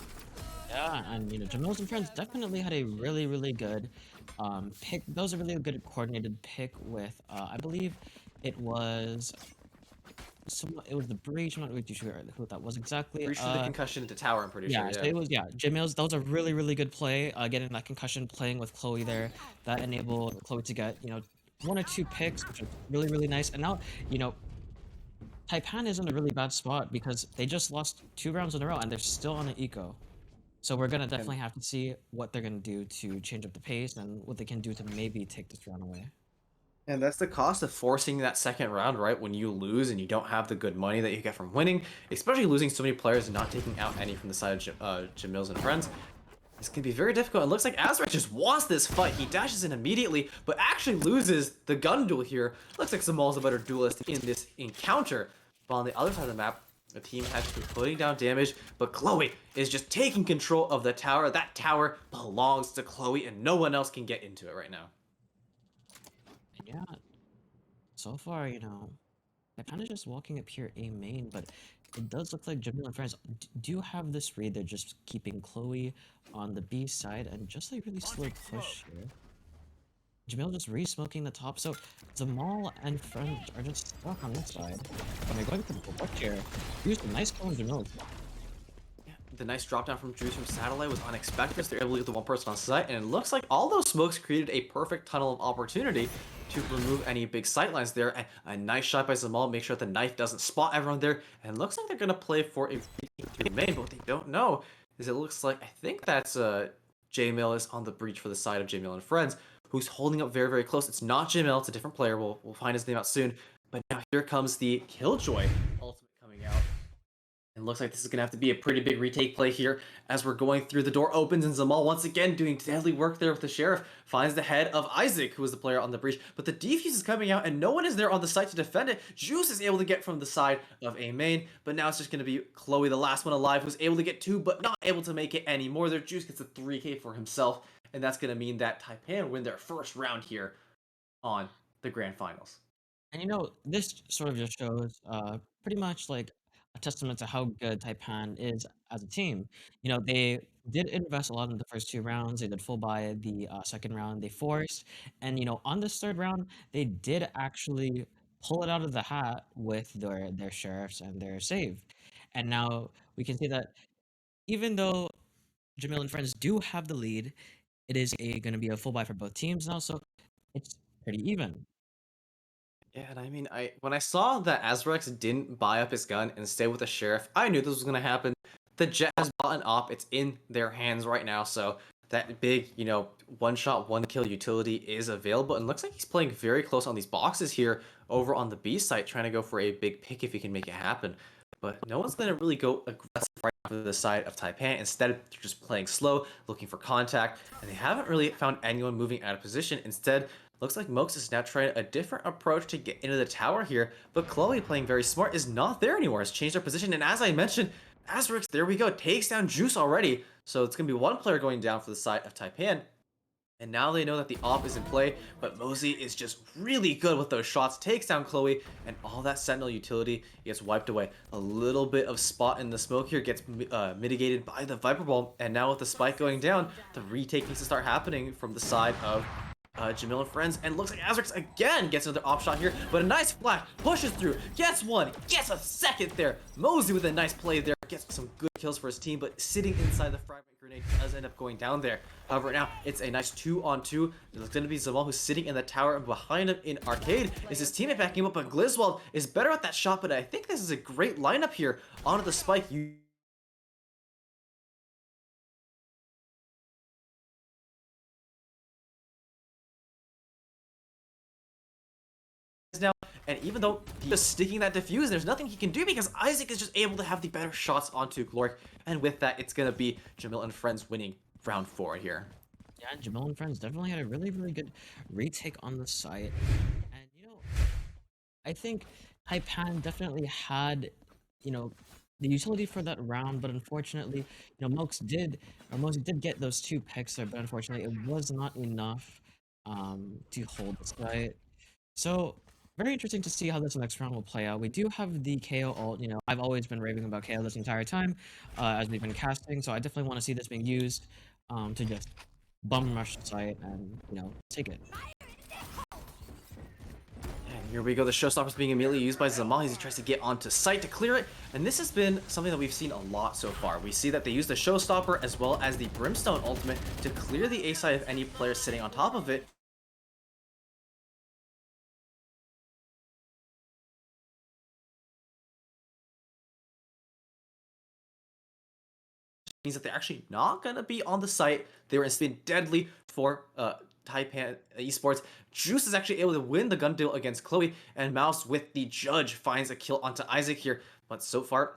Yeah, and Jmillz and friends definitely had a really good pick. That was a really good coordinated pick with I believe it was it was the breach. I'm not really too sure who that was exactly. Breach for the concussion into tower, I'm pretty sure. So it was Jmillz. That was a really good play. Getting that concussion, playing with Chloe there, that enabled Chloe to get 1 or 2 picks, which was really nice. And now Taipan is in a really bad spot because they just lost 2 rounds in a row and they're still on an eco. So we're gonna definitely have to see what they're gonna do to change up the pace and what they can do to maybe take this round away. And that's the cost of forcing that second round, right? When you lose and you don't have the good money that you get from winning, especially losing so many players and not taking out any from the side of Jmillz and friends. This can be very difficult. It looks like Azrac just wants this fight. He dashes in immediately, but actually loses the gun duel here. Looks like Zamal's a better duelist in this encounter. But on the other side of the map, the team has been putting down damage, but Chloe is just taking control of the tower. That tower belongs to Chloe, and no one else can get into it right now. And yeah, so far, they're kind of just walking up here A main, but it does look like Jmillz and friends do have this read. They're just keeping Chloe on the B side and just a really slow push here. Jmillz just re-smoking the top, so Zamal and friends are just stuck on this side. And they're going for the pull here. Here's a nice kill on Jmillz. The nice drop down from Juice from Satellite was unexpected. So they're able to get the one person on site, and it looks like all those smokes created a perfect tunnel of opportunity to remove any big sightlines there. And a nice shot by Zamal, make sure that the knife doesn't spot everyone there. And it looks like they're gonna play for a main, but what they don't know is it looks like I think that's Jmillz on the breach for the side of Jmillz and friends, who's holding up very close. It's not Jmillz, it's a different player. We'll find his name out soon. But now here comes the Killjoy ultimate coming out. It looks like this is going to have to be a pretty big retake play here as we're going through. The door opens and Zamal once again doing deadly work there with the Sheriff. Finds the head of Isaac, who is the player on the breach. But the defuse is coming out and no one is there on the site to defend it. Juice is able to get from the side of A main. But now it's just going to be Chloe, the last one alive, who's able to get 2 but not able to make it anymore. There, Juice gets a 3k for himself. And that's going to mean that Taipan win their first round here on the Grand Finals. And this sort of just shows pretty much like a testament to how good Taipan is as a team. They did invest a lot in the first 2 rounds. They did full buy the second round. They forced, and on this third round, they did actually pull it out of the hat with their sheriffs and their save. And now we can see that even though Jmillz and friends do have the lead, it is going to be a full buy for both teams now, so it's pretty even. Yeah, and I mean, when I saw that Azrax didn't buy up his gun and stay with the Sheriff, I knew this was going to happen. The Jet has bought an op. It's in their hands right now, so that big, one-shot, one-kill utility is available. And looks like he's playing very close on these boxes here over on the B site, trying to go for a big pick if he can make it happen. But no one's going to really go aggressive right for the side of Taipan. Instead, they're just playing slow, looking for contact, and they haven't really found anyone moving out of position. Instead, looks like Mox is now trying a different approach to get into the tower here, but Chloe, playing very smart, is not there anymore. Has changed their position, and as I mentioned, Azrix, there we go, takes down Juice already. So it's going to be one player going down for the side of Taipan. And now they know that the op is in play, but Mosey is just really good with those shots, takes down Chloe, and all that Sentinel utility gets wiped away. A little bit of spot in the smoke here gets mitigated by the Viper Ball, and now with the spike going down, the retake needs to start happening from the side of Jmillz and friends, and looks like Azrix again gets another op shot here, but a nice flash, pushes through, gets one, gets a second there. Mosey with a nice play there, gets some good kills for his team, but sitting inside the fragment grenade does end up going down there. However, now it's a nice 2-on-2. It's going to be Zamal who's sitting in the tower, and behind him in Arcade is his teammate backing him up, but Glizwald is better at that shot, but I think this is a great lineup here onto the spike. now. And even though he's just sticking that defuse, there's nothing he can do because Isaac is just able to have the better shots onto Gloric. And with that, it's going to be Jmillz and friends winning round 4 here. Yeah, Jmillz and friends definitely had a really, really good retake on the site. And, you know, I think Taipan definitely had, you know, the utility for that round, but unfortunately, you know, Mosey did get those 2 picks there, but unfortunately, it was not enough to hold the site. So, very interesting to see how this next round will play out. We do have the KO ult. You know, I've always been raving about KO this entire time as we've been casting, so I definitely want to see this being used to just bum rush the site and, you know, take it. And here we go, the showstopper's being immediately used by Jmillz as he tries to get onto site to clear it. And this has been something that we've seen a lot so far. We see that they use the showstopper as well as the Brimstone ultimate to clear the A side of any player sitting on top of it. Means that they're actually not going to be on the site. They were been deadly for Taipan Esports. Juice is actually able to win the gun duel against Chloe, and Mouse with the judge finds a kill onto Isaac here. But so far,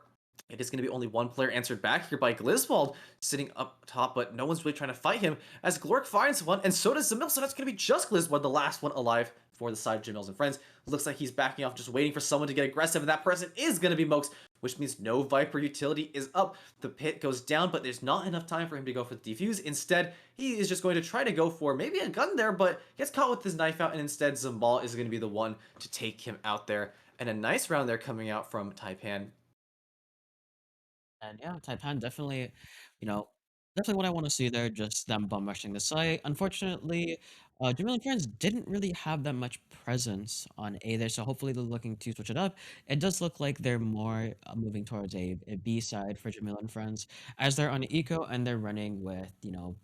it is going to be only one player answered back here by Glizbald sitting up top, but no one's really trying to fight him as Gloric finds one, and so does Jmillz. So that's going to be just Glizbald, the last one alive for the side of Jmillz and friends. Looks like he's backing off, just waiting for someone to get aggressive, and that person is going to be Mokes, which means no Viper utility is up. The pit goes down, but there's not enough time for him to go for the defuse. Instead, he is just going to try to go for maybe a gun there, but gets caught with his knife out, and instead Jmillz is going to be the one to take him out there. And a nice round there coming out from Taipan. And yeah, Taipan definitely, you know, definitely what I want to see there, just them bum rushing the site. Unfortunately, Jmillz and friends didn't really have that much presence on A there, so hopefully they're looking to switch it up. It does look like they're more moving towards a B side for Jmillz and friends, as they're on Eco and they're running with, you know,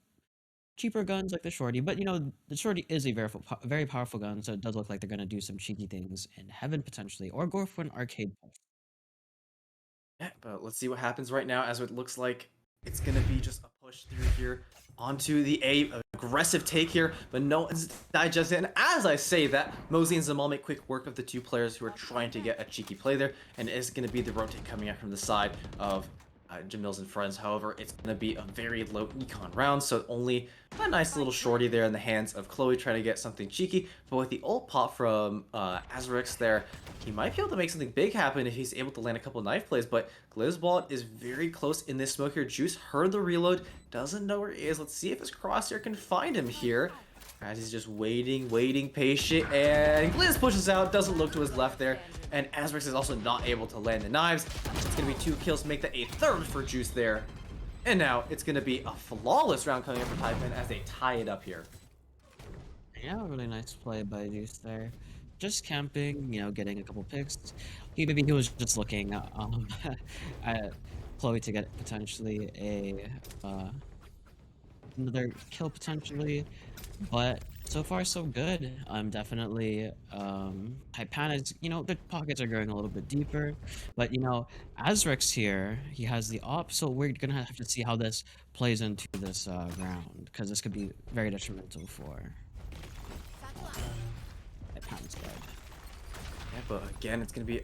cheaper guns like the Shorty. But, you know, the Shorty is a very powerful gun, so it does look like they're going to do some cheeky things in Heaven potentially, or go for an arcade push. Yeah, but let's see what happens right now, as it looks like it's going to be just a push through here onto the A. Aggressive take here, but no one's digesting. And as I say that, Mosey and Jmillz make quick work of the 2 players who are trying to get a cheeky play there, and it is going to be the rotate coming out from the side of Jmillz and friends. However, it's going to be a very low econ round, so only a nice little shorty there in the hands of Chloe trying to get something cheeky. But with the ult pop from Azrix there, he might be able to make something big happen if he's able to land a couple knife plays. But Glizbald is very close in this smoke here. Juice heard the reload, doesn't know where he is. Let's see if his crosshair can find him here, as he's just waiting, patient, and Gliz pushes out, doesn't look to his left there, and Azrix is also not able to land the knives. It's going to be 2 kills, make that a 3rd for Juice there. And now it's going to be a flawless round coming up for Taipan as they tie it up here. Yeah, really nice play by Juice there. Just camping, you know, getting a couple picks. Maybe he was just looking at Chloe to get potentially a another kill potentially, but so far so good. I'm definitely Taipan is, you know, the pockets are going a little bit deeper, but you know, Azrix here, he has the op, so we're gonna have to see how this plays into this round, because this could be very detrimental for Taipan's side. Yeah, but again, it's going to be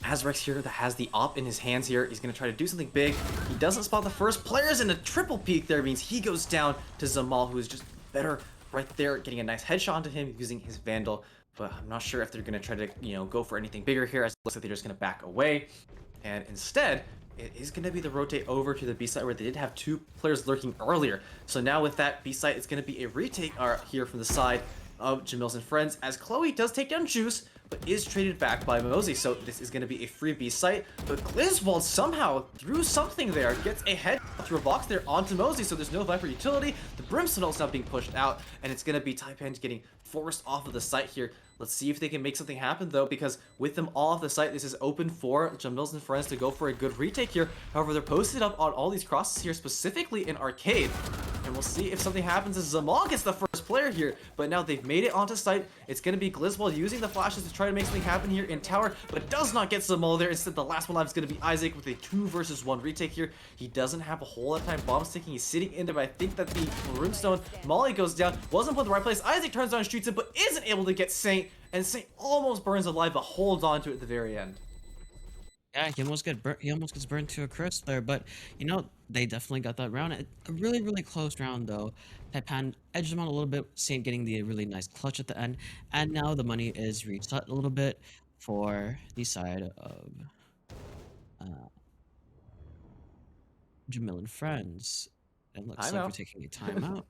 Azrix here that has the op in his hands here. He's going to try to do something big. He doesn't spot the first players, and a triple peek there means he goes down to Jmillz, who is just better right there, getting a nice headshot onto him using his Vandal. But I'm not sure if they're going to try to, you know, go for anything bigger here, as it looks like they're just going to back away. And instead, it is going to be the rotate over to the B site, where they did have 2 players lurking earlier. So now with that B site, it's going to be a retake here from the side of Jmillz and friends, as Chloe does take down Juice, but is traded back by Mosey. So this is going to be a free B site, but Glizbald somehow threw something there, gets a head through a box there onto Mosey, so there's no Viper utility. The Brimstone is now being pushed out, and it's going to be Taipan getting forced off of the site here. Let's see if they can make something happen, though, because with them all off the site, this is open for Jmillz and friends to go for a good retake here. However, they're posted up on all these crosses here, specifically in Arcade, and we'll see if something happens as Jmillz gets the first player here, but now they've made it onto site. It's going to be Glizzball using the flashes to try to make something happen here in tower, but does not get Jmillz there. Instead, the last one alive is going to be Isaac with a 2 versus 1 retake here. He doesn't have a whole lot of time bomb sticking. He's sitting in there, but I think that the Runestone Molly goes down. Wasn't put in the right place. Isaac turns down and shoots it, but isn't able to get Saint, and Saint almost burns alive, but holds on to it at the very end. Yeah, he almost gets burned to a crisp there, but you know, they definitely got that round. A really, really close round though. Taipan edged them out a little bit, Saint getting the really nice clutch at the end, and now the money is reset a little bit for the side of uh, Jmillz and friends. It looks like we're Timeout. taking a timeout.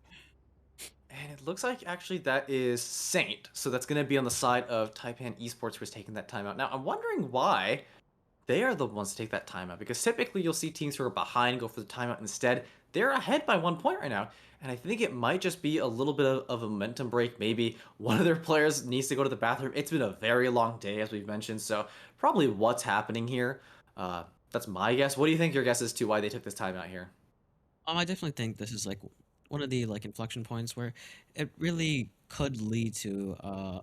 And it looks like actually that is Saint, so that's going to be on the side of Taipan Esports who's taking that timeout. Now, I'm wondering why they are the ones to take that timeout, because typically you'll see teams who are behind go for the timeout instead. They're ahead by 1 point right now, and I think it might just be a little bit of a momentum break. Maybe one of their players needs to go to the bathroom. It's been a very long day, as we've mentioned, so probably what's happening here. That's my guess. What do you think your guess is to why they took this timeout here? I definitely think this is like one of the like inflection points where it really could lead to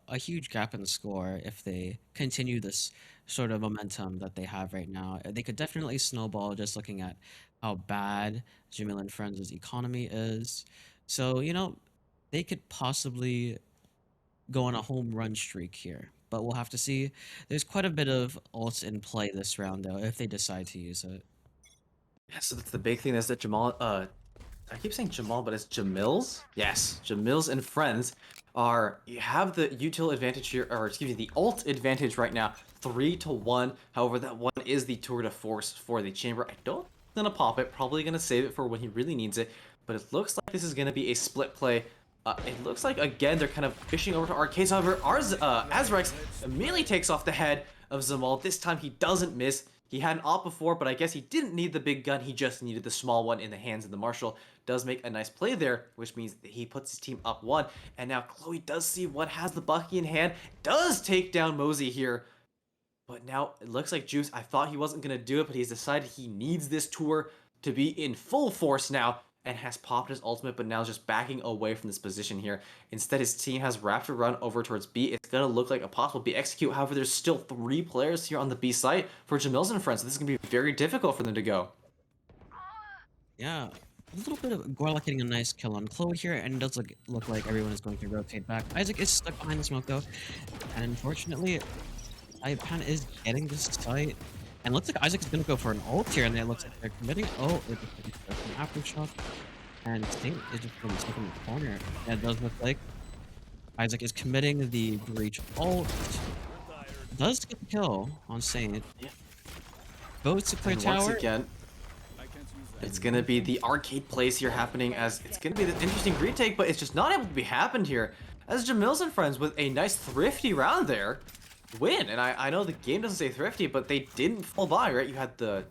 a huge gap in the score if they continue this sort of momentum that they have right now. They could definitely snowball just looking at how bad Jmillz and Friends' economy is. So, you know, they could possibly go on a home run streak here. But we'll have to see. There's quite a bit of ults in play this round, though, if they decide to use it. Yeah, so that's the big thing is that I keep saying Jamal, but it's Jmillz. Yes, Jmillz and friends you have the util advantage here, or excuse me, the ult advantage right now, 3-1. However, that one is the tour de force for the chamber. I don't think he's gonna pop it, probably gonna save it for when he really needs it, but it looks like this is gonna be a split play. It looks like, again, they're kind of fishing over to Arcades. However, Azrex immediately takes off the head of Jmillz. This time he doesn't miss. He had an op before, but I guess he didn't need the big gun. He just needed the small one in the hands of the Marshal. Does make a nice play there, which means that he puts his team up 1. And now Chloe does see what has the Bucky in hand. Does take down Mosey here. But now it looks like Juice, I thought he wasn't going to do it, but he's decided he needs this tour to be in full force now. And has popped his ultimate, but now is just backing away from this position here. Instead, his team has Raptor run over towards B. It's going to look like a possible B execute. However, there's still 3 players here on the B site for Jmillz and friends, so this is going to be very difficult for them to go. Yeah, a little bit of Gorlak getting a nice kill on Chloe here, and it does look like everyone is going to rotate back. Isaac is stuck behind the smoke, though, and unfortunately, Taipan is getting this site. And looks like Isaac is going to go for an ult here, and it looks like they're committing. Oh, it looks like an aftershock. And Saint is just going to stick in the corner. And it does look like Isaac is committing the breach ult. Does get the kill on Saint. Yeah. Goes to clear And tower. once again, it's going to be the arcade plays here happening, as it's going to be the interesting retake, but it's just not able to be happened here. As Jmillz and friends with a nice thrifty round there win. And I know the game doesn't say thrifty, but they didn't fall by, right? You had a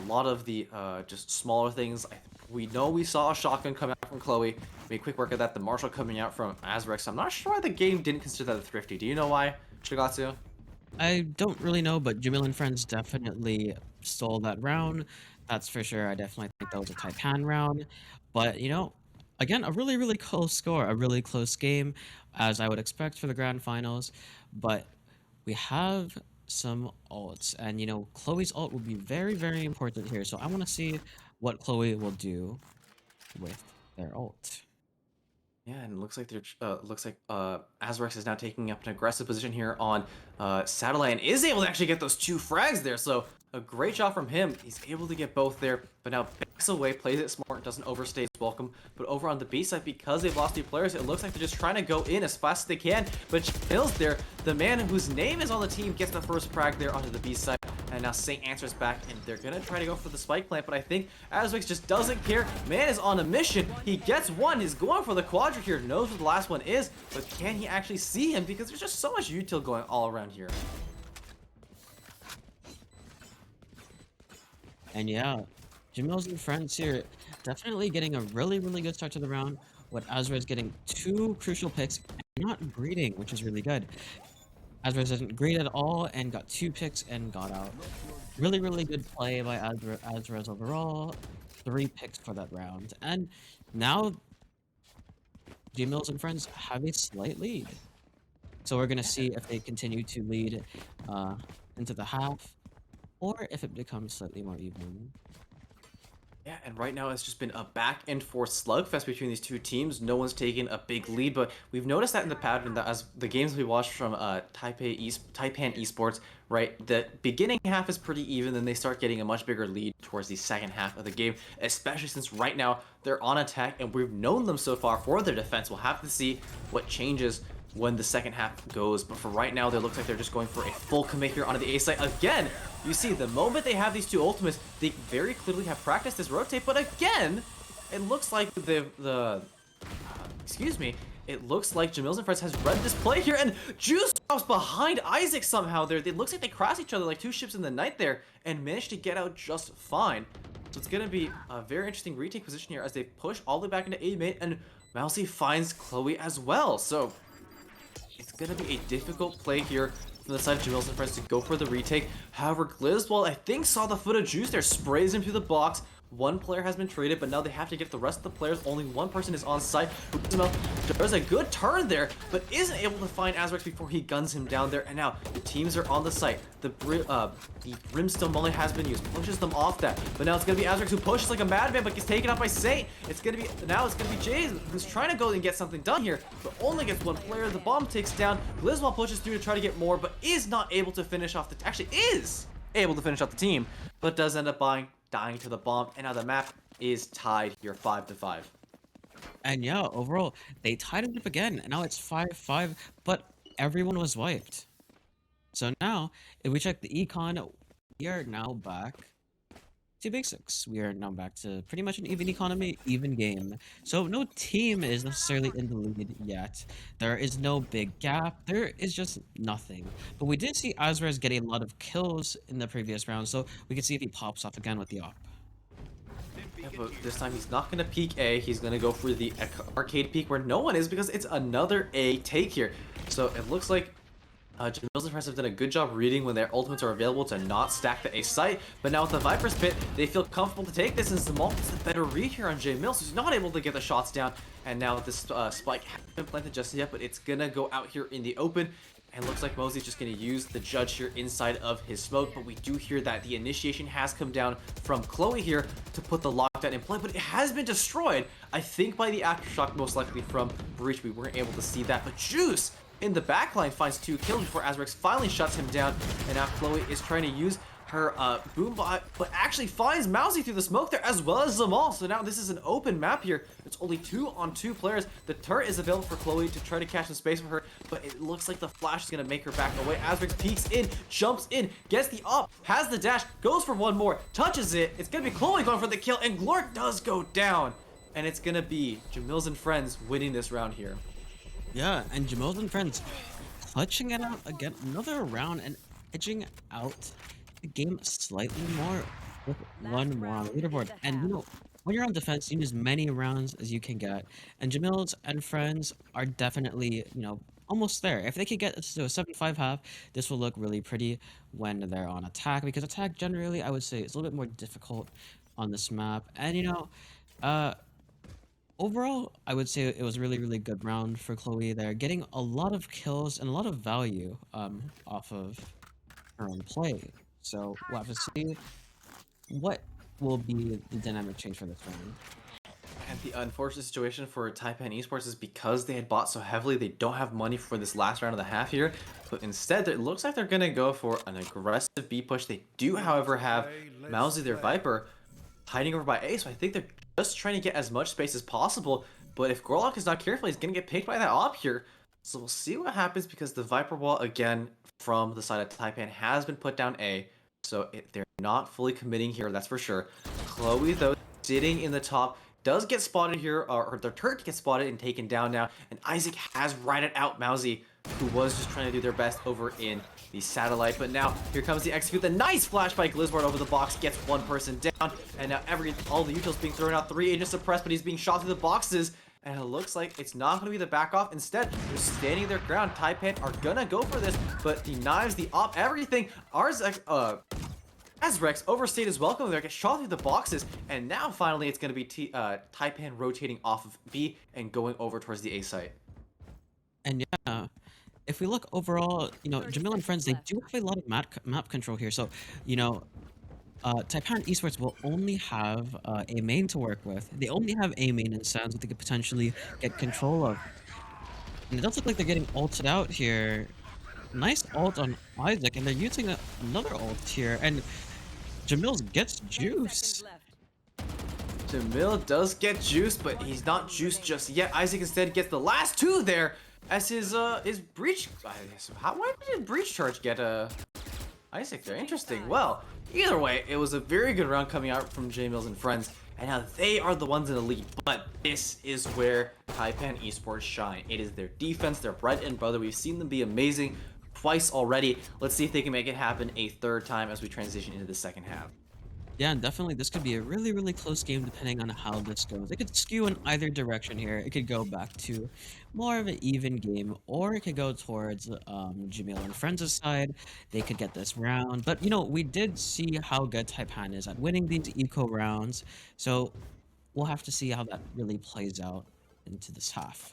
lot of the just smaller things. We know we saw a shotgun come out from Chloe. Made quick work of that. The Marshal coming out from Azrex. I'm not sure why the game didn't consider that a thrifty. Do you know why, Shigatsu? I don't really know, but Jmillz and friends definitely stole that round. That's for sure. I definitely think that was a Taipan round. But, you know, again, a really, really close score. A really close game, as I would expect for the grand finals. But we have some ults, and you know, Chloe's ult will be very, very important here. So I want to see what Chloe will do with their ult. Yeah, and it looks like Azrex is now taking up an aggressive position here on Satellite, and is able to actually get those 2 frags there. So a great shot from him. He's able to get both there, but now backs away, plays it smart, doesn't overstay his welcome. But over on the B side, because they've lost 2 players, it looks like they're just trying to go in as fast as they can. But Jmillz there, the man whose name is on the team, gets the first frag there onto the B side. And now Saint answers back, and they're going to try to go for the spike plant, but I think Azrex just doesn't care. Man is on a mission. He gets 1. He's going for the quadra here. Knows what the last one is, but can he actually see him? Because there's just so much util going all around here. And yeah, Jmillz and friends here definitely getting a really, really good start to the round. With Azrex getting 2 crucial picks and not greeting, which is really good. Azrex doesn't greet at all and got 2 picks and got out. Really, really good play by Azrex overall. 3 picks for that round. And now Jmillz and friends have a slight lead. So we're gonna see if they continue to lead into the half, or if it becomes slightly more even. Yeah, and right now it's just been a back and forth slugfest between these two teams. No one's taken a big lead, but we've noticed that in the pattern that as the games we watched from Taipan Esports, right, the beginning half is pretty even, then they start getting a much bigger lead towards the second half of the game, especially since right now they're on attack and we've known them so far for their defense. We'll have to see what changes when the second half goes, but for right now, they look like they're just going for a full commit here onto the A site. Again, you see, the moment they have these two ultimates, they very clearly have practiced this rotate, but again, it looks like it looks like Jmillz and Friends has read this play here, and Juice drops behind Isaac somehow there. It looks like they cross each other like two ships in the night there, and managed to get out just fine. So it's going to be a very interesting retake position here as they push all the way back into A main, and Mousy finds Chloe as well. So it's going to be a difficult play here from the side of Jmillz and Friends to go for the retake. However, Glizzball, I think, saw the foot of Juice there, sprays him through the box. One player has been traded, but now they have to get the rest of the players. Only one person is on site. There's a good turn there, but isn't able to find Azrex before he guns him down there. And now the teams are on the site. The Brimstone Mullet has been used, pushes them off that. But now it's gonna be Azrex who pushes like a madman, but gets taken out by Saint. It's gonna be Jay who's trying to go and get something done here, but only gets one player. The bomb takes down. Glizzball pushes through to try to get more, but is not able to finish off the. Actually, is able to finish off the team, but does end up dying to the bomb, and now the map is tied here 5-5. And yeah, overall, they tied it up again, and now it's 5-5, but everyone was wiped. So now, if we check the econ, we are now back to basics. We are now back to pretty much an even economy, even game. So no team is necessarily in the lead yet. There is no big gap. There is just nothing. But we did see Azrez getting a lot of kills in the previous round, so we can see if he pops off again with the op. Yeah, but this time he's not going to peek A. He's going to go for the arcade peek where no one is because it's another A take here. So it looks like Jmillz and Friends have done a good job reading when their ultimates are available to not stack the A site, but now with the Viper's Pit, they feel comfortable to take this, and Zamal gets the better read here on Jmillz, who's not able to get the shots down, and now this spike hasn't been planted just yet, but it's gonna go out here in the open, and looks like Mosey's just gonna use the Judge here inside of his smoke, but we do hear that the initiation has come down from Chloe here to put the lockdown in play, but it has been destroyed, I think by the Aftershock, most likely from Breach. We weren't able to see that, but Juice in the backline finds 2 kills before Azrex finally shuts him down, and now Chloe is trying to use her boombot, but actually finds Mousy through the smoke there, as well as Zamal. So now this is an open map here. It's only 2-on-2 players. The turret is available for Chloe to try to catch some space for her, but it looks like the flash is going to make her back away. Azrex peeks in, jumps in, gets the up, has the dash, goes for one more, touches it. It's going to be Chloe going for the kill, and Glork does go down. And it's going to be Jmillz and Friends winning this round here. Yeah, and Jmillz and Friends clutching it out again, another round, and edging out the game slightly more with one more on the leaderboard. And you know, when you're on defense, you need as many rounds as you can get. And Jmillz and Friends are definitely, you know, almost there. If they could get to a 7-5 half, this will look really pretty when they're on attack, because attack generally, I would say, is a little bit more difficult on this map. And you know, overall, I would say it was a really, really good round for Chloe there, getting a lot of kills and a lot of value off of her own play. So we'll have to see what will be the dynamic change for this round. And the unfortunate situation for Taipan Esports is because they had bought so heavily, they don't have money for this last round of the half here. But instead, it looks like they're going to go for an aggressive B push. They do, however, have Mousy, their Viper, hiding over by A, so I think they're just trying to get as much space as possible. But if Gorlock is not careful, he's going to get picked by that op here. So we'll see what happens, because the Viper wall, again, from the side of Taipan has been put down A. So they're not fully committing here, that's for sure. Chloe, though, sitting in the top, does get spotted here, or their turret gets spotted and taken down now. And Isaac has righted out Mousy, who was just trying to do their best over in the satellite. But now, here comes the execute. The nice flash by Glizzbard over the box gets one person down. And now all the utils being thrown out. 3 agents suppressed, but he's being shot through the boxes. And it looks like it's not going to be the back off. Instead, they're standing their ground. Taipan are going to go for this. But the knives, the op, everything. Azrex overstayed his welcome there, gets shot through the boxes, and now finally it's going to be Taipan rotating off of B and going over towards the A site. And yeah, if we look overall, Jmillz and friends, they do have a lot of map control here. So, Taipan Esports will only have a main to work with. They only have a main in Sands that they could potentially get control of. And it does look like they're getting ulted out here. Nice ult on Isaac, and they're using another ult here. And Jmillz gets 10 juice. seconds left. Jmillz does get juiced, but he's not juiced just yet. Isaac instead gets the last two there as his breach. Why did his breach charge get Isaac there? Interesting. Well, either way, it was a very good round coming out from Jmillz and friends, and now they are the ones in the lead. But this is where Taipan Esports shine. It is their defense, their bread and butter. We've seen them be amazing twice already. Let's see if they can make it happen a third time as we transition into the second half. Yeah, and definitely this could be a really, really close game depending on how this goes. It could skew in either direction here. It could go back to more of an even game, or it could go towards Jmillz and Friends' side. They could get this round. But, we did see how good Taipan is at winning these eco rounds. So we'll have to see how that really plays out into this half.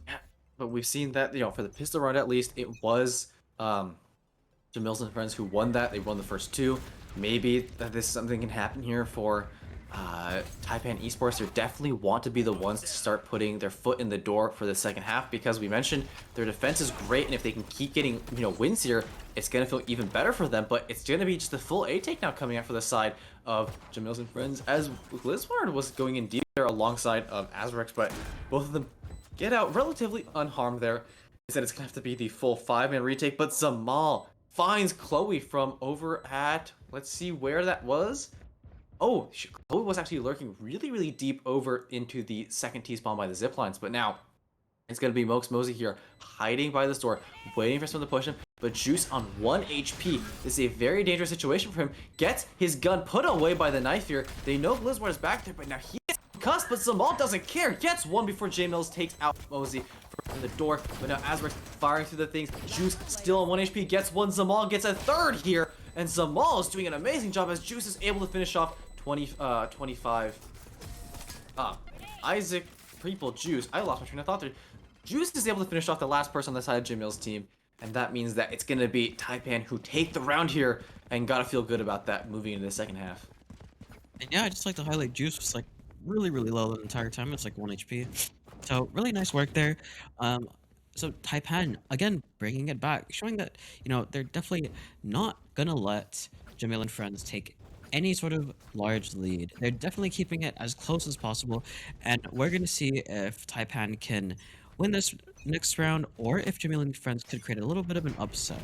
Yeah, but we've seen that, for the pistol round at least, it was Jmillz and friends who won that. They won the first two. Maybe that this something can happen here for Taipan Esports. They definitely want to be the ones to start putting their foot in the door for the second half, because we mentioned their defense is great, and if they can keep getting wins here, it's gonna feel even better for them. But it's gonna be just a full A take now coming out for the side of Jmillz and friends, as Blizzard was going in deep there alongside of Azrex, but both of them get out relatively unharmed there. Instead, it's gonna have to be the full 5-man retake, but Zamal finds Chloe from over at, let's see where that was. Oh, Chloe was actually lurking really, really deep over into the second T-spawn by the zip lines, but now it's going to be Mokes Mosey here, hiding by this door, waiting for someone to push him, but Juice on 1 HP. This is a very dangerous situation for him. Gets his gun put away by the knife here. They know Blizzard is back there, but now he gets concussed, but Zamal doesn't care. Gets one before Jmillz takes out Mosey from the door, but now Azrex firing through the things. Juice still on 1 HP, gets one. Zamal gets a third here, and Zamal is doing an amazing job as Juice is able to finish off 25. Isaac, people, Juice. I lost my train of thought there. Juice is able to finish off the last person on the side of Jmill's team, and that means that it's going to be Taipan who take the round here, and gotta feel good about that moving into the second half. And yeah, I just like to highlight Juice was like really, really low the entire time. It's like 1 HP. So really nice work there. So Taipan, again, bringing it back, showing that, they're definitely not gonna let Jmillz and friends take any sort of large lead. They're definitely keeping it as close as possible, and we're gonna see if Taipan can win this next round, or if Jmillz and friends could create a little bit of an upset.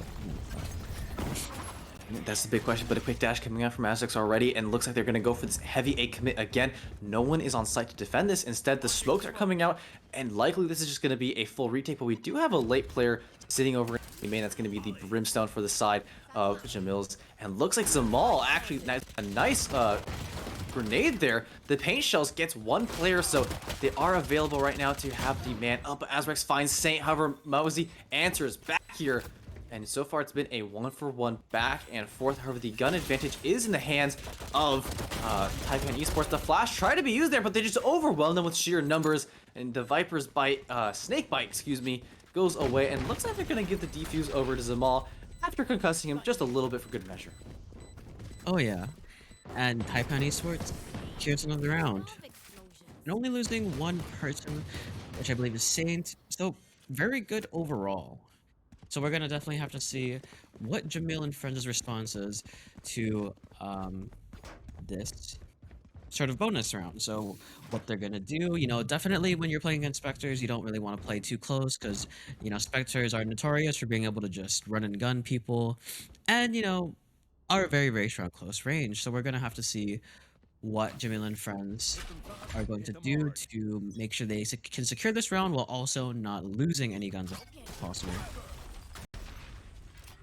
That's the big question, but a quick dash coming out from Azrex already, and looks like they're going to go for this heavy A commit again. No one is on site to defend this. Instead, the smokes are coming out, and likely this is just going to be a full retake, but we do have a late player sitting over in the main. That's going to be the Brimstone for the side of Jmillz, and looks like Zamal actually a nice grenade there. The paint shells gets one player, so they are available right now to have the man up. Azrex finds Saint, however, Mosey answers back here. And so far, it's been a 1-for-1 back and forth. However, the gun advantage is in the hands of Taipan Esports. The flash tried to be used there, but they just overwhelmed them with sheer numbers. And the Viper's bite, snake bite, excuse me, goes away. And looks like they're going to give the defuse over to Zamal after concussing him just a little bit for good measure. Oh yeah, and Taipan Esports cheers another round. And only losing one person, which I believe is Saint. So very good overall. So we're gonna definitely have to see what Jmillz and friends' response is to this sort of bonus round. So what they're gonna do, definitely when you're playing against Spectres, you don't really want to play too close, because Spectres are notorious for being able to just run and gun people, and are very, very strong close range. So we're gonna have to see what Jmillz and friends are going to do to make sure they can secure this round while also not losing any guns if possible.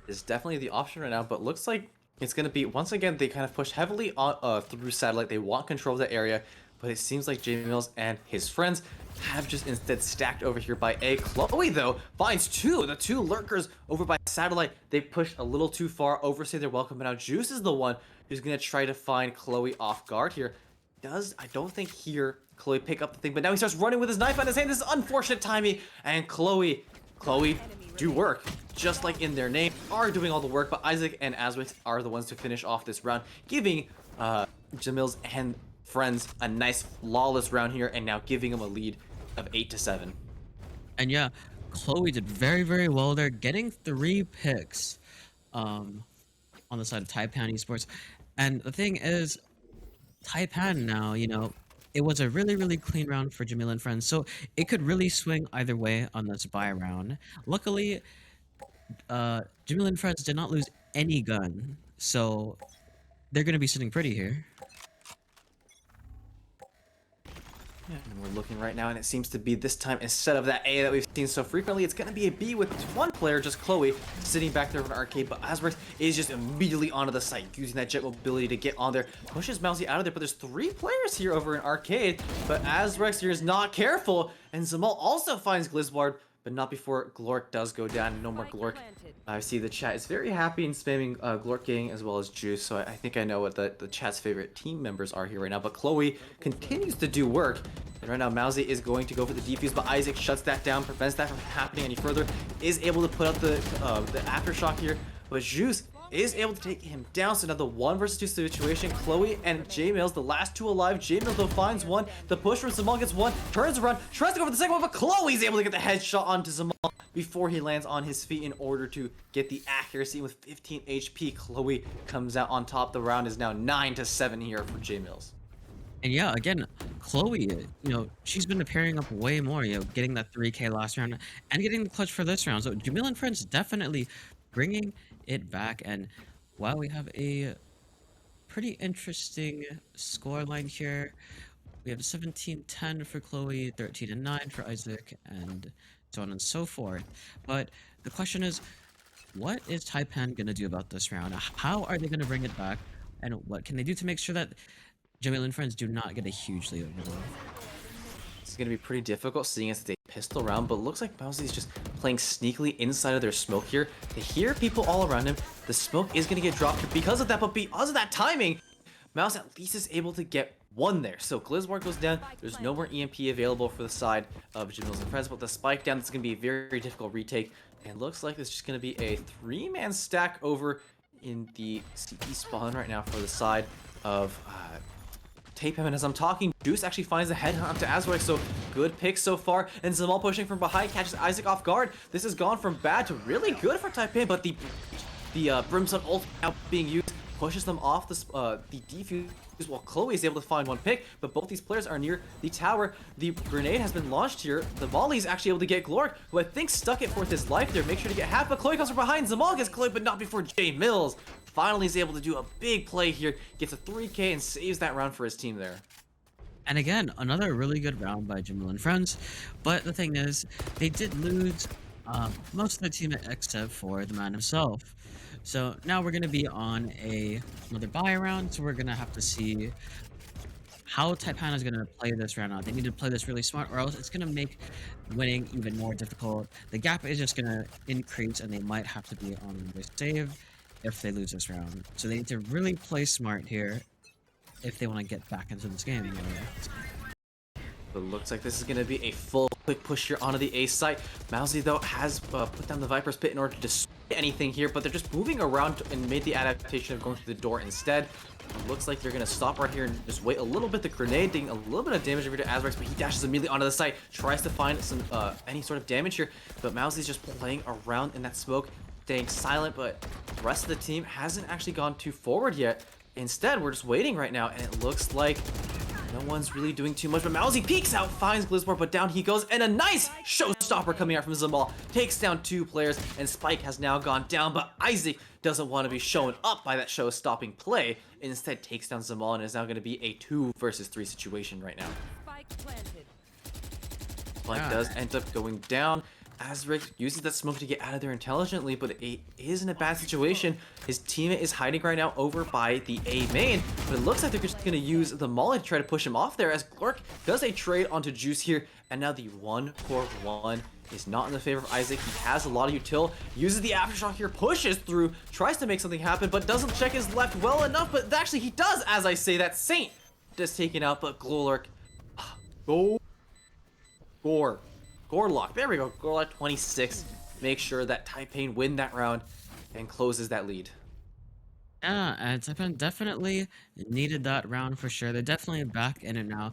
Is definitely the option right now, but looks like it's going to be, once again, they kind of push heavily on through satellite. They want control of the area. but it seems like Jmillz and his friends have just instead stacked over here by A. Chloe, though, finds the two lurkers over by Satellite. They pushed a little too far, overstay their welcome, but now Juice is the one who's going to try to find Chloe off guard here. I don't think here Chloe pick up the thing, but now he starts running with his knife on his hand. This is unfortunate timing, and Chloe do work, just like in their name, are doing all the work, but Isaac and Aswick are the ones to finish off this round, giving Jmillz and friends a nice flawless round here, and now giving them a lead of 8-7. And yeah, Chloe did very, very well there, getting 3 picks on the side of Taipan Esports. And the thing is, Taipan now, you know, it was a really, really clean round for Jmillz and friends, so it could really swing either way on this buy round. Luckily, Jmillz and friends did not lose any gun, so they're going to be sitting pretty here. Yeah, and we're looking right now, and it seems to be this time, instead of that A that we've seen so frequently, it's going to be a B with one player, just Chloe, sitting back there in an arcade, but Asworks is just immediately onto the site, using that jet mobility to get on there, pushes Mousy out of there, but there's 3 players here over in arcade, but Asworks here is not careful, and Zamal also finds Glizward, but not before Glork does go down. No more Glork. I see the chat is very happy and spamming Glork Gang as well as Juice, so I think I know what the chat's favorite team members are here right now. But Chloe continues to do work, and right now Mousy is going to go for the defuse, but Isaac shuts that down, prevents that from happening any further, is able to put out the aftershock here, but Juice is able to take him down. So now the 1 versus 2 situation, Chloe and Jmillz, the last 2 alive. Jmillz though finds one, the push from Zamal gets one, turns around, tries to go for the second one, but Chloe's able to get the headshot onto Zamal before he lands on his feet in order to get the accuracy. With 15 HP, Chloe comes out on top. The round is now 9-7 here for Jmillz. And yeah, again, Chloe, you know, she's been appearing up way more, you know, getting that 3K last round and getting the clutch for this round. So Jmillz and friends definitely bringing it back. And wow, we have a pretty interesting scoreline here. We have 17-10 for Chloe, 13-9 for Isaac, and so on and so forth. But the question is, what is Taipan gonna do about this round? How are they gonna bring it back? And what can they do to make sure that Jmillz and friends do not get a huge lead over them? It's going to be pretty difficult seeing as it's a pistol round, but it looks like Mousy's just playing sneakily inside of their smoke here. They hear people all around him. The smoke is going to get dropped because of that, but because of that timing, Mouse at least is able to get one there. So Glizwar goes down. There's no more EMP available for the side of Jmillz and friends, but the spike down, it's going to be a very, very difficult retake. And looks like it's just going to be a 3-man stack over in the CE spawn right now for the side of Taipan. And as I'm talking, Juice actually finds the headhunt up to Aswick, so good pick so far. And Zamal pushing from behind, catches Isaac off guard. This has gone from bad to really good for Taipan, but the Brimstone ult now being used pushes them off the defuse while Chloe is able to find one pick, but both these players are near the tower. The grenade has been launched here. The volley is actually able to get Glork, who I think stuck it for his life there. Make sure to get half, but Chloe comes from behind. Zamal gets Chloe, but not before Jmillz finally is able to do a big play here, gets a 3K and saves that round for his team there. And again, another really good round by Jmillz and friends, but the thing is, they did lose most of the team except for the man himself. So now we're going to be on another buy round, so we're going to have to see how Taipan is going to play this round out. They need to play this really smart, or else it's going to make winning even more difficult. The gap is just going to increase, and they might have to be on their save if they lose this round. So they need to really play smart here if they want to get back into this game. But it looks like this is going to be a full quick push here onto the A site. Mousy, though, has put down the Viper's Pit in order to destroy anything here, but they're just moving around and made the adaptation of going through the door instead. It looks like they're going to stop right here and just wait a little bit. The grenade taking a little bit of damage over to Azrex, but he dashes immediately onto the site, tries to find some any sort of damage here, but Mousy's just playing around in that smoke, staying silent, but the rest of the team hasn't actually gone too forward yet. Instead, we're just waiting right now, and it looks like no one's really doing too much, but Mousy peeks out, finds Glizwar, but down he goes, and a nice showstopper coming out from Zamal. Takes down 2 players, and Spike has now gone down, but Isaac doesn't want to be shown up by that show-stopping play. Instead, takes down Zamal, and is now going to be a 2 versus 3 situation right now. Spike planted. Spike does end up going down. Azric uses that smoke to get out of there intelligently, but it is in a bad situation. His teammate is hiding right now over by the A main, but it looks like they're just going to use the molly to try to push him off there as Glork does a trade onto Juice here, and now the 1-for-1 is not in the favor of Isaac. He has a lot of util, uses the aftershock here, pushes through, tries to make something happen, but doesn't check his left well enough, but actually he does, as I say, that Saint just taken out, but Glork, Gorlock, there we go, Gorlock 26, make sure that Taipei win that round and closes that lead. Yeah, and Taipan definitely needed that round for sure. They're definitely back in it now.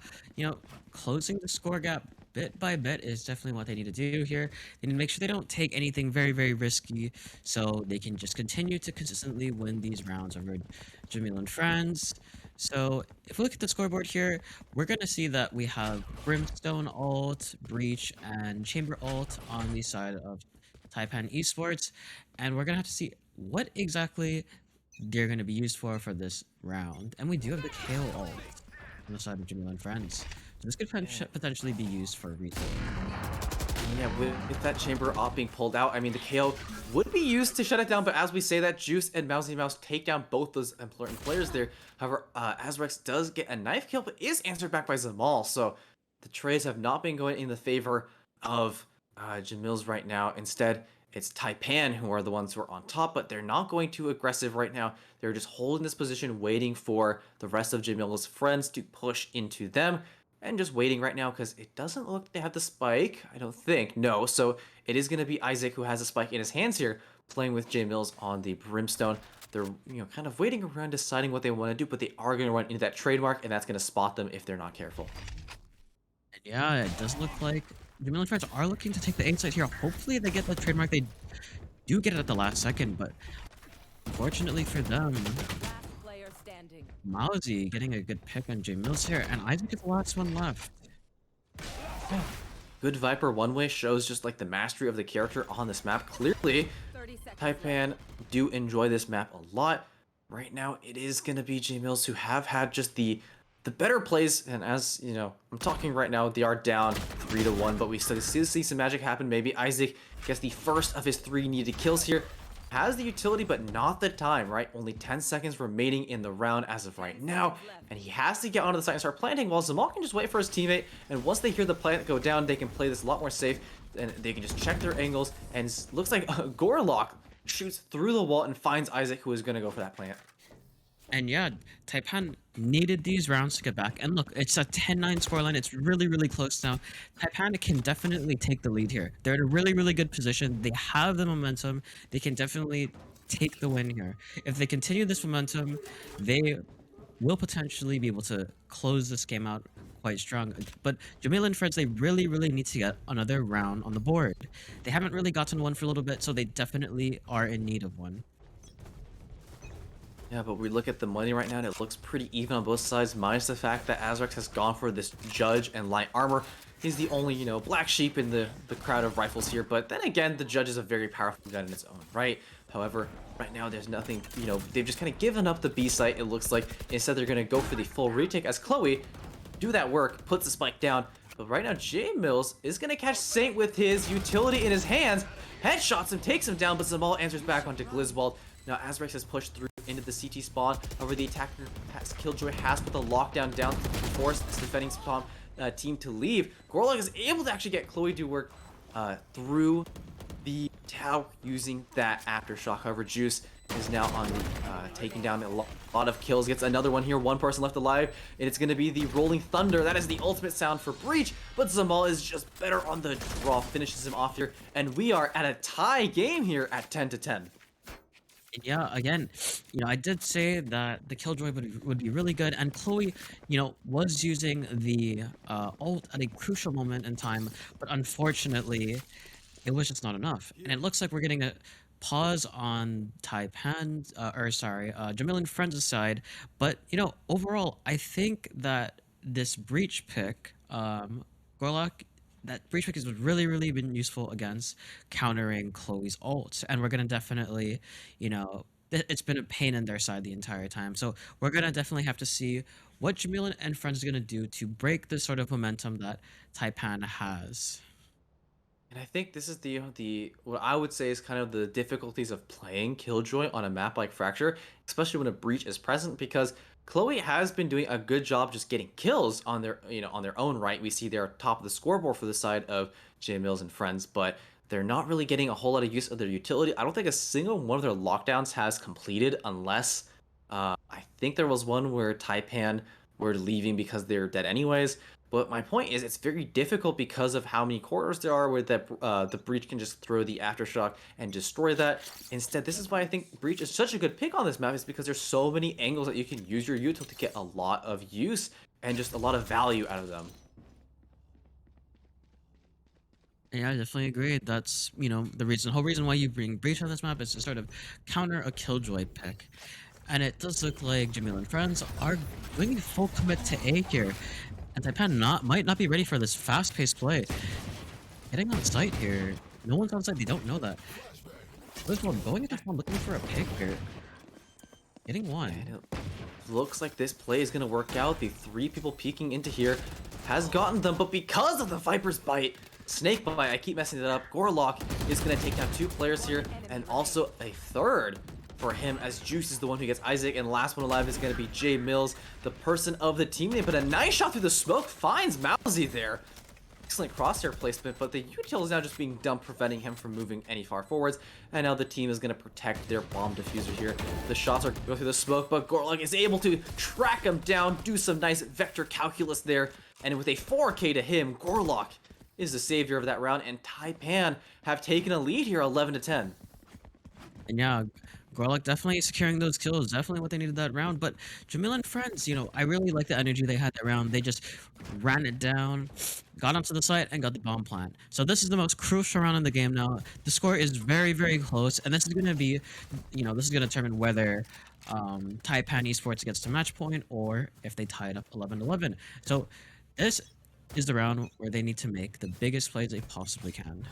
Closing the score gap bit by bit is definitely what they need to do here. They need to make sure they don't take anything very, very risky so they can just continue to consistently win these rounds over Jmillz and friends. So if we look at the scoreboard here, we're going to see that we have Brimstone ult, Breach, and Chamber ult on the side of Taipan Esports. And we're going to have to see what exactly they're going to be used for this round. And we do have the KO ult on the side of Jmillz and friends. So this could potentially be used for retail. Yeah, with that chamber op being pulled out, I mean, the KO would be used to shut it down, but as we say that, Juice and Mousy Mouse take down both those important players there. However, Azrex does get a knife kill, but is answered back by Zamal, so the trades have not been going in the favor of Jmillz right now. Instead, it's Taipan who are the ones who are on top, but they're not going too aggressive right now. They're just holding this position, waiting for the rest of Jmillz's friends to push into them. And just waiting right now because it doesn't look like they have the spike. I don't think. No. So it is going to be Isaac who has a spike in his hands here, playing with Jmillz on the Brimstone. They're kind of waiting around, deciding what they want to do, but they are going to run into that trademark, and that's going to spot them if they're not careful. Yeah, it does look like Jmillz and friends are looking to take the A side here. Hopefully they get the trademark. They do get it at the last second, but fortunately for them, Mousy getting a good pick on Jmillz here, and Isaac is the last one left. Good Viper one-way shows just like the mastery of the character on this map. Clearly, Taipan do enjoy this map a lot. Right now, it is going to be Jmillz who have had just the better plays, and as you know, I'm talking right now, they are down 3-1, but we still see some magic happen. Maybe Isaac gets the first of his 3 needed kills here. Has the utility, but not the time, right? Only 10 seconds remaining in the round as of right now, and he has to get onto the site and start planting, while Zamal can just wait for his teammate, and once they hear the plant go down, they can play this a lot more safe, and they can just check their angles, and looks like Gorlock shoots through the wall and finds Isaac, who is going to go for that plant. And yeah, Taipan needed these rounds to get back. And look, it's a 10-9 scoreline. It's really, really close now. Taipan can definitely take the lead here. They're in a really, really good position. They have the momentum. They can definitely take the win here. If they continue this momentum, they will potentially be able to close this game out quite strong. But Jmillz and friends, they really, really need to get another round on the board. They haven't really gotten one for a little bit, so they definitely are in need of one. Yeah, but we look at the money right now, and it looks pretty even on both sides, minus the fact that Azrex has gone for this Judge and Light Armor. He's the only, black sheep in the crowd of rifles here, but then again, the Judge is a very powerful gun in its own right. However, right now, there's nothing, they've just kind of given up the B site, it looks like. Instead, they're going to go for the full retake as Chloe do that work, puts the spike down. But right now, Jmillz is going to catch Saint with his utility in his hands, headshots him, takes him down, but Zamal answers back onto Glizzwald. Now, Azrex has pushed through into the CT spawn. However, the attacker, Killjoy, has put the lockdown down to force this defending spawn team to leave. Gorlock is able to actually get Chloe to work through the tower using that aftershock. However, Juice is now on the taking down a lot of kills. Gets another one here. One person left alive, and it's going to be the Rolling Thunder. That is the ultimate sound for Breach, but Zamal is just better on the draw. Finishes him off here, and we are at a tie game here at 10-10. Yeah, again, I did say that the Killjoy would be really good, and Chloe, was using the ult at a crucial moment in time, but unfortunately, it was just not enough. And it looks like we're getting a pause on Taipan, Jmillz and friends' side, but, overall, I think that this Breach pick, Gorlock, that Breach pick has really, really been useful against countering Chloe's ult. And we're going to definitely, it's been a pain in their side the entire time. So we're going to definitely have to see what Jmillz and friends is going to do to break the sort of momentum that Taipan has. And I think this is the what I would say is kind of the difficulties of playing Killjoy on a map like Fracture, especially when a breach is present, because Chloe has been doing a good job just getting kills on their on their own right. We see they're top of the scoreboard for the side of Jmillz and friends, but they're not really getting a whole lot of use of their utility. I don't think a single one of their lockdowns has completed unless I think there was one where Taipan were leaving because they're dead anyways. But my point is, it's very difficult because of how many corridors there are where the Breach can just throw the Aftershock and destroy that. Instead, this is why I think Breach is such a good pick on this map, is because there's so many angles that you can use your util to get a lot of use and just a lot of value out of them. Yeah, I definitely agree. That's, the whole reason why you bring Breach on this map is to sort of counter a Killjoy pick. And it does look like Jmillz and friends are going full commit to A here. And Taipan might not be ready for this fast-paced play. Getting on site here. No one's on site, they don't know that. This one going into front looking for a pick here. Getting one. And it looks like this play is going to work out. The 3 people peeking into here has gotten them, but because of the Viper's Bite, Snake Bite, I keep messing it up, Gorlock is going to take down 2 players here, and also a third for him, as Juice is the one who gets Isaac, and last one alive is going to be Jmillz, the person of the team. But a nice shot through the smoke finds Mousy there. Excellent crosshair placement, but the util is now just being dumped, preventing him from moving any far forwards. And now the team is going to protect their bomb diffuser here. The shots are going through the smoke, but Gorlock is able to track him down, do some nice vector calculus there. And with a 4K to him, Gorlock is the savior of that round, and Taipan have taken a lead here, 11-10. And yeah, Gorlock definitely securing those kills, definitely what they needed that round. But Jmillz and friends, I really like the energy they had that round. They just ran it down, got onto the site, and got the bomb plant. So this is the most crucial round in the game now. The score is very, very close, and this is going to be, this is going to determine whether Taipan Esports gets to match point or if they tie it up 11-11. So this is the round where they need to make the biggest plays they possibly can.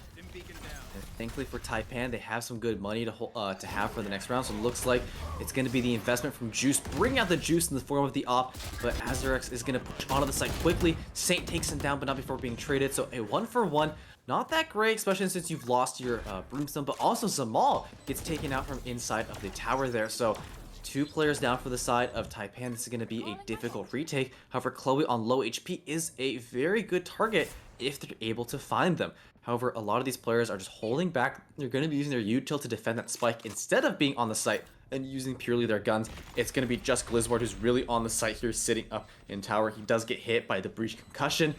Thankfully for Taipan, they have some good money to have for the next round, so it looks like it's going to be the investment from Juice, bring out the Juice in the form of the op, but Azarex is going to push onto the site quickly. Saint takes him down, but not before being traded, so a 1-for-1, not that great, especially since you've lost your Brimstone, but also Zamal gets taken out from inside of the tower there, so 2 players down for the side of Taipan. This is going to be a difficult retake. However, Chloe on low HP is a very good target if they're able to find them. However, a lot of these players are just holding back. They're going to be using their util to defend that spike instead of being on the site and using purely their guns. It's going to be just Glizzard who's really on the site here, sitting up in tower. He does get hit by the breach concussion.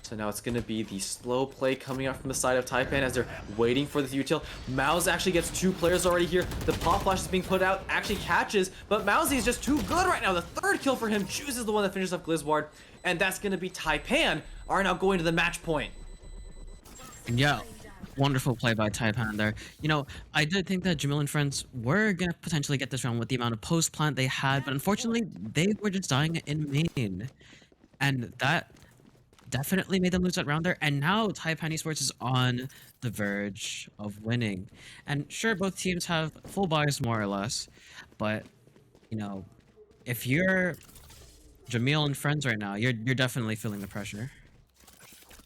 So now it's going to be the slow play coming out from the side of Taipan as they're waiting for the util. Mouse actually gets 2 players already here. The pop flash is being put out, actually catches, but Mousy is just too good right now. The 3rd kill for him. Juice is the one that finishes off Glizzard, and that's going to be Taipan are now going to the match point. And yeah, wonderful play by Taipan there. I did think that Jmillz and friends were going to potentially get this round with the amount of post plant they had, but unfortunately, they were just dying in main. And that definitely made them lose that round there. And now Taipan Esports is on the verge of winning. And sure, both teams have full buys more or less, but, if you're Jmillz and friends right now, you're definitely feeling the pressure.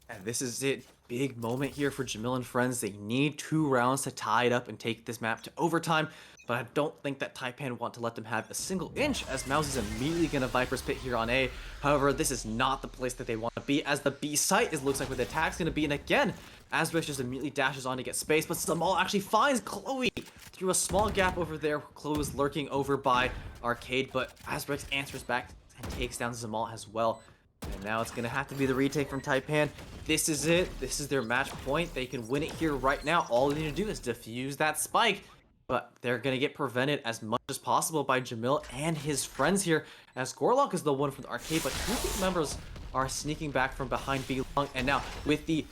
And this is it. Big moment here for Jmillz and friends. They need 2 rounds to tie it up and take this map to overtime, but I don't think that Taipan want to let them have a single inch, as Mouse is immediately going to Viper's Pit here on A. However, this is not the place that they want to be, as the B site looks like where the attack's going to be, and again, Asbrecht just immediately dashes on to get space, but Zamal actually finds Chloe through a small gap over there. Chloe was lurking over by Arcade, but Asbrecht answers back and takes down Zamal as well. And now it's going to have to be the retake from Taipan. This is it. This is their match point. They can win it here right now. All they need to do is defuse that spike. But they're going to get prevented as much as possible by Jmillz and his friends here, as Gorlock is the one from the arcade, but 2 team members are sneaking back from behind B long. And now with the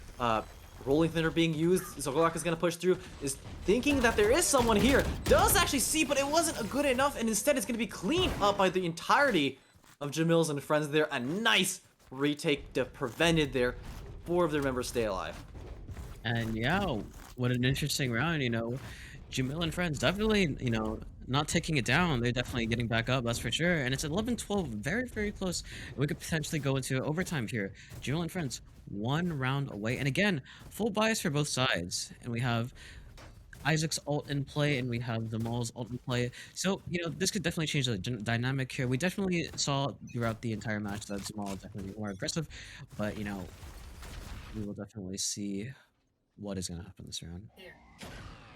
Rolling Thunder being used, Gorlock is going to push through, is thinking that there is someone here. Does actually see, but it wasn't good enough, and instead it's going to be cleaned up by the entirety of Jmillz and friends there. A nice retake to prevented there. 4 of their members stay alive. And yeah, what an interesting round, Jmillz and friends definitely, not taking it down. They're definitely getting back up, that's for sure. And it's 11-12, very, very close. We could potentially go into overtime here. Jmillz and friends one round away. And again, full bias for both sides. And we have Isaac's ult in play, and we have the Maul's ult in play. So, this could definitely change the dynamic here. We definitely saw throughout the entire match that Zamal is definitely more aggressive, but, we will definitely see what is going to happen this round.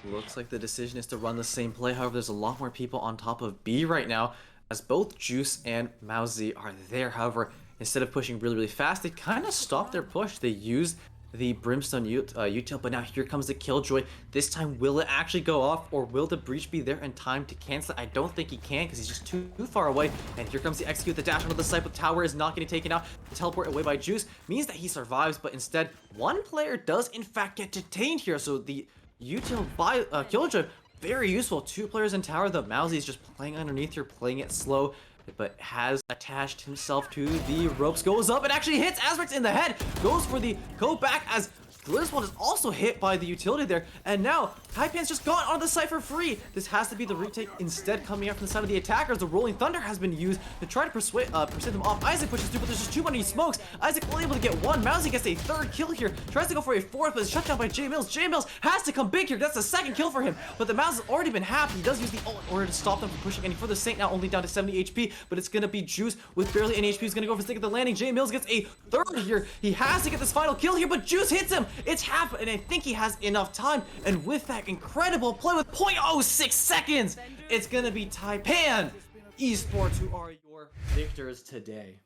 Looks like the decision is to run the same play. However, there's a lot more people on top of B right now, as both Juice and Mouzy are there. However, instead of pushing really, really fast, they kind of stopped their push. They used the Brimstone util, but now here comes the Killjoy. This time, will it actually go off, or will the Breach be there in time to cancel it? I don't think he can, because he's just too far away. And here comes the execute. The dash onto the side, but tower is not getting taken out. The teleport away by Juice means that he survives, but instead, one player does in fact get detained here. So the util by Killjoy, very useful. Two players in tower. The Mouzy is just playing underneath here, playing it slow, but has attached himself to the ropes. Goes up and actually hits Azrex in the head. Goes for the go back as Gliswold is also hit by the utility there. And now Taipan's just gone onto the site for free. This has to be the retake instead, coming out from the side of the attackers. The Rolling Thunder has been used to try to persuade them off. Isaac pushes through, but there's just too many smokes. Isaac only able to get one. Mouzy gets a third kill here. Tries to go for a fourth, but is shut down by Jmillz. Jmillz has to come big here. That's the second kill for him. But the Mouse has already been halved. He does use the ult in order to stop them from pushing any further. Saint now only down to 70 HP, but it's going to be Juice with barely any HP. He's going to go for the stick at the landing. Jmillz gets a third here. He has to get this final kill here, but Juice hits him. It's half, and I think he has enough time. And with that incredible play with 0.06 seconds, it's going to be Taipan Esports who are your victors today.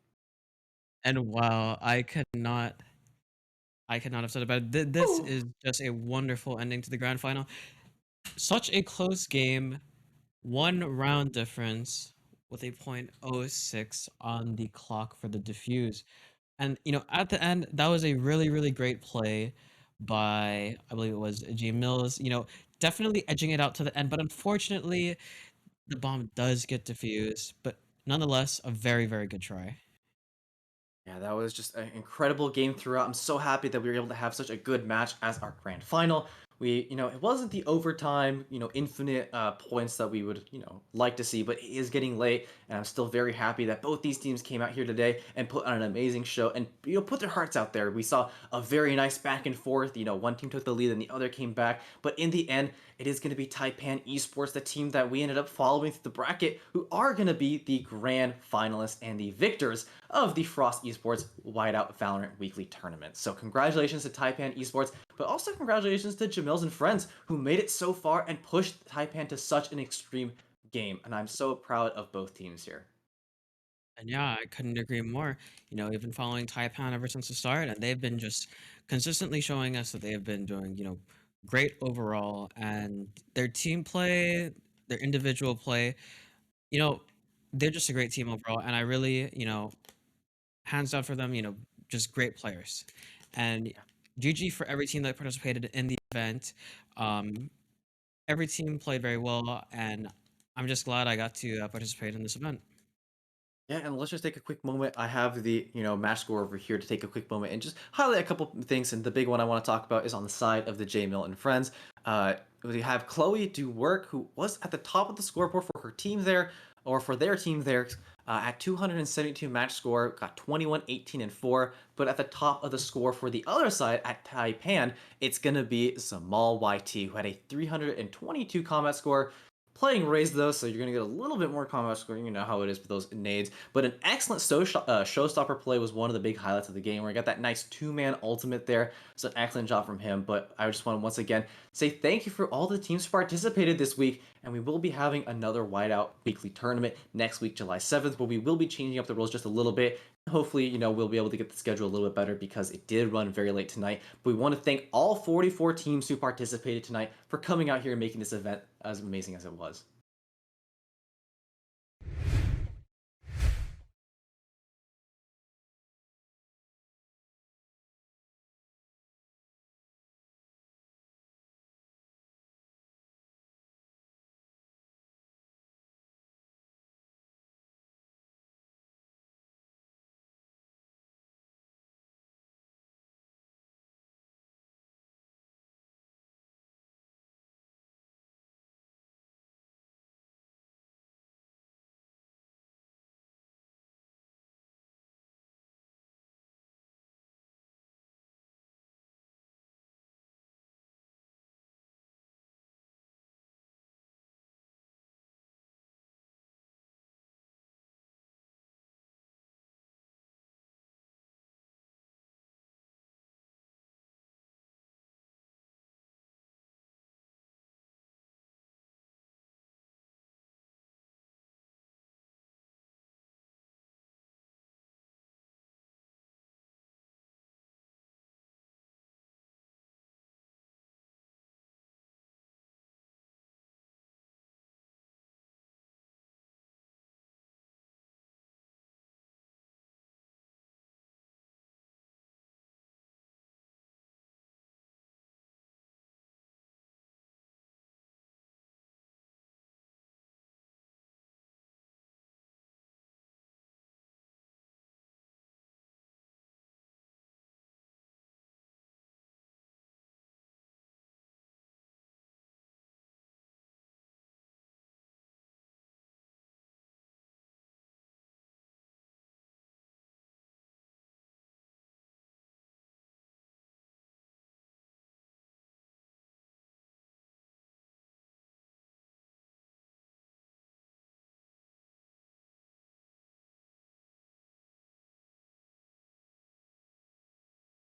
And wow, I could not have said it better. This is just a wonderful ending to the grand final. Such a close game, one round difference with a 0.06 on the clock for the defuse. And at the end, that was a really, really great play by, I believe it was Jmillz, definitely edging it out to the end, but unfortunately the bomb does get defused, but nonetheless a very, very good try. Yeah, that was just an incredible game throughout. I'm so happy that we were able to have such a good match as our grand final. It wasn't the overtime, infinite points that we would, like to see, but it is getting late, and I'm still very happy that both these teams came out here today and put on an amazing show and, put their hearts out there. We saw a very nice back and forth. One team took the lead and the other came back, but in the end, it is going to be Taipan Esports, the team that we ended up following through the bracket, who are going to be the grand finalists and the victors of the Frost Esports Whiteout Valorant Weekly Tournament. So congratulations to Taipan Esports, but also congratulations to Jmillz and friends who made it so far and pushed Taipan to such an extreme game. And I'm so proud of both teams here. And yeah, I couldn't agree more. We've been following Taipan ever since the start, and they've been just consistently showing us that they have been doing, great overall. And their team play, their individual play, they're just a great team overall. And I really, hands down for them, just great players. And GG for every team that participated in the event. Every team played very well, and I'm just glad I got to participate in this event. Yeah, and let's just take a quick moment. I have the, match score over here to take a quick moment and just highlight a couple things. And the big one I want to talk about is on the side of the Jmillz and friends. We have Chloe do work, who was at the top of the scoreboard for her team there, or for their team there, at 272 match score, got 21, 18, and 4. But at the top of the score for the other side at Taipan, it's going to be Zamal YT, who had a 322 combat score. Playing raised though, so you're going to get a little bit more combat score. You know how it is with those nades. But an excellent showstopper play was one of the big highlights of the game, where he got that nice two-man ultimate there. So an excellent job from him. But I just want to once again say thank you for all the teams who participated this week. And we will be having another Whiteout weekly tournament next week, July 7th, where we will be changing up the rules just a little bit. Hopefully, we'll be able to get the schedule a little bit better, because it did run very late tonight. But we want to thank all 44 teams who participated tonight for coming out here and making this event as amazing as it was.